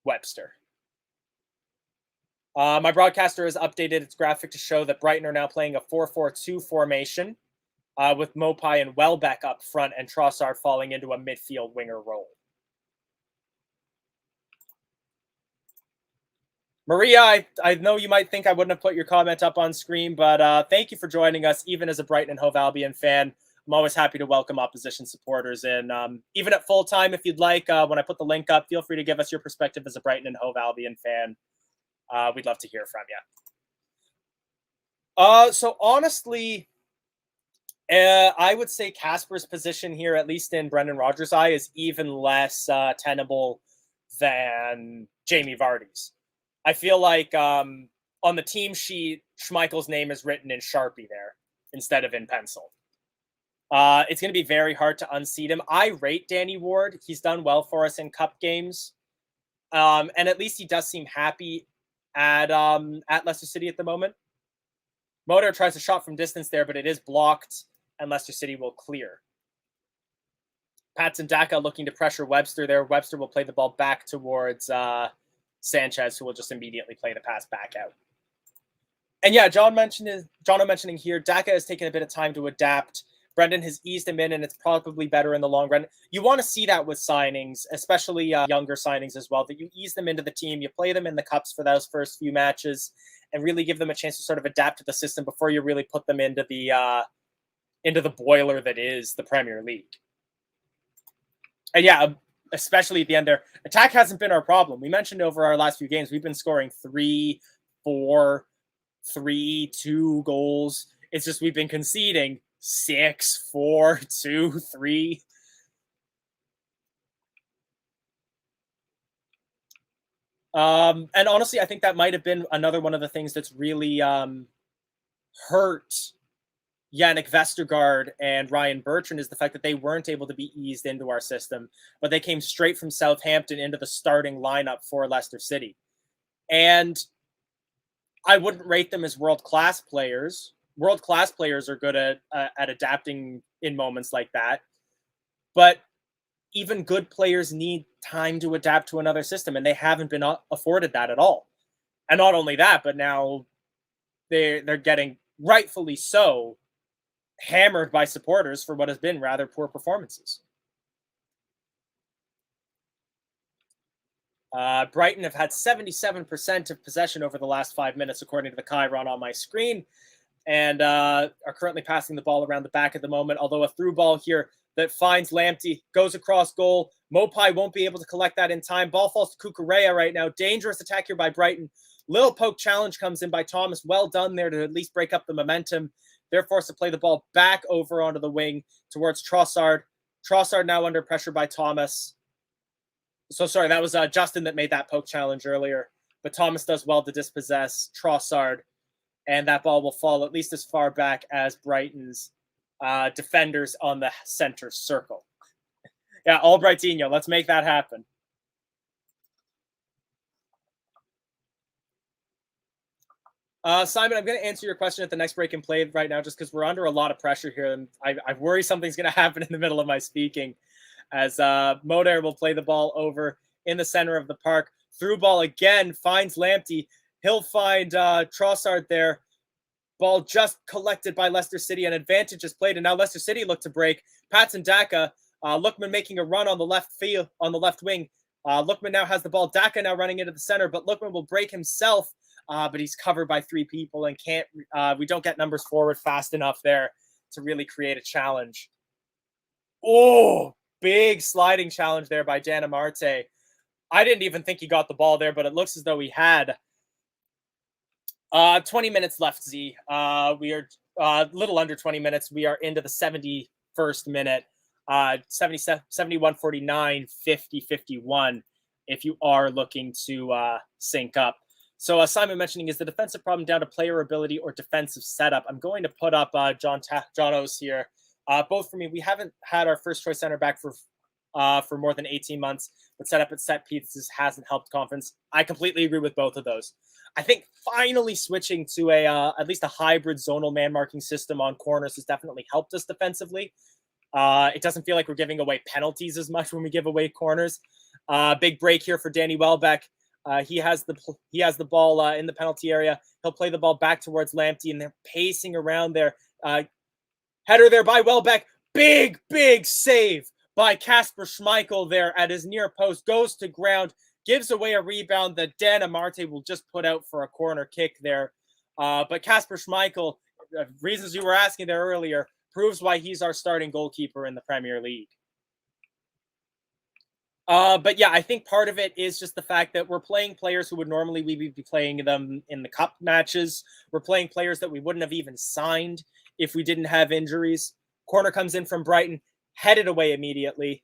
Webster. My broadcaster has updated its graphic to show that Brighton are now playing a 4-4-2 formation with Mopai and Welbeck up front and Trossard falling into a midfield winger role. Maria, I know you might think I wouldn't have put your comment up on screen, but thank you for joining us, even as a Brighton and Hove Albion fan. I'm always happy to welcome opposition supporters in. Even at full time, if you'd like, when I put the link up, feel free to give us your perspective as a Brighton and Hove Albion fan. We'd love to hear from you. So honestly, I would say Kasper's position here, at least in Brendan Rodgers' eye, is even less tenable than Jamie Vardy's. I feel like on the team sheet, Schmeichel's name is written in Sharpie there instead of in pencil. It's going to be very hard to unseat him. I rate Danny Ward. He's done well for us in cup games. And at least he does seem happy at Leicester City at the moment. Motor tries a shot from distance there, but it is blocked, and Leicester City will clear. Patson Daka looking to pressure Webster there. Webster will play the ball back towards Sanchez, who will just immediately play the pass back out. And yeah, John mentioning here, Daka has taken a bit of time to adapt. Brendan has eased him in, and it's probably better in the long run. You want to see that with signings, especially younger signings as well, that you ease them into the team, you play them in the cups for those first few matches, and really give them a chance to sort of adapt to the system before you really put them into the boiler that is the Premier League. And yeah, especially at the end there, attack hasn't been our problem. We mentioned over our last few games, we've been scoring 3, 4, 3, 2 goals. It's just we've been conceding 6, 4, 2, 3. And honestly, I think that might have been another one of the things that's really hurt Yannick Vestergaard and Ryan Bertrand, is the fact that they weren't able to be eased into our system, but they came straight from Southampton into the starting lineup for Leicester City. And I wouldn't rate them as world-class players, world-class players are good at adapting in moments like that. But even good players need time to adapt to another system, and they haven't been afforded that at all. And not only that, but now they're getting, rightfully so, hammered by supporters for what has been rather poor performances. Brighton have had 77% of possession over the last 5 minutes, according to the Chiron on my screen, and are currently passing the ball around the back at the moment, although a through ball here that finds Lamptey, goes across goal. Mopai won't be able to collect that in time. Ball falls to Kukurea right now. Dangerous attack here by Brighton. Little poke challenge comes in by Thomas. Well done there to at least break up the momentum. They're forced to play the ball back over onto the wing towards Trossard. Trossard now under pressure by Thomas. So sorry, that was Justin that made that poke challenge earlier. But Thomas does well to dispossess Trossard. And that ball will fall at least as far back as Brighton's defenders on the center circle. Yeah, all Brightinho. Let's make that happen. Simon, I'm going to answer your question at the next break and play right now just because we're under a lot of pressure here. And I worry something's going to happen in the middle of my speaking as Moder will play the ball over in the center of the park. Through ball again, finds Lamptey. He'll find Trossard there. Ball just collected by Leicester City. An advantage is played, and now Leicester City look to break. Patson Daka, Lookman making a run on the left field, on the left wing. Lookman now has the ball. Daka now running into the center, but Lookman will break himself. But he's covered by 3 people and can't. We don't get numbers forward fast enough there to really create a challenge. Oh, big sliding challenge there by Dana Marte. I didn't even think he got the ball there, but it looks as though he had. 20 minutes left, Z. We are a little under 20 minutes. We are into the 71st minute. 71, 49, 50, 51 if you are looking to sync up. So Simon mentioning, is the defensive problem down to player ability or defensive setup? I'm going to put up John O's here. Both for me. We haven't had our first choice center back for more than 18 months, but set up at set pieces hasn't helped confidence. I completely agree with both of those. I think finally switching to at least a hybrid zonal man marking system on corners has definitely helped us defensively. It doesn't feel like we're giving away penalties as much when we give away corners. Big break here for Danny Welbeck. He has the ball in the penalty area. He'll play the ball back towards Lamptey, and they're pacing around there. Header there by Welbeck. Big save by Kasper Schmeichel there at his near post. Goes to ground. Gives away a rebound that Dana Marte will just put out for a corner kick there. But Kasper Schmeichel, reasons you were asking there earlier, proves why he's our starting goalkeeper in the Premier League. But yeah, I think part of it is just the fact that we're playing players who would normally we be playing them in the cup matches. We're playing players that we wouldn't have even signed if we didn't have injuries. Corner comes in from Brighton, headed away immediately.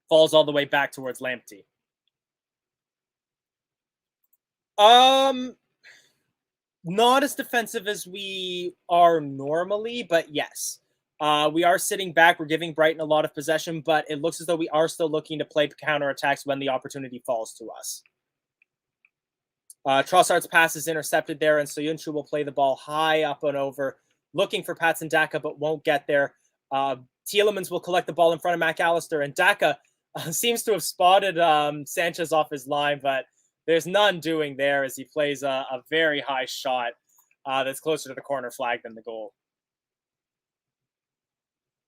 Falls all the way back towards Lamptey. Not as defensive as we are normally, but yes. We are sitting back. We're giving Brighton a lot of possession, but it looks as though we are still looking to play counterattacks when the opportunity falls to us. Trossard's pass is intercepted there, and Soyuncu will play the ball high up and over, looking for Patson Daka, but won't get there. Tielemans will collect the ball in front of McAllister, and Daka seems to have spotted Sanchez off his line, but there's none doing there as he plays a very high shot that's closer to the corner flag than the goal.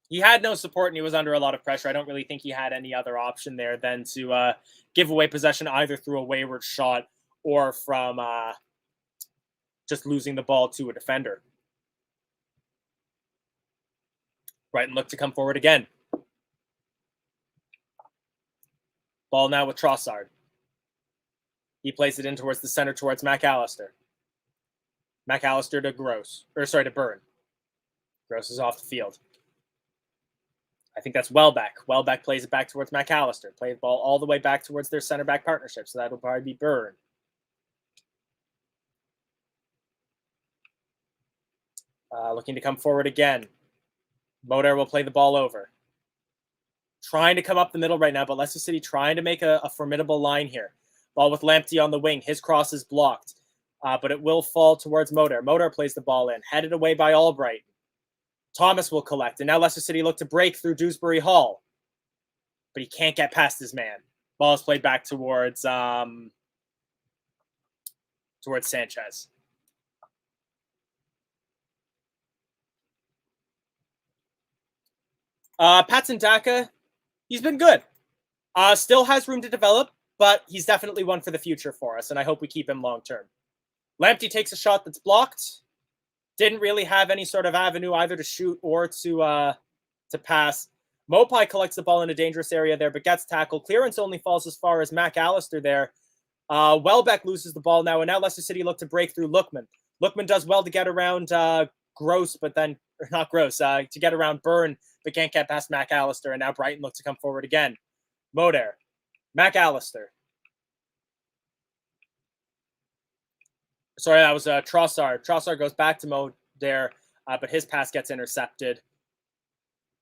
He had no support and he was under a lot of pressure. I don't really think he had any other option there than to give away possession either through a wayward shot or from just losing the ball to a defender. Brighton look to come forward again. Ball now with Trossard. He plays it in towards the center, towards McAllister. McAllister to Byrne. Gross is off the field. I think that's Welbeck. Welbeck plays it back towards McAllister. Play the ball all the way back towards their center back partnership. So that'll probably be Byrne. Looking to come forward again. Moder will play the ball over. Trying to come up the middle right now, but Leicester City trying to make a formidable line here. Ball with Lamptey on the wing. His cross is blocked. but it will fall towards Moder. Moder plays the ball in, headed away by Albright. Thomas will collect, and now Leicester City look to break through Dewsbury Hall, but he can't get past his man. Ball is played back towards Sanchez. Patson Daka, he's been good. Still has room to develop, but he's definitely one for the future for us, and I hope we keep him long term. Lamptey takes a shot that's blocked. Didn't really have any sort of avenue either to shoot or to pass. Mopai collects the ball in a dangerous area there, but gets tackled. Clearance only falls as far as McAllister there. Welbeck loses the ball now, and now Leicester City look to break through Lookman. Lookman does well to get around Gross, but then, or not Gross, to get around Byrne, but can't get past McAllister, and now Brighton look to come forward again. Moder, McAllister. Sorry, that was Trossard. Trossard goes back to Moder, but his pass gets intercepted.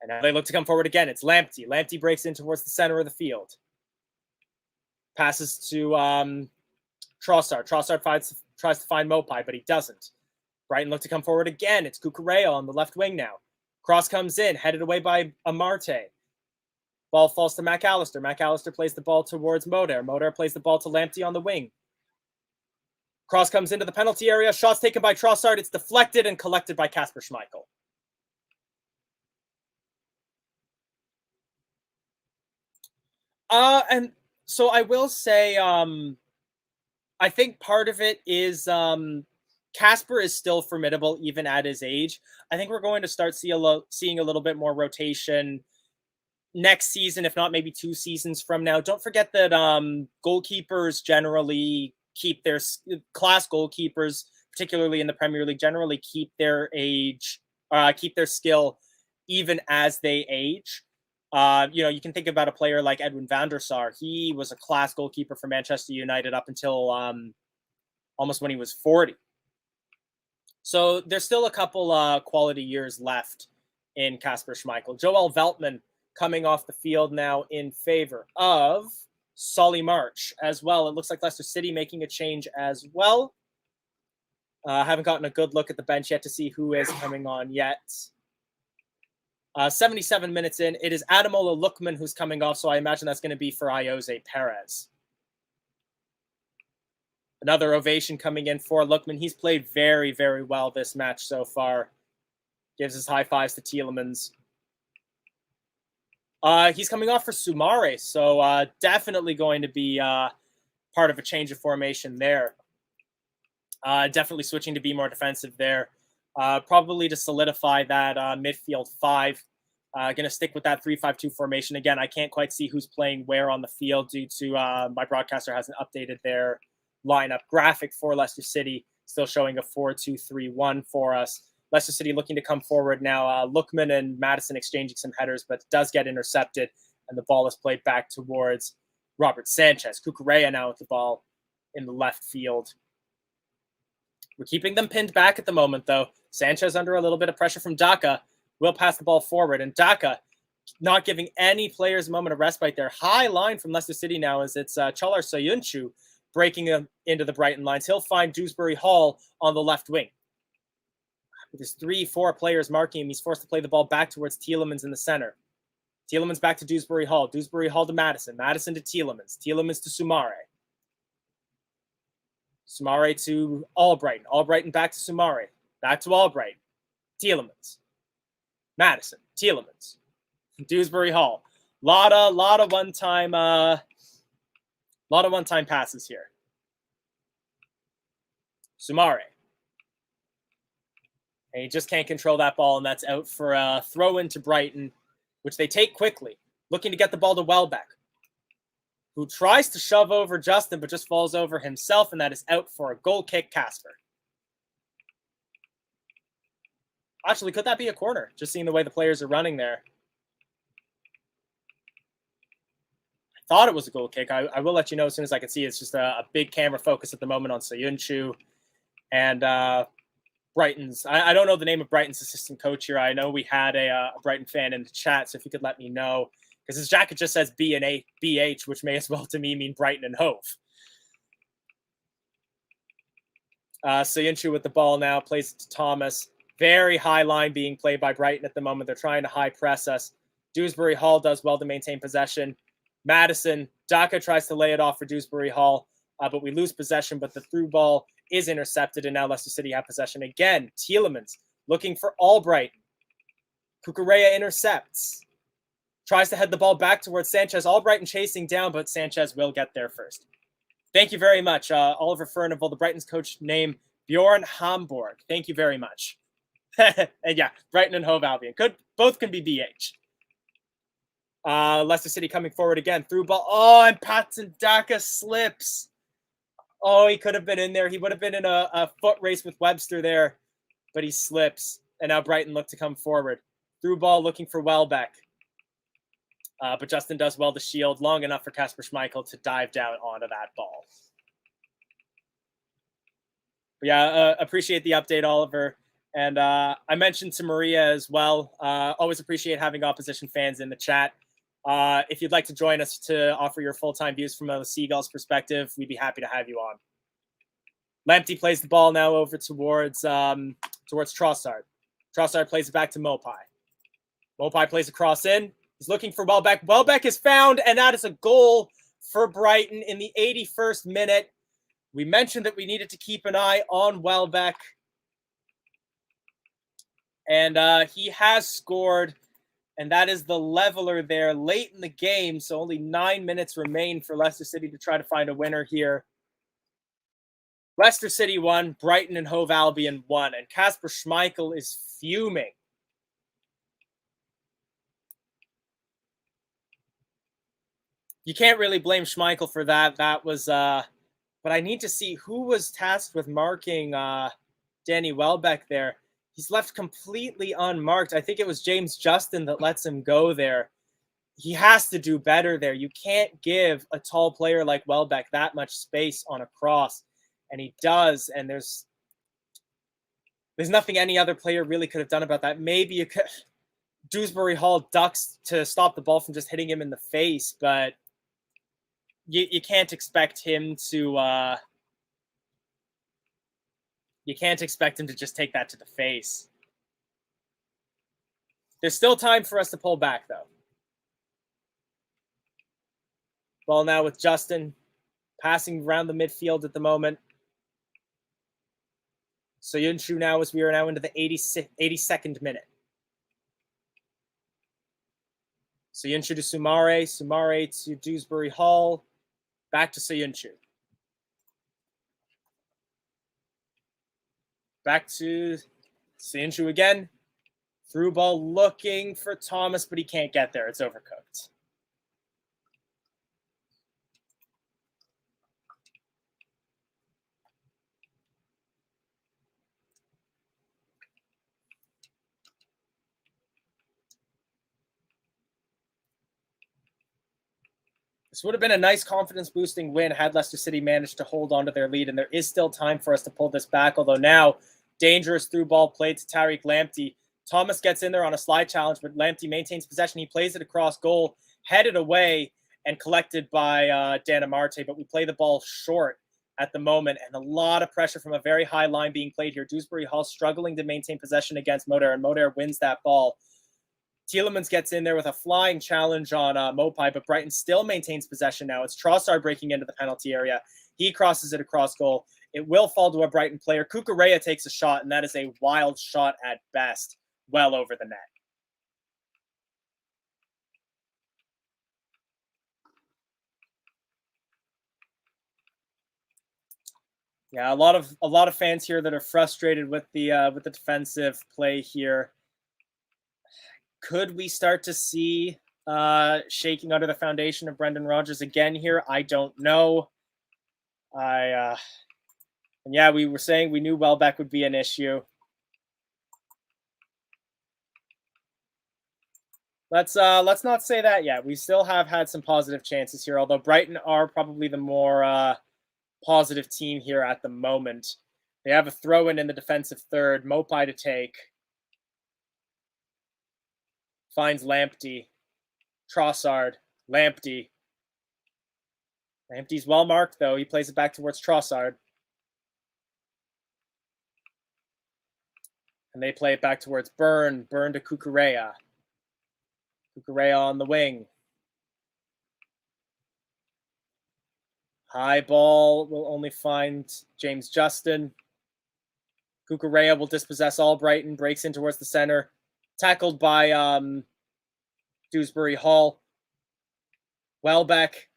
And now they look to come forward again. It's Lamptey. Lamptey breaks in towards the center of the field. Passes to Trossard. Trossard tries to find Mopai, but he doesn't. Brighton look to come forward again. It's Cucurella on the left wing now. Cross comes in, headed away by Amarte. Ball falls to McAllister. McAllister plays the ball towards Moder. Moder plays the ball to Lamptey on the wing. Cross comes into the penalty area. Shots taken by Trossard. It's deflected and collected by Kasper Schmeichel. And so I will say, I think part of it is Kasper is still formidable even at his age. I think we're going to start seeing a little bit more rotation next season, if not maybe 2 seasons from now. Don't forget that goalkeepers generally keep their class goalkeepers, particularly in the Premier League, generally keep their age, keep their skill even as they age. You can think about a player like Edwin van der Sar. He was a class goalkeeper for Manchester United up until almost when he was 40. So there's still a couple quality years left in Kasper Schmeichel. Joel Veltman coming off the field now in favor of Solly March as well. It looks like Leicester City making a change as well. Haven't gotten a good look at the bench yet to see who is coming on yet. 77 minutes in, it is Ademola Lookman who's coming off, so I imagine that's going to be for Jose Perez. Another ovation coming in for Lookman. He's played very, very well this match so far. Gives his high fives to Tielemans. He's coming off for Soumare, so definitely going to be part of a change of formation there. Definitely switching to be more defensive there. Probably to solidify that midfield 5. Going to stick with that 3-5-2 formation. Again, I can't quite see who's playing where on the field due to my broadcaster hasn't updated their lineup graphic for Leicester City. Still showing a 4-2-3-1 for us. Leicester City looking to come forward now. Lookman and Madison exchanging some headers, but does get intercepted, and the ball is played back towards Robert Sanchez. Cucurella now with the ball in the left field. We're keeping them pinned back at the moment, though. Sanchez under a little bit of pressure from Daka. Will pass the ball forward, and Daka not giving any players a moment of respite there. High line from Leicester City now as it's Çağlar Söyüncü breaking into the Brighton lines. He'll find Dewsbury Hall on the left wing. With his 3-4 players marking him, he's forced to play the ball back towards Tielemans in the center. Tielemans back to Dewsbury Hall. Dewsbury Hall to Madison. Madison to Tielemans. Tielemans to Soumare. Soumare to Albrighton. Albrighton back to Soumare. Back to Albrighton. Tielemans. Madison. Tielemans. Dewsbury Hall. Lot of one-time passes here. Soumare. And he just can't control that ball, and that's out for a throw into Brighton, which they take quickly, looking to get the ball to Welbeck, who tries to shove over Justin, but just falls over himself, and that is out for a goal kick, Kasper. Actually, could that be a corner? Just seeing the way the players are running there. I thought it was a goal kick. I will let you know as soon as I can see. It's just a big camera focus at the moment on Söyüncü. And Brighton's, I don't know the name of Brighton's assistant coach here. I know we had a Brighton fan in the chat, so if you could let me know. Because his jacket just says B and A, BH, which may as well to me mean Brighton and Hove. Soyuncu with the ball now, plays it to Thomas. Very high line being played by Brighton at the moment. They're trying to high press us. Dewsbury Hall does well to maintain possession. Madison, Daka tries to lay it off for Dewsbury Hall, but we lose possession, but the through ball is intercepted, and now Leicester City have possession again. Tielemans looking for Albright. Cucurella intercepts. Tries to head the ball back towards Sanchez. Albrighton chasing down, but Sanchez will get there first. Thank you very much, Oliver Furnival, the Brighton's coach name, Bjorn Hamburg. Thank you very much. And yeah, Brighton and Hove Albion. Both can be BH. Leicester City coming forward again. Through ball. Oh, and Patson Daka slips. Oh, he could have been in there. He would have been in a foot race with Webster there, but he slips. And now Brighton look to come forward. Through ball looking for Welbeck. But Justin does well to shield long enough for Kasper Schmeichel to dive down onto that ball. But yeah, appreciate the update, Oliver. And I mentioned to Maria as well. Always appreciate having opposition fans in the chat. If you'd like to join us to offer your full-time views from a Seagulls perspective, we'd be happy to have you on. Lamptey plays the ball now over towards Trossard. Trossard plays it back to Mopai. Mopai plays a cross in. He's looking for Welbeck. Welbeck is found, and that is a goal for Brighton in the 81st minute. We mentioned that we needed to keep an eye on Welbeck. And he has scored, and that is the leveler there late in the game. So only 9 minutes remain for Leicester City to try to find a winner here. Leicester City won, Brighton and Hove Albion won, and Kasper Schmeichel is fuming. You can't really blame Schmeichel for that. That was, but I need to see who was tasked with marking Danny Welbeck there. He's left completely unmarked. I think it was James Justin that lets him go there. He has to do better there. You can't give a tall player like Welbeck that much space on a cross, and he does. And there's nothing any other player really could have done about that. Maybe you could. Dewsbury Hall ducks to stop the ball from just hitting him in the face, but you can't expect him to. You can't expect him to just take that to the face. There's still time for us to pull back, though. Ball now with Justin, passing around the midfield at the moment. Soyuncu now as we are now into the 82nd minute. Soyuncu to Sumare, Sumare to Dewsbury Hall, back to Soyuncu. Back to Soyuncu again. Through ball looking for Thomas, but he can't get there. It's overcooked. This would have been a nice confidence-boosting win had Leicester City managed to hold on to their lead, and there is still time for us to pull this back, although now, dangerous through ball played to Tariq Lamptey. Thomas gets in there on a slide challenge, but Lamptey maintains possession. He plays it across goal, headed away, and collected by Dana Marte, but we play the ball short at the moment, and a lot of pressure from a very high line being played here. Dewsbury Hall struggling to maintain possession against Moder, and Moder wins that ball. Tielemans gets in there with a flying challenge on Mopai, but Brighton still maintains possession now. It's Trossard breaking into the penalty area. He crosses it across goal. It will fall to a Brighton player. Cucurella takes a shot, and that is a wild shot at best, well over the net. Yeah, a lot of fans here that are frustrated with the defensive play here. Could we start to see shaking under the foundation of Brendan Rodgers again here? I don't know. And yeah, we were saying we knew Welbeck would be an issue. Let's not say that yet. We still have had some positive chances here, although Brighton are probably the more positive team here at the moment. They have a throw-in the defensive third. Mopai to take. Finds Lamptey. Trossard. Lamptey. Lamptey's well marked, though. He plays it back towards Trossard. And they play it back towards Burn. Burn to Cucurella. Cucurella on the wing. High ball will only find James Justin. Cucurella will dispossess Albrighton. Breaks in towards the center. Tackled by Dewsbury Hall. Welbeck.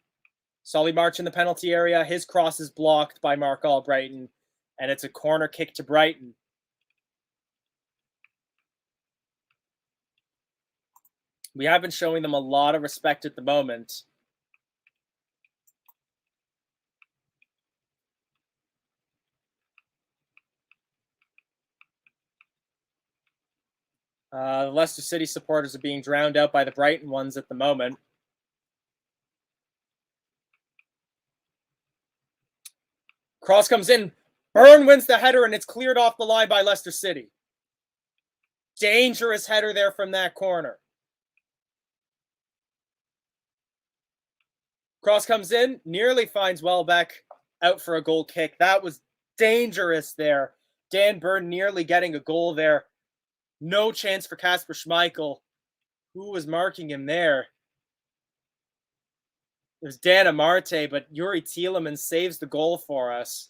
Solly March in the penalty area. His cross is blocked by Mark Albrighton. And it's a corner kick to Brighton. We have been showing them a lot of respect at the moment. The Leicester City supporters are being drowned out by the Brighton ones at the moment. Cross comes in. Byrne wins the header, and it's cleared off the line by Leicester City. Dangerous header there from that corner. Cross comes in, nearly finds Welbeck, out for a goal kick. That was dangerous there. Dan Byrne nearly getting a goal there. No chance for Kasper Schmeichel. Who was marking him there? It was Dan Amarte, but Yuri Tielemans saves the goal for us.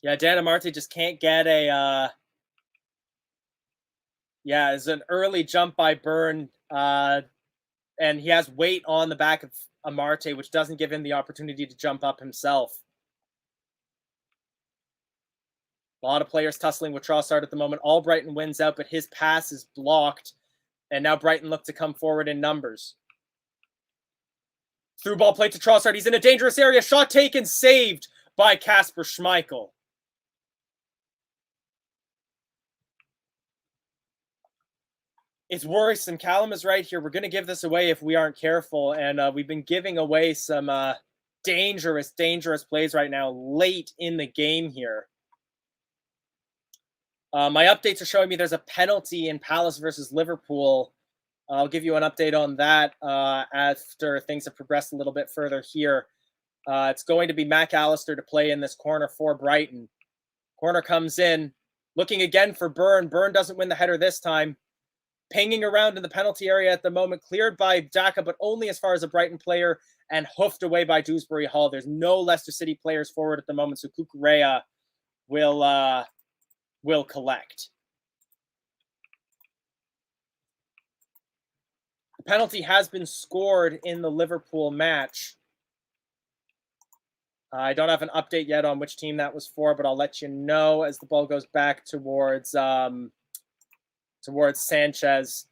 Yeah, Dan Amarte just can't get a... yeah, it's an early jump by Byrne. And he has weight on the back of Amarte, which doesn't give him the opportunity to jump up himself. A lot of players tussling with Trossard at the moment. Albrighton wins out, but his pass is blocked. And now Brighton look to come forward in numbers. Through ball play to Trossard. He's in a dangerous area. Shot taken, saved by Kasper Schmeichel. It's worrisome. Callum is right here. We're going to give this away if we aren't careful. And we've been giving away some dangerous plays right now late in the game here. My updates are showing me there's a penalty in Palace versus Liverpool. I'll give you an update on that after things have progressed a little bit further here. It's going to be Mac Allister to play in this corner for Brighton. Corner comes in. Looking again for Byrne. Byrne doesn't win the header this time. Pinging around in the penalty area at the moment. Cleared by Daka, but only as far as a Brighton player. And hoofed away by Dewsbury Hall. There's no Leicester City players forward at the moment. So Cucurella will collect. The penalty has been scored in the Liverpool match. I don't have an update yet on which team that was for, but I'll let you know as the ball goes back towards Sanchez.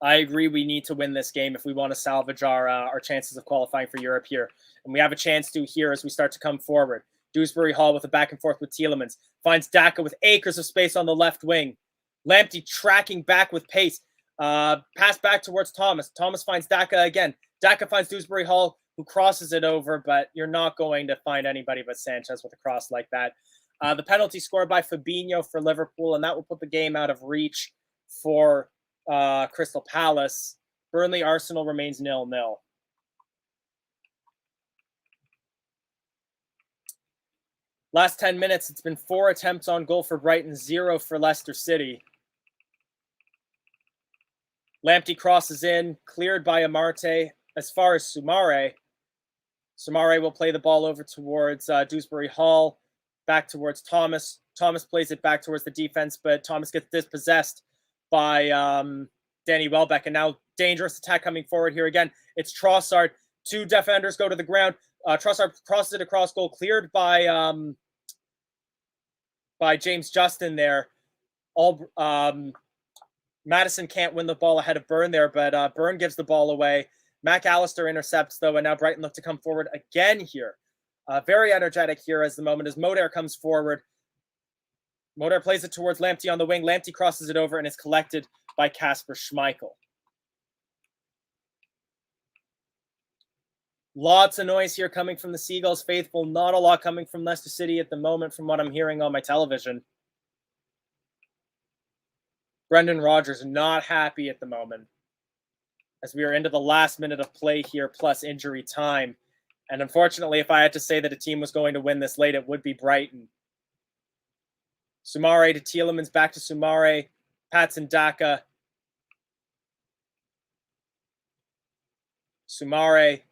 I agree we need to win this game if we want to salvage our chances of qualifying for Europe here. And we have a chance to here as we start to come forward. Dewsbury Hall with a back and forth with Tielemans. Finds Daka with acres of space on the left wing. Lamptey tracking back with pace. Pass back towards Thomas. Thomas finds Daka again. Daka finds Dewsbury Hall, who crosses it over, but you're not going to find anybody but Sanchez with a cross like that. The penalty scored by Fabinho for Liverpool, and that will put the game out of reach for Crystal Palace. Burnley Arsenal remains 0-0. Last 10 minutes, it's been 4 attempts on goal for Brighton, 0 for Leicester City. Lamptey crosses in, cleared by Amarte. As far as Soumare will play the ball over towards Dewsbury Hall, back towards Thomas. Thomas plays it back towards the defense, but Thomas gets dispossessed by Danny Welbeck. And now dangerous attack coming forward here again. It's Trossard. 2 defenders go to the ground. Trossard crosses it across goal, cleared by James Justin there. Madison can't win the ball ahead of Byrne there, but Byrne gives the ball away. Mac Allister intercepts, though, and now Brighton look to come forward again here. Very energetic here as the moment as Moder comes forward. Moder plays it towards Lamptey on the wing. Lamptey crosses it over and is collected by Kasper Schmeichel. Lots of noise here coming from the Seagulls faithful. Not a lot coming from Leicester City at the moment from what I'm hearing on my television. Brendan Rodgers not happy at the moment as we are into the last minute of play here plus injury time. And unfortunately, if I had to say that a team was going to win this late, it would be Brighton. Sumare to Tielemans, back to Sumare. Patson Daka. Sumare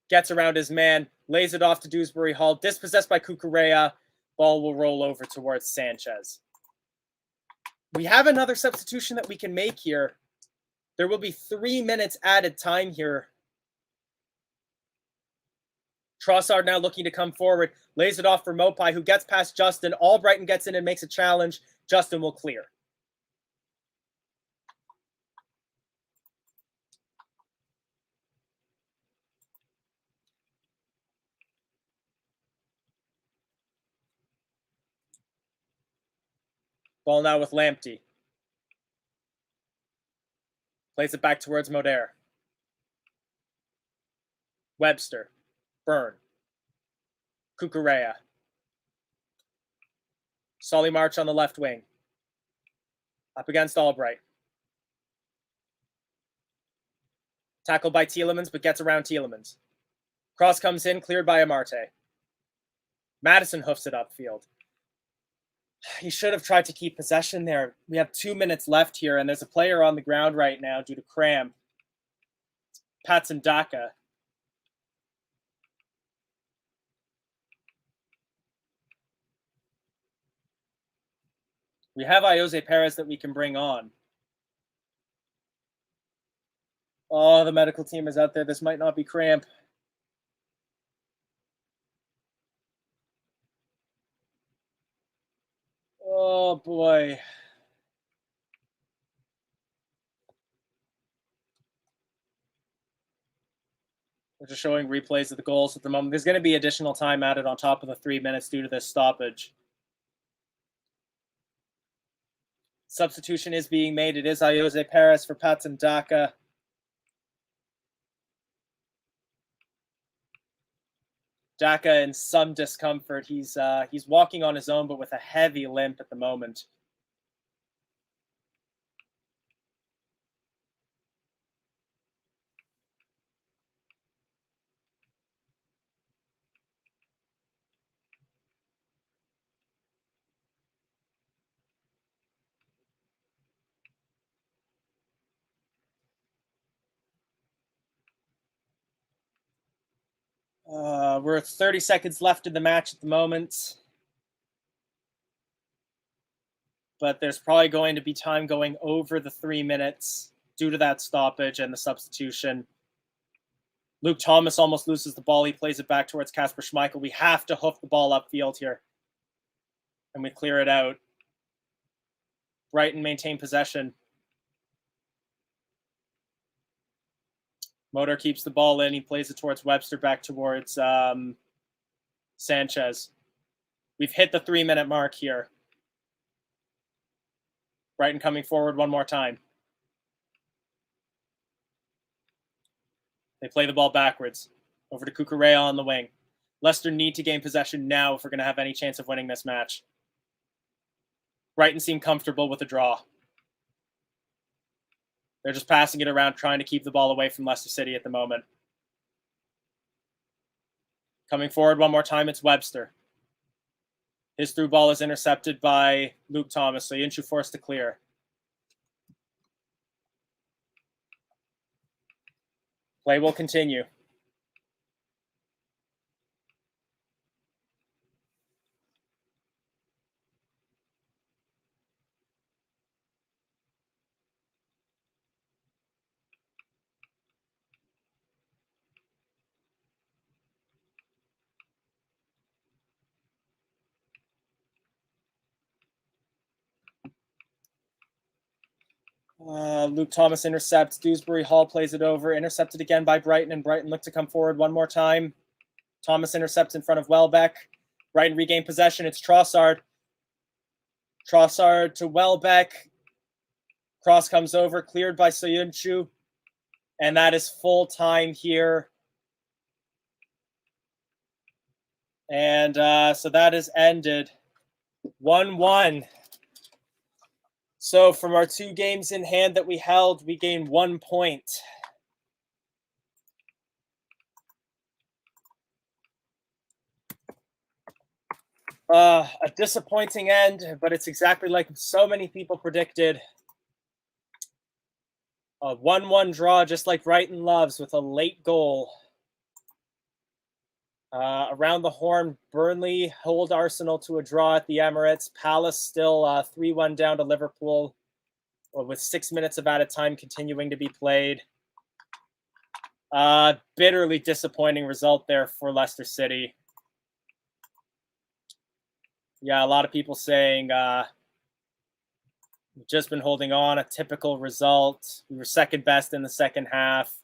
gets around his man, lays it off to Dewsbury Hall, dispossessed by Cucurella. Ball will roll over towards Sanchez. We have another substitution that we can make here. There will be 3 minutes added time here. Trossard now looking to come forward, lays it off for Mopai, who gets past Justin. All Brighton gets in and makes a challenge. Justin will clear. Ball now with Lamptey. Plays it back towards Moder. Webster. Byrne. Cucurella. Solly March on the left wing. Up against Albright. Tackled by Tielemans, but gets around Tielemans. Cross comes in, cleared by Amarte. Madison hoofs it upfield. He should have tried to keep possession there. We have 2 minutes left here, and there's a player on the ground right now due to cramp. Patson Daka. We have Jose Perez that we can bring on. Oh, the medical team is out there. This might not be cramp. Oh, boy. We're just showing replays of the goals at the moment. There's going to be additional time added on top of the 3 minutes due to this stoppage. Substitution is being made. It is Jose Perez for Patson Daka. Daka in some discomfort. He's walking on his own, but with a heavy limp at the moment. We're 30 seconds left in the match at the moment. But there's probably going to be time going over the 3 minutes due to that stoppage and the substitution. Luke Thomas almost loses the ball. He plays it back towards Kasper Schmeichel. We have to hoof the ball upfield here. And we clear it out. Brighton maintain possession. Motor keeps the ball in. He plays it towards Webster, back towards Sanchez. We've hit the 3 minute mark here. Brighton coming forward one more time. They play the ball backwards. Over to Cucurella on the wing. Leicester need to gain possession now if we're going to have any chance of winning this match. Brighton seem comfortable with a draw. They're just passing it around, trying to keep the ball away from Leicester City at the moment. Coming forward one more time, it's Webster. His through ball is intercepted by Luke Thomas, so Yinshu forced to clear. Play will continue. Luke Thomas intercepts. Dewsbury Hall plays it over. Intercepted again by Brighton, and Brighton look to come forward one more time. Thomas intercepts in front of Welbeck. Brighton regain possession. It's Trossard. Trossard to Welbeck. Cross comes over, cleared by Soyuncu. And that is full time here. And so that is ended. 1-1. So from our 2 games in hand that we held, we gained 1 point. A disappointing end, but it's exactly like so many people predicted. A 1-1 draw, just like Brighton loves, with a late goal. Around the horn, Burnley hold Arsenal to a draw at the Emirates. Palace still 3-1 down to Liverpool, with 6 minutes of added time continuing to be played. Bitterly disappointing result there for Leicester City. Yeah, a lot of people saying we've just been holding on, a typical result. We were second best in the second half.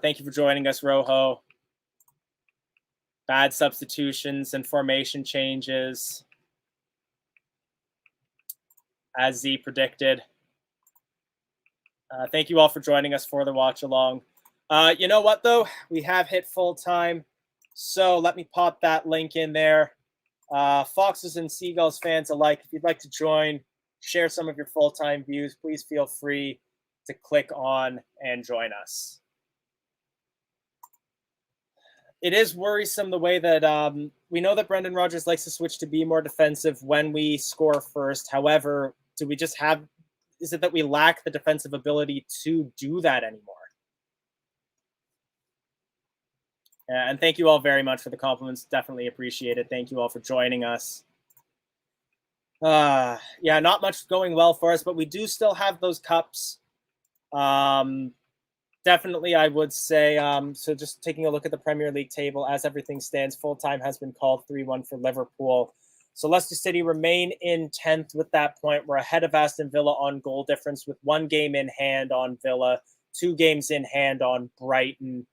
Thank you for joining us, Rojo. Bad substitutions and formation changes, as Z predicted. Thank you all for joining us for the watch along. You know what, though? We have hit full time. So let me pop that link in there. Foxes and Seagulls fans alike, if you'd like to join, share some of your full-time views, please feel free to click on and join us. It is worrisome the way that we know that Brendan Rodgers likes to switch to be more defensive when we score first. However, do we just have, is it that we lack the defensive ability to do that anymore? And thank you all very much for the compliments. Definitely appreciate it. Thank you all for joining us. Yeah, not much going well for us, but we do still have those cups. Definitely, I would say, so just taking a look at the Premier League table, as everything stands, full-time has been called 3-1 for Liverpool. So Leicester City remain in 10th with that point. We're ahead of Aston Villa on goal difference with 1 game in hand on Villa, 2 games in hand on Brighton.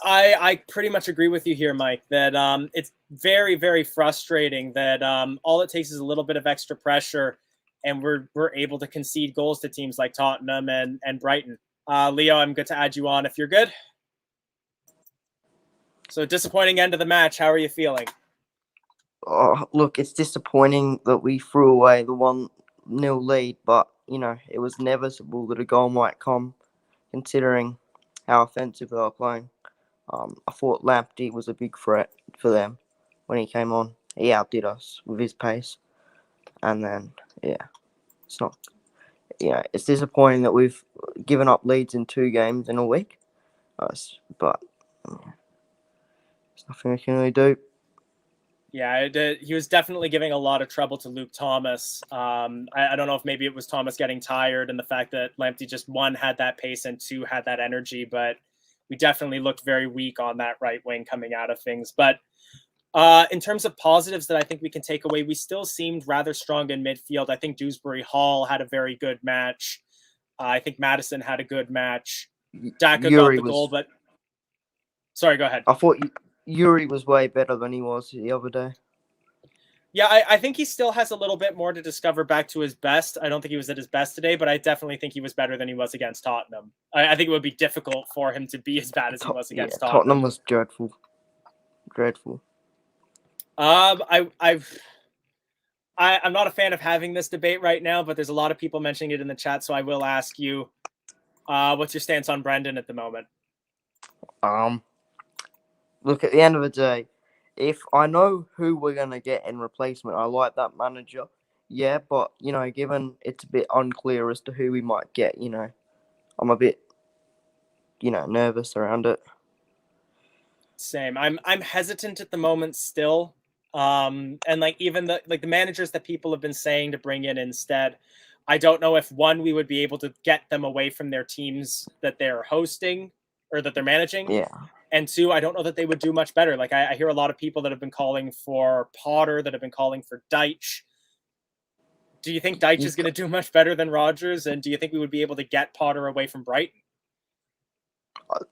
I pretty much agree with you here, Mike, that it's very, very frustrating that all it takes is a little bit of extra pressure and we're able to concede goals to teams like Tottenham and Brighton. Leo, I'm good to add you on if you're good. So disappointing end of the match. How are you feeling? Oh, look, it's disappointing that we threw away the 1-0 lead, but, you know, it was inevitable that a goal might come, considering how offensive they were playing. I thought Lamptey was a big threat for them when he came on. He outdid us with his pace. And then, yeah, it's not, it's disappointing that we've given up leads in 2 games in a week. But there's nothing we can really do. Yeah, he was definitely giving a lot of trouble to Luke Thomas. I don't know if maybe it was Thomas getting tired and the fact that Lamptey just, 1, had that pace and 2, had that energy, but we definitely looked very weak on that right wing coming out of things. But in terms of positives that I think we can take away, we still seemed rather strong in midfield. I think Dewsbury Hall had a very good match. I think Madison had a good match. Daka got the goal, but... Sorry, go ahead. I thought Yuri was way better than he was the other day. Yeah, I think he still has a little bit more to discover back to his best. I don't think he was at his best today, but I definitely think he was better than he was against Tottenham. I think it would be difficult for him to be as bad as he was against Tottenham. Tottenham was dreadful. Dreadful. I'm not a fan of having this debate right now, but there's a lot of people mentioning it in the chat, so I will ask you, what's your stance on Brendan at the moment? Look, at the end of the day, if I know who we're going to get in replacement, I like that manager. Yeah, but, given it's a bit unclear as to who we might get, I'm a bit, nervous around it. Same. I'm hesitant at the moment still. And even the managers that people have been saying to bring in instead, I don't know if, 1, we would be able to get them away from their teams that they're hosting or that they're managing. Yeah. And 2, I don't know that they would do much better. I hear a lot of people that have been calling for Potter, that have been calling for Deitch. Do you think Deitch is going to do much better than Rodgers? And do you think we would be able to get Potter away from Brighton?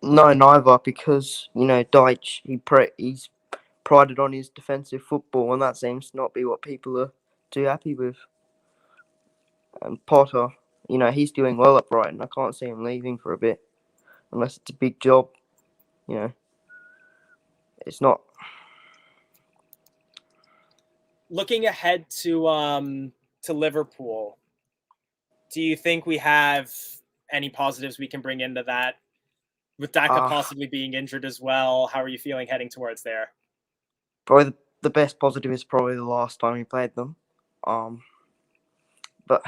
No, neither, because, Deitch, he's prided on his defensive football, and that seems to not be what people are too happy with. And Potter, he's doing well at Brighton. I can't see him leaving for a bit, unless it's a big job. It's not. Looking ahead to Liverpool, do you think we have any positives we can bring into that With Daka possibly being injured as well, how are you feeling heading towards there? Probably the best positive is probably the last time we played them. But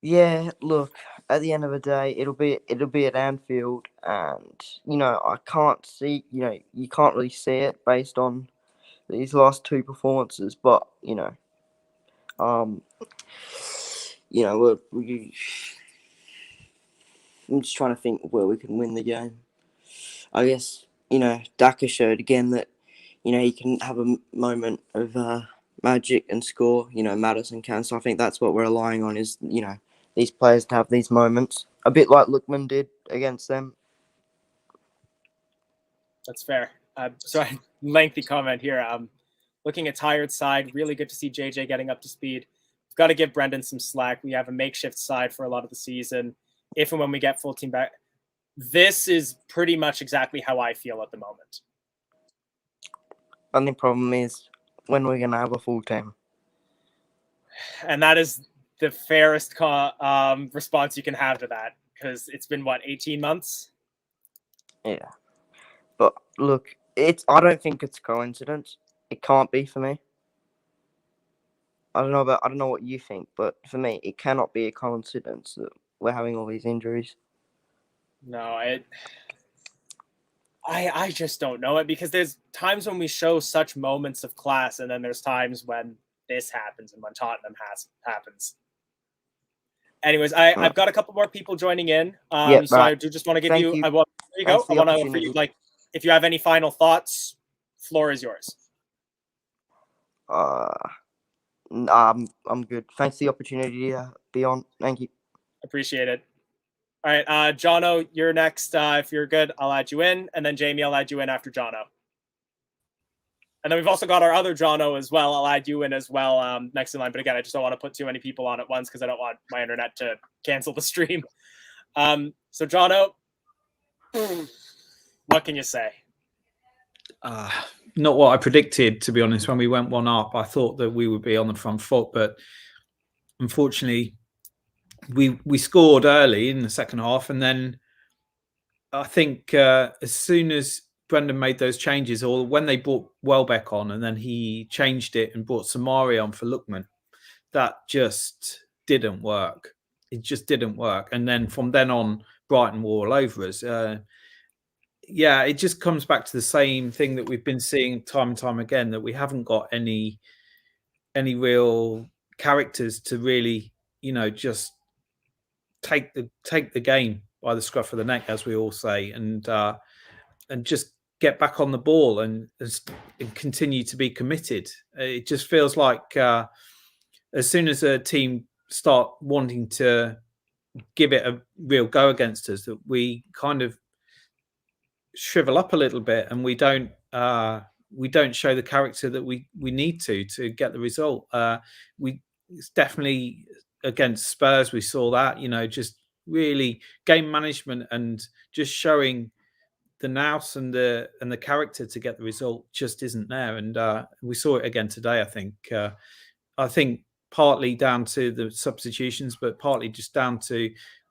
yeah, look, at the end of the day, it'll be at Anfield, and I can't see, you can't really see it based on these last two performances, but I'm just trying to think where we can win the game. I guess Daka showed again that he can have a moment of magic and score. Maddison can, so I think that's what we're relying on is these players to have these moments, a bit like Lookman did against them. That's fair. Sorry, lengthy comment here. Looking at tired side, really good to see JJ getting up to speed. We've got to give Brendan some slack. We have a makeshift side for a lot of the season. If and when we get full team back, this is pretty much exactly how I feel at the moment. Only problem is when we're going to have a full team. And that is the fairest response you can have to that, because it's been, 18 months? Yeah. But look, I don't think it's a coincidence. It can't be for me. I don't know what you think, but for me, it cannot be a coincidence that we're having all these injuries. No, I just don't know it, because there's times when we show such moments of class, and then there's times when this happens and when Tottenham happens. Anyways, I've got a couple more people joining in. Yeah, so I do just want to give you. There you go. I want to offer you, if you have any final thoughts, floor is yours. I'm good. Thanks for the opportunity to be on. Thank you. Appreciate it. All right, Jono, you're next. If you're good, I'll add you in, and then Jamie, I'll add you in after Jono. And then we've also got our other Jono as well. I'll add you in as well next in line. But again, I just don't want to put too many people on at once because I don't want my internet to cancel the stream. So Jono, what can you say? Not what I predicted, to be honest. When we went one up, I thought that we would be on the front foot, but unfortunately, we scored early in the second half, and then I think as soon as Brendan made those changes, or when they brought Welbeck on, and then he changed it and brought Samari on for Lookman, that just didn't work. It just didn't work. And then from then on, Brighton were all over us. Yeah, it just comes back to the same thing that we've been seeing time and time again, that we haven't got any real characters to really, just take the game by the scruff of the neck, as we all say, and just get back on the ball and continue to be committed. It just feels like as soon as a team start wanting to give it a real go against us, that we kind of shrivel up a little bit, and we don't show the character that we need to get the result. It's definitely against Spurs we saw that, just really game management and just showing the nous and the character to get the result just isn't there. And we saw it again today. I think partly down to the substitutions, but partly just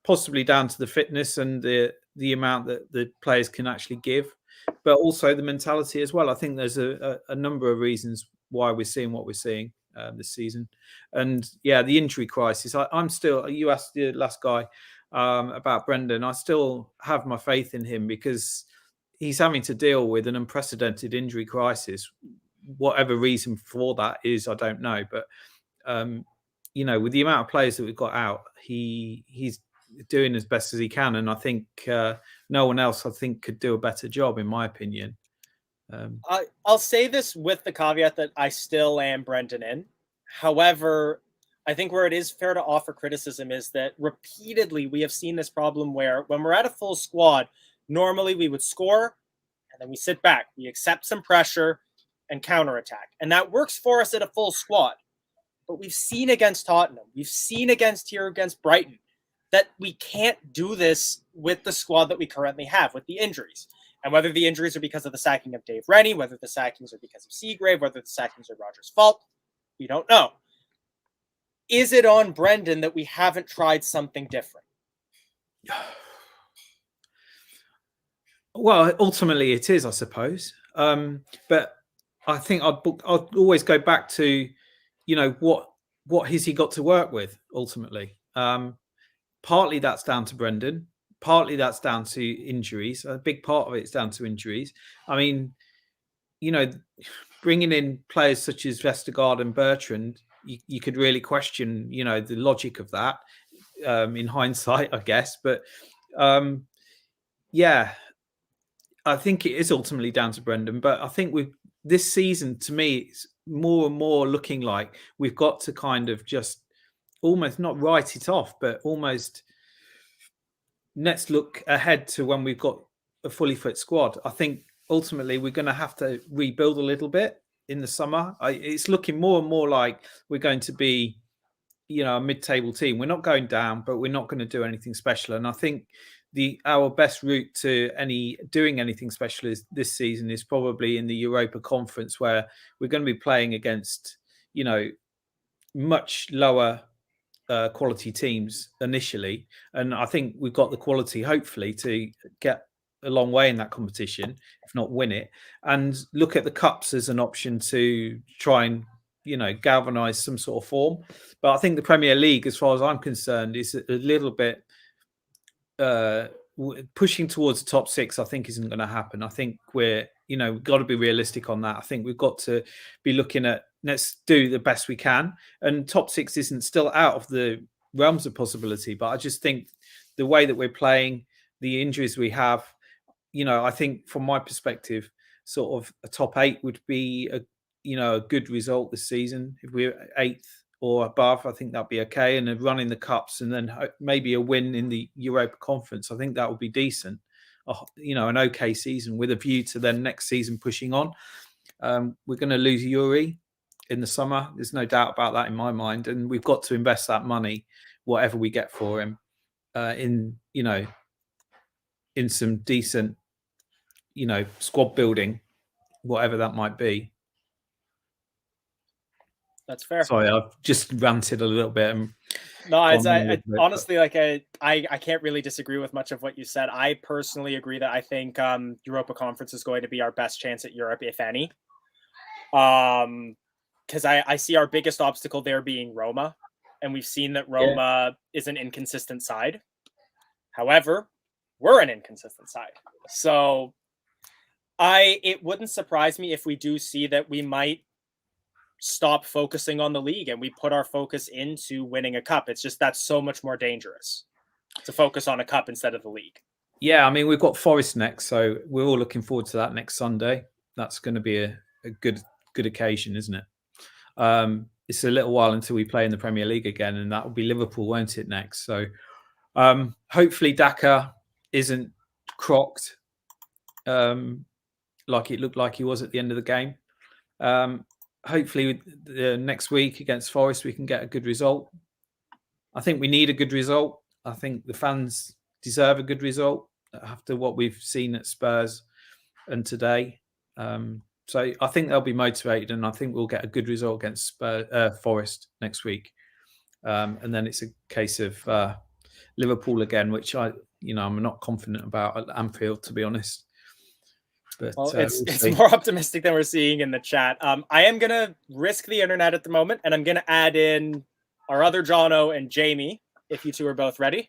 possibly down to the fitness and the amount that the players can actually give, but also the mentality as well. I think there's a number of reasons why we're seeing what we're seeing this season. And yeah, the injury crisis. I'm still, you asked the last guy about Brendan. I still have my faith in him because he's having to deal with an unprecedented injury crisis. Whatever reason for that is, I don't know. But, with the amount of players that we've got out, he's doing as best as he can. And I think no one else, could do a better job, in my opinion. I'll say this with the caveat that I still am Brendan in. However, I think where it is fair to offer criticism is that repeatedly we have seen this problem where when we're at a full squad, normally we would score and then we sit back, we accept some pressure and counterattack. And that works for us at a full squad. But we've seen against Tottenham, we've seen against Brighton, that we can't do this with the squad that we currently have with the injuries. And whether the injuries are because of the sacking of Dave Rennie, whether the sackings are because of Seagrave, whether the sackings are Rodgers' fault, we don't know. Is it on Brendan that we haven't tried something different? Well, ultimately it is, I suppose. But I think I'd always go back to, what has he got to work with ultimately? Partly that's down to Brendan. Partly that's down to injuries. A big part of it's down to injuries. I mean, bringing in players such as Vestergaard and Bertrand, you could really question, the logic of that in hindsight, I guess. But yeah, I think it is ultimately down to Brendan. But I think this season, to me, it's more and more looking like we've got to kind of just almost not write it off, but almost let's look ahead to when we've got a fully fit squad. I think ultimately we're going to have to rebuild a little bit in the summer. It's looking more and more like we're going to be, a mid-table team. We're not going down, but we're not going to do anything special. And I think our best route to doing anything special this season is probably in the Europa Conference, where we're going to be playing against, much lower quality teams initially, and I think we've got the quality, hopefully, to get a long way in that competition, if not win it, and look at the cups as an option to try and galvanize some sort of form. But I think the Premier League, as far as I'm concerned, is a little bit pushing towards the top six. I think isn't going to happen. I think we've got to be realistic on that. I think we've got to be looking at, let's do the best we can, and top six isn't still out of the realms of possibility. But I just think the way that we're playing, the injuries we have, I think from my perspective, sort of a top 8 would be a good result this season. If we're 8th or above, I think that'd be okay. And a run in the cups, and then maybe a win in the Europa Conference, I think that would be decent. An okay season with a view to then next season pushing on. We're going to lose Yuri in the summer. There's no doubt about that in my mind. And we've got to invest that money, whatever we get for him, in some decent, squad building, whatever that might be. That's fair. Sorry, I've just ranted a little bit. No, honestly, I can't really disagree with much of what you said. I personally agree that I think Europa Conference is going to be our best chance at Europe, if any. Because I see our biggest obstacle there being Roma, and we've seen that Roma is an inconsistent side. However, we're an inconsistent side. So it wouldn't surprise me if we do see that we might stop focusing on the league and we put our focus into winning a cup. It's just that's so much more dangerous to focus on a cup instead of the league. Yeah, I mean, we've got Forest next, so we're all looking forward to that next Sunday. That's going to be a good occasion, isn't it? It's a little while until we play in the Premier League again, and that will be Liverpool, won't it, next? So hopefully Daka isn't crocked like it looked like he was at the end of the game. Hopefully next week against Forest we can get a good result. I think we need a good result. I think the fans deserve a good result after what we've seen at Spurs and today. So I think they'll be motivated, and I think we'll get a good result against Forest next week. And then it's a case of Liverpool again, which I'm not confident about at Anfield, to be honest. But it's more optimistic than we're seeing in the chat. I am going to risk the internet at the moment, and I'm going to add in our other Jono and Jamie, if you two are both ready.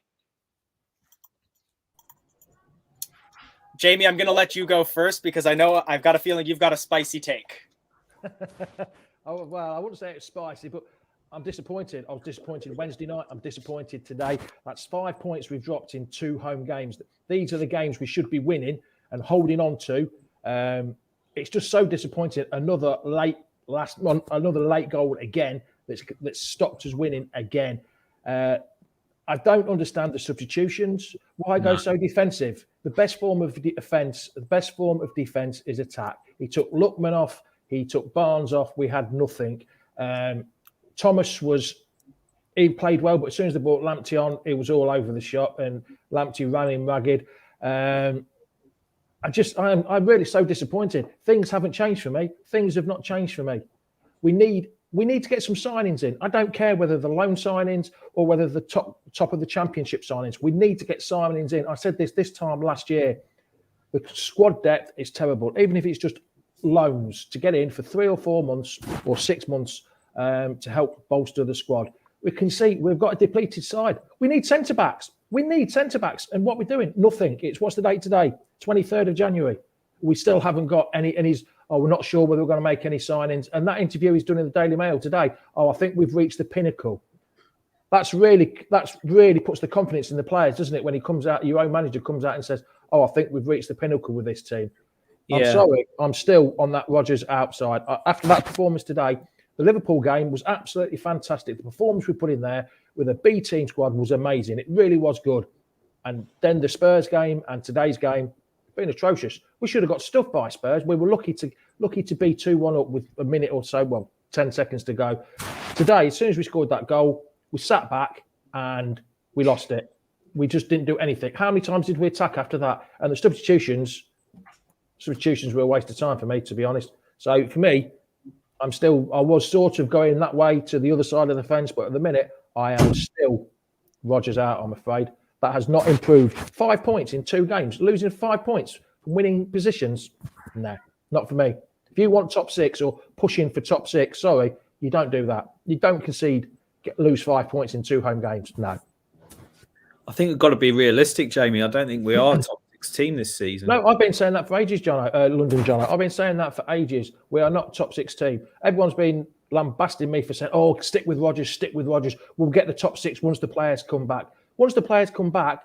Jamie, I'm going to let you go first because I know I've got a feeling you've got a spicy take. Oh, well, I wouldn't say it's spicy, but I'm disappointed. I was disappointed Wednesday night. I'm disappointed today. That's 5 points we've dropped in 2 home games. These are the games we should be winning and holding on to. It's just so disappointing. Another late goal again that's stopped us winning again. I don't understand the substitutions. Why go so defensive? The best form of defense is attack. He took Lookman off. He took Barnes off. We had nothing. Thomas he played well, but as soon as they brought Lamptey on, it was all over the shop, and Lamptey ran him ragged. I'm really so disappointed. Things haven't changed for me. Things have not changed for me. We need to get some signings in. I don't care whether the loan signings or whether the top of the championship signings. We need to get signings in. I said this time last year. The squad depth is terrible. Even if it's just loans to get in for 3 or 4 months or 6 months to help bolster the squad. We can see we've got a depleted side. We need centre backs. And what we're doing? Nothing. It's what's the date today? 23rd of January. We still haven't got any. And we're not sure whether we're going to make any signings. And that interview he's done in the Daily Mail today. I think we've reached the pinnacle. That's really puts the confidence in the players, doesn't it? When he comes out, your own manager comes out and says, I think we've reached the pinnacle with this team. Yeah. I'm sorry, I'm still on that Rodgers outside. After that performance today, the Liverpool game was absolutely fantastic. The performance we put in there with a B team squad was amazing. It really was good. And then the Spurs game and today's game been atrocious. We should have got stuffed by Spurs. We were lucky to be 2-1 up with a minute or so, 10 seconds to go. Today, as soon as we scored that goal, we sat back and we lost it. We just didn't do anything. How many times did we attack after that? And the substitutions were a waste of time for me, to be honest. So for me, I was sort of going that way to the other side of the fence, but at the minute, I am still Rodgers out, I'm afraid. That has not improved. 5 points in 2 games. Losing 5 points from winning positions? No, not for me. If you want top 6 or pushing for top 6, sorry, you don't do that. You don't concede, lose 5 points in 2 home games. No. I think we've got to be realistic, Jamie. I don't think we are top 6 team this season. No, I've been saying that for ages, London John. I've been saying that for ages. We are not top 6 team. Everyone's been lambasting me for saying, stick with Rodgers. We'll get the top 6 once the players come back. Once the players come back,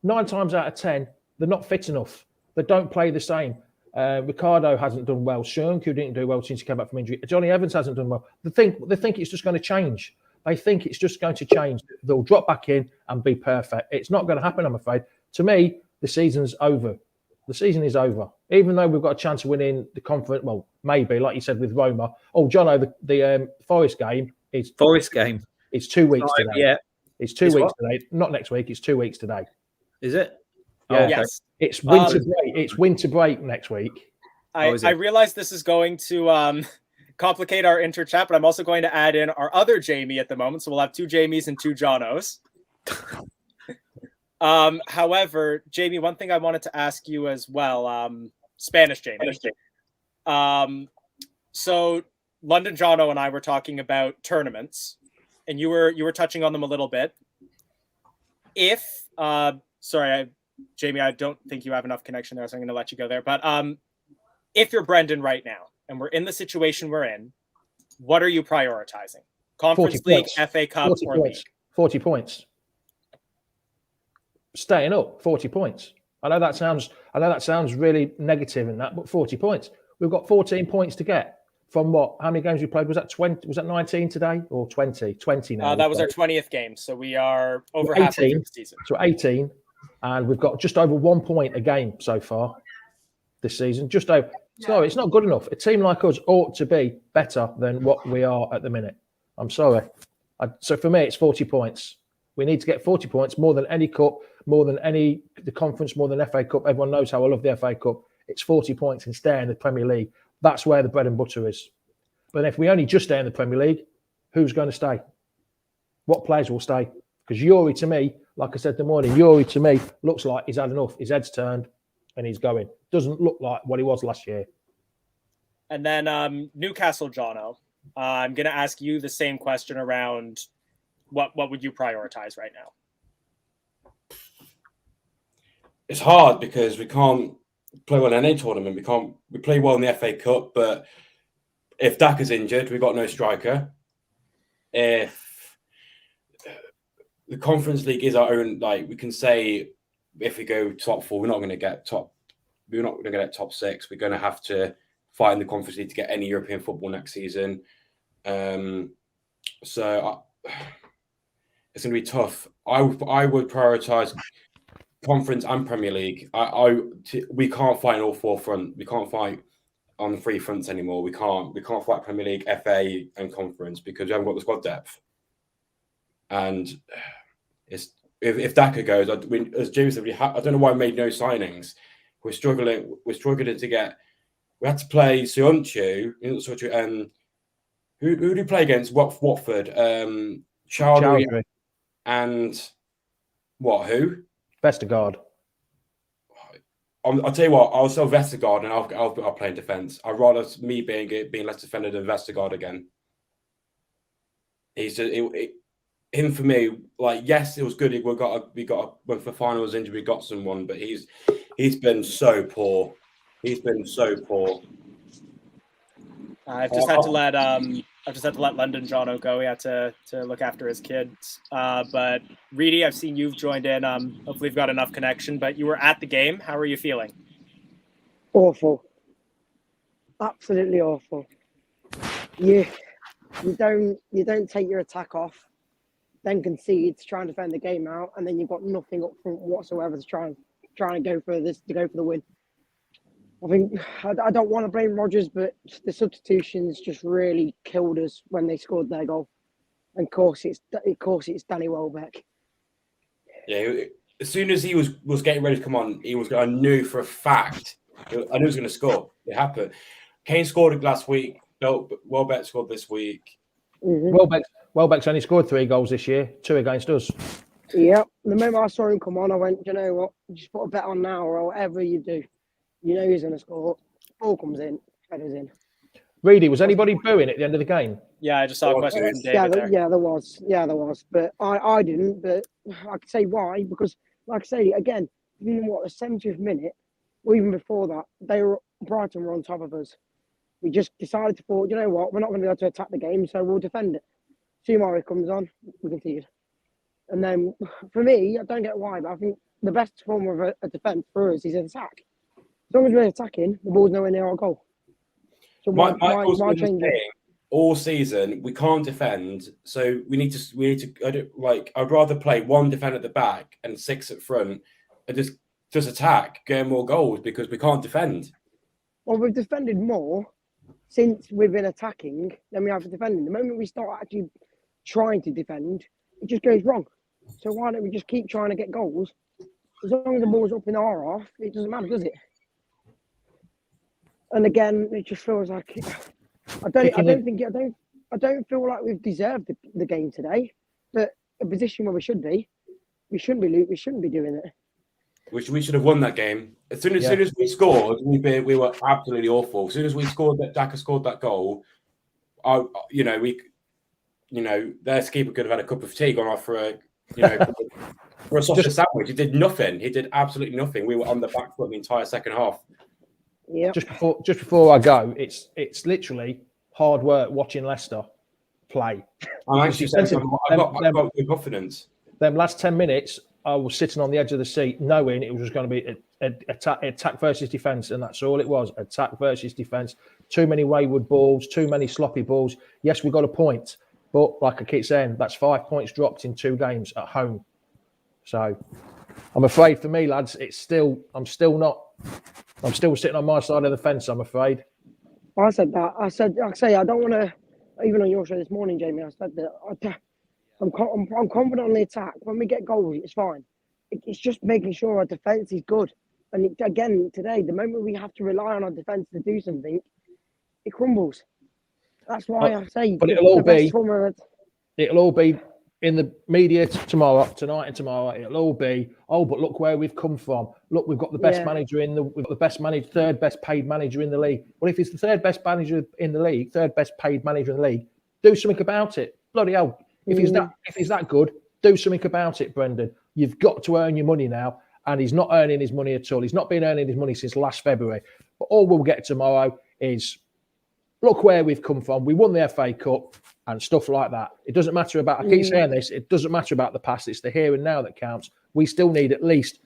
9 times out of 10, they're not fit enough. They don't play the same. Ricardo hasn't done well. Shernk, who didn't do well since he came back from injury. Johnny Evans hasn't done well. They think it's just going to change. They think it's just going to change. They'll drop back in and be perfect. It's not going to happen, I'm afraid. To me, the season's over. The season is over. Even though we've got a chance of winning the conference, maybe, like you said, with Roma. Jono, the Forest game is... Forest game? It's 2 weeks today. Yeah. It's 2 weeks today. Not next week. It's 2 weeks today. Is it? Yeah. Okay. Yes. It's winter break. It's winter break next week. I realize this is going to complicate our interchat, but I'm also going to add in our other Jamie at the moment. So we'll have 2 Jamies and 2 Jonos. However, Jamie, one thing I wanted to ask you as well, Spanish Jamie. So London Jono and I were talking about tournaments, and you were touching on them a little bit. Jamie, I don't think you have enough connection there, so I'm going to let you go there. But if you're Brendan right now, and we're in the situation we're in, what are you prioritizing? Conference League, points. FA Cup, or points. League? 40 points. Staying up, 40 points. I know that sounds really negative in that, but 40 points. We've got 14 points to get from what? How many games we played? Was that 20? Was that 19 today or 20? 20 now. That was our 20th game, so we are over halfway through the season. So 18, and we've got just over 1 point a game so far this season. Just over. No, it's not good enough. A team like us ought to be better than what we are at the minute. I'm sorry. So for me, it's 40 points. We need to get 40 points, more than any cup, more than the conference, more than FA Cup. Everyone knows how I love the FA Cup. It's 40 points and stay in the Premier League. That's where the bread and butter is. But if we only just stay in the Premier League, who's going to stay? What players will stay? Because Yuri, to me, like I said in the morning, Yuri, to me, looks like he's had enough. His head's turned and he's going. Doesn't look like what he was last year. And then Newcastle, Jono, I'm going to ask you the same question around what would you prioritize right now? It's hard because we can't play well in any tournament. We play well in the FA Cup, but if Daka's injured, we've got no striker. If the Conference League is our own, we can say if we go top 4, we're not going to get top 6. We're going to have to fight in the Conference League to get any European football next season. So it's going to be tough. I would prioritise Conference and Premier League. We can't fight on all 4 fronts. We can't fight on the 3 fronts anymore. We can't fight Premier League, FA, and Conference because we haven't got the squad depth. And if Daka goes, as James said, I don't know why we made no signings. We're struggling to get. We had to play Sionchu, and who do we play against? Watford, Chowdhury, and who? Vestergaard. I'll tell you what. I'll sell Vestergaard and I'll play in defence. I'd rather me being less defender than Vestergaard again. He's him for me. Like, yes, it was good. We got when the final was injured, we got someone, but he's been so poor. He's been so poor. I've just had to let London Jono go. He had to look after his kids. But Reedy, I've seen you've joined in. Hopefully, you've got enough connection. But you were at the game. How are you feeling? Awful. Absolutely awful. You don't take your attack off, then concede to try and defend the game out, and then you've got nothing up front whatsoever to try and go for the win. I think I don't want to blame Rodgers, but the substitutions just really killed us when they scored their goal. And of course it's Danny Welbeck. Yeah, as soon as he was getting ready to come on, I knew for a fact. I knew he was going to score. It happened. Kane scored last week. Welbeck scored this week. Mm-hmm. Welbeck's only scored 3 goals this year, 2 against us. Yeah. The moment I saw him come on, I went, you know what? Just put a bet on now or whatever you do. You know he's going to score. Ball comes in, headers in. Reedy, was anybody booing at the end of the game? Yeah, I just saw a question from David there. Yeah, there was. But I didn't. But I could say why. Because, like I say, again, even the 70th minute, or even before that, Brighton were on top of us. We just decided to thought, you know what, we're not going to be able to attack the game, so we'll defend it. Sumari comes on, we concede. And then, for me, I don't get why, but I think the best form of a defence for us is an attack. As long as we're attacking, the ball's nowhere near our goal. So why change it? All season, we can't defend, so we need to. I'd rather play 1 defender at the back and 6 at front, and just attack, get more goals because we can't defend. Well, we've defended more since we've been attacking than we have defending. The moment we start actually trying to defend, it just goes wrong. So why don't we just keep trying to get goals? As long as the ball's up in our half, it doesn't matter, does it? And again, it just feels like I don't feel like we've deserved the game today. But a position where we shouldn't be doing it. We should have won that game. As soon as we scored, we were absolutely awful. As soon as we scored Daka scored that goal, their keeper could have had a cup of tea, gone off for a sausage sandwich. He did nothing. He did absolutely nothing. We were on the back foot the entire second half. Yeah. Just before I go, it's literally hard work watching Leicester play. I'm actually saying I've got good confidence. Them last 10 minutes, I was sitting on the edge of the seat, knowing it was just going to be attack versus defence, and that's all it was: attack versus defence. Too many wayward balls, too many sloppy balls. Yes, we got a point, but like I keep saying, that's 5 points dropped in 2 games at home. So I'm afraid for me, lads, I'm still sitting on my side of the fence, I'm afraid. I said that. I don't want to, even on your show this morning, Jamie, I said that I'm confident on the attack. When we get goals, it's fine. It's just making sure our defence is good. And again, today, the moment we have to rely on our defence to do something, it crumbles. That's why I say. But it'll all be in the media tonight and tomorrow. It'll all be, but look where we've come from. Look, we've got the best manager third best paid manager in the league. Well, if it's the third best manager in the league, third best paid manager in the league, do something about it. Bloody hell. If he's that good, do something about it, Brendan. You've got to earn your money now, and he's not earning his money at all. He's not been earning his money since last February. But all we'll get tomorrow is, look where we've come from. We won the FA Cup and stuff like that. It doesn't matter about, I keep saying this, it doesn't matter about the past. It's the here and now that counts. We still need at least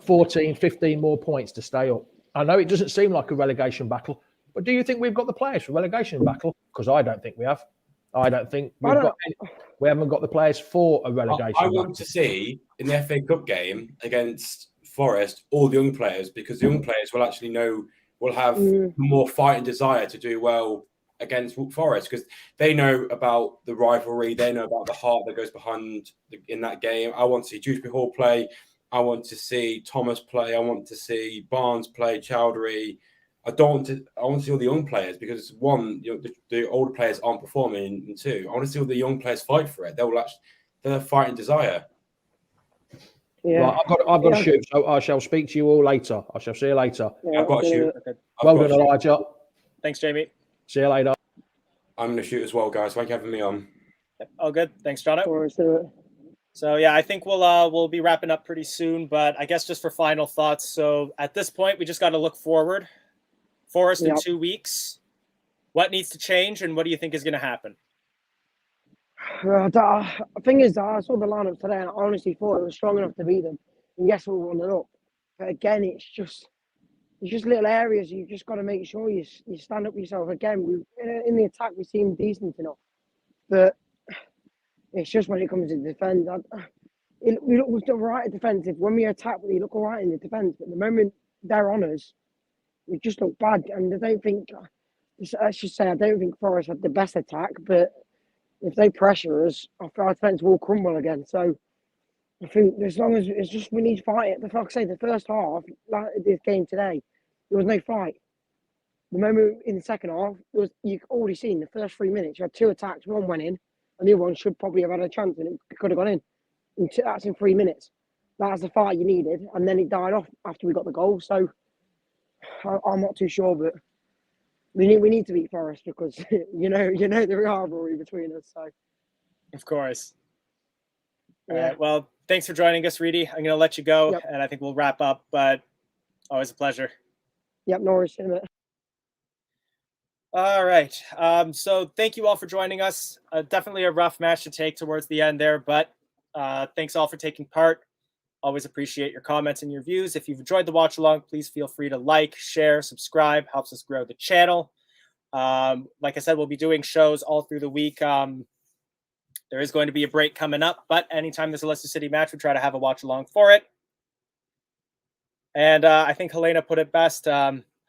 14, 15 more points to stay up. I know it doesn't seem like a relegation battle, but do you think we've got the players for relegation battle? Because I don't think we have. I don't think we haven't got the players for a relegation. I want to see in the FA Cup game against Forest all the young players, because the young players will have more fight and desire to do well against Forest, because they know about the rivalry, they know about the heart that goes behind in that game. I want to see Dewsbury Hall play. I want to see Thomas play. I want to see Barnes play, Chowdhury. I want to see all the young players, because one, the older players aren't performing, and 2, I want to see all the young players fight for it. They'll have fight and desire. Yeah. Right, I've got Yeah. to shoot, so I shall speak to you all later. I shall see you later. Yeah, I've got to see you in a shoot. bit. Well done, Elijah. Thanks, Jamie. See you later. I'm going to shoot as well, guys. Thank you for having me on. All good. Thanks, Jono. All right, see you in a bit. So yeah, I think we'll be wrapping up pretty soon. But I guess just for final thoughts. So at this point, we just got to look forward. Forest in Yep. 2 weeks. What needs to change, and what do you think is going to happen? The thing is, I saw the lineup today, and I honestly thought it was strong enough to beat them. And yes, we're 1-0 up, but again, it's just little areas you just got to make sure you stand up for yourself. Again, in the attack we seem decent enough, but it's just when it comes to defence. We look all right at defensive. When we attack, we look all right in the defence. But the moment they're on us, we just look bad. And I don't think, I should say, I don't think Forest had the best attack. But if they pressure us, our defence will crumble again. So I think as long as it's just we need to fight it. Like I say, the first half, like this game today, there was no fight. The moment in the second half, you've already seen the first 3 minutes. You had 2 attacks, one went in, and the other one should probably have had a chance, and it could have gone in. That's in 3 minutes. That's the fight you needed, and then it died off after we got the goal. So I'm not too sure, but we need to beat Forest because you know the rivalry between us. So Of course. yeah. All right. Well, thanks for joining us, Reedy. I'm going to let you go, Yep. and I think we'll wrap up. But always a pleasure. Yep, Norris in it. All right. So thank you all for joining us. Definitely a rough match to take towards the end there, but thanks all for taking part. Always appreciate your comments and your views. If you've enjoyed the watch along, please feel free to like, share, subscribe. Helps us grow the channel. Like I said, we'll be doing shows all through the week. There is going to be a break coming up, but anytime there's a Leicester City match, we try to have a watch along for it. And I think Helena put it best,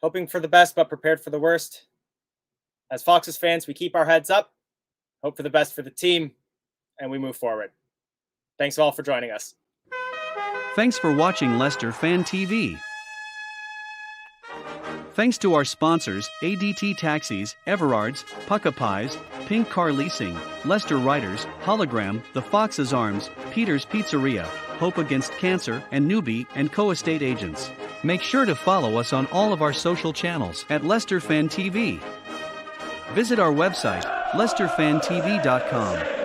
hoping for the best, but prepared for the worst. As Foxes fans, we keep our heads up, hope for the best for the team, and we move forward. Thanks all for joining us. Thanks for watching Leicester Fan TV. Thanks to our sponsors, ADT Taxis, Everards, Pucka Pies, Pink Car Leasing, Leicester Riders, Hologram, The Fox's Arms, Peter's Pizzeria, Hope Against Cancer, and Newbie & Co. Estate Agents. Make sure to follow us on all of our social channels at Leicester Fan TV. Visit our website, leicesterfantv.com.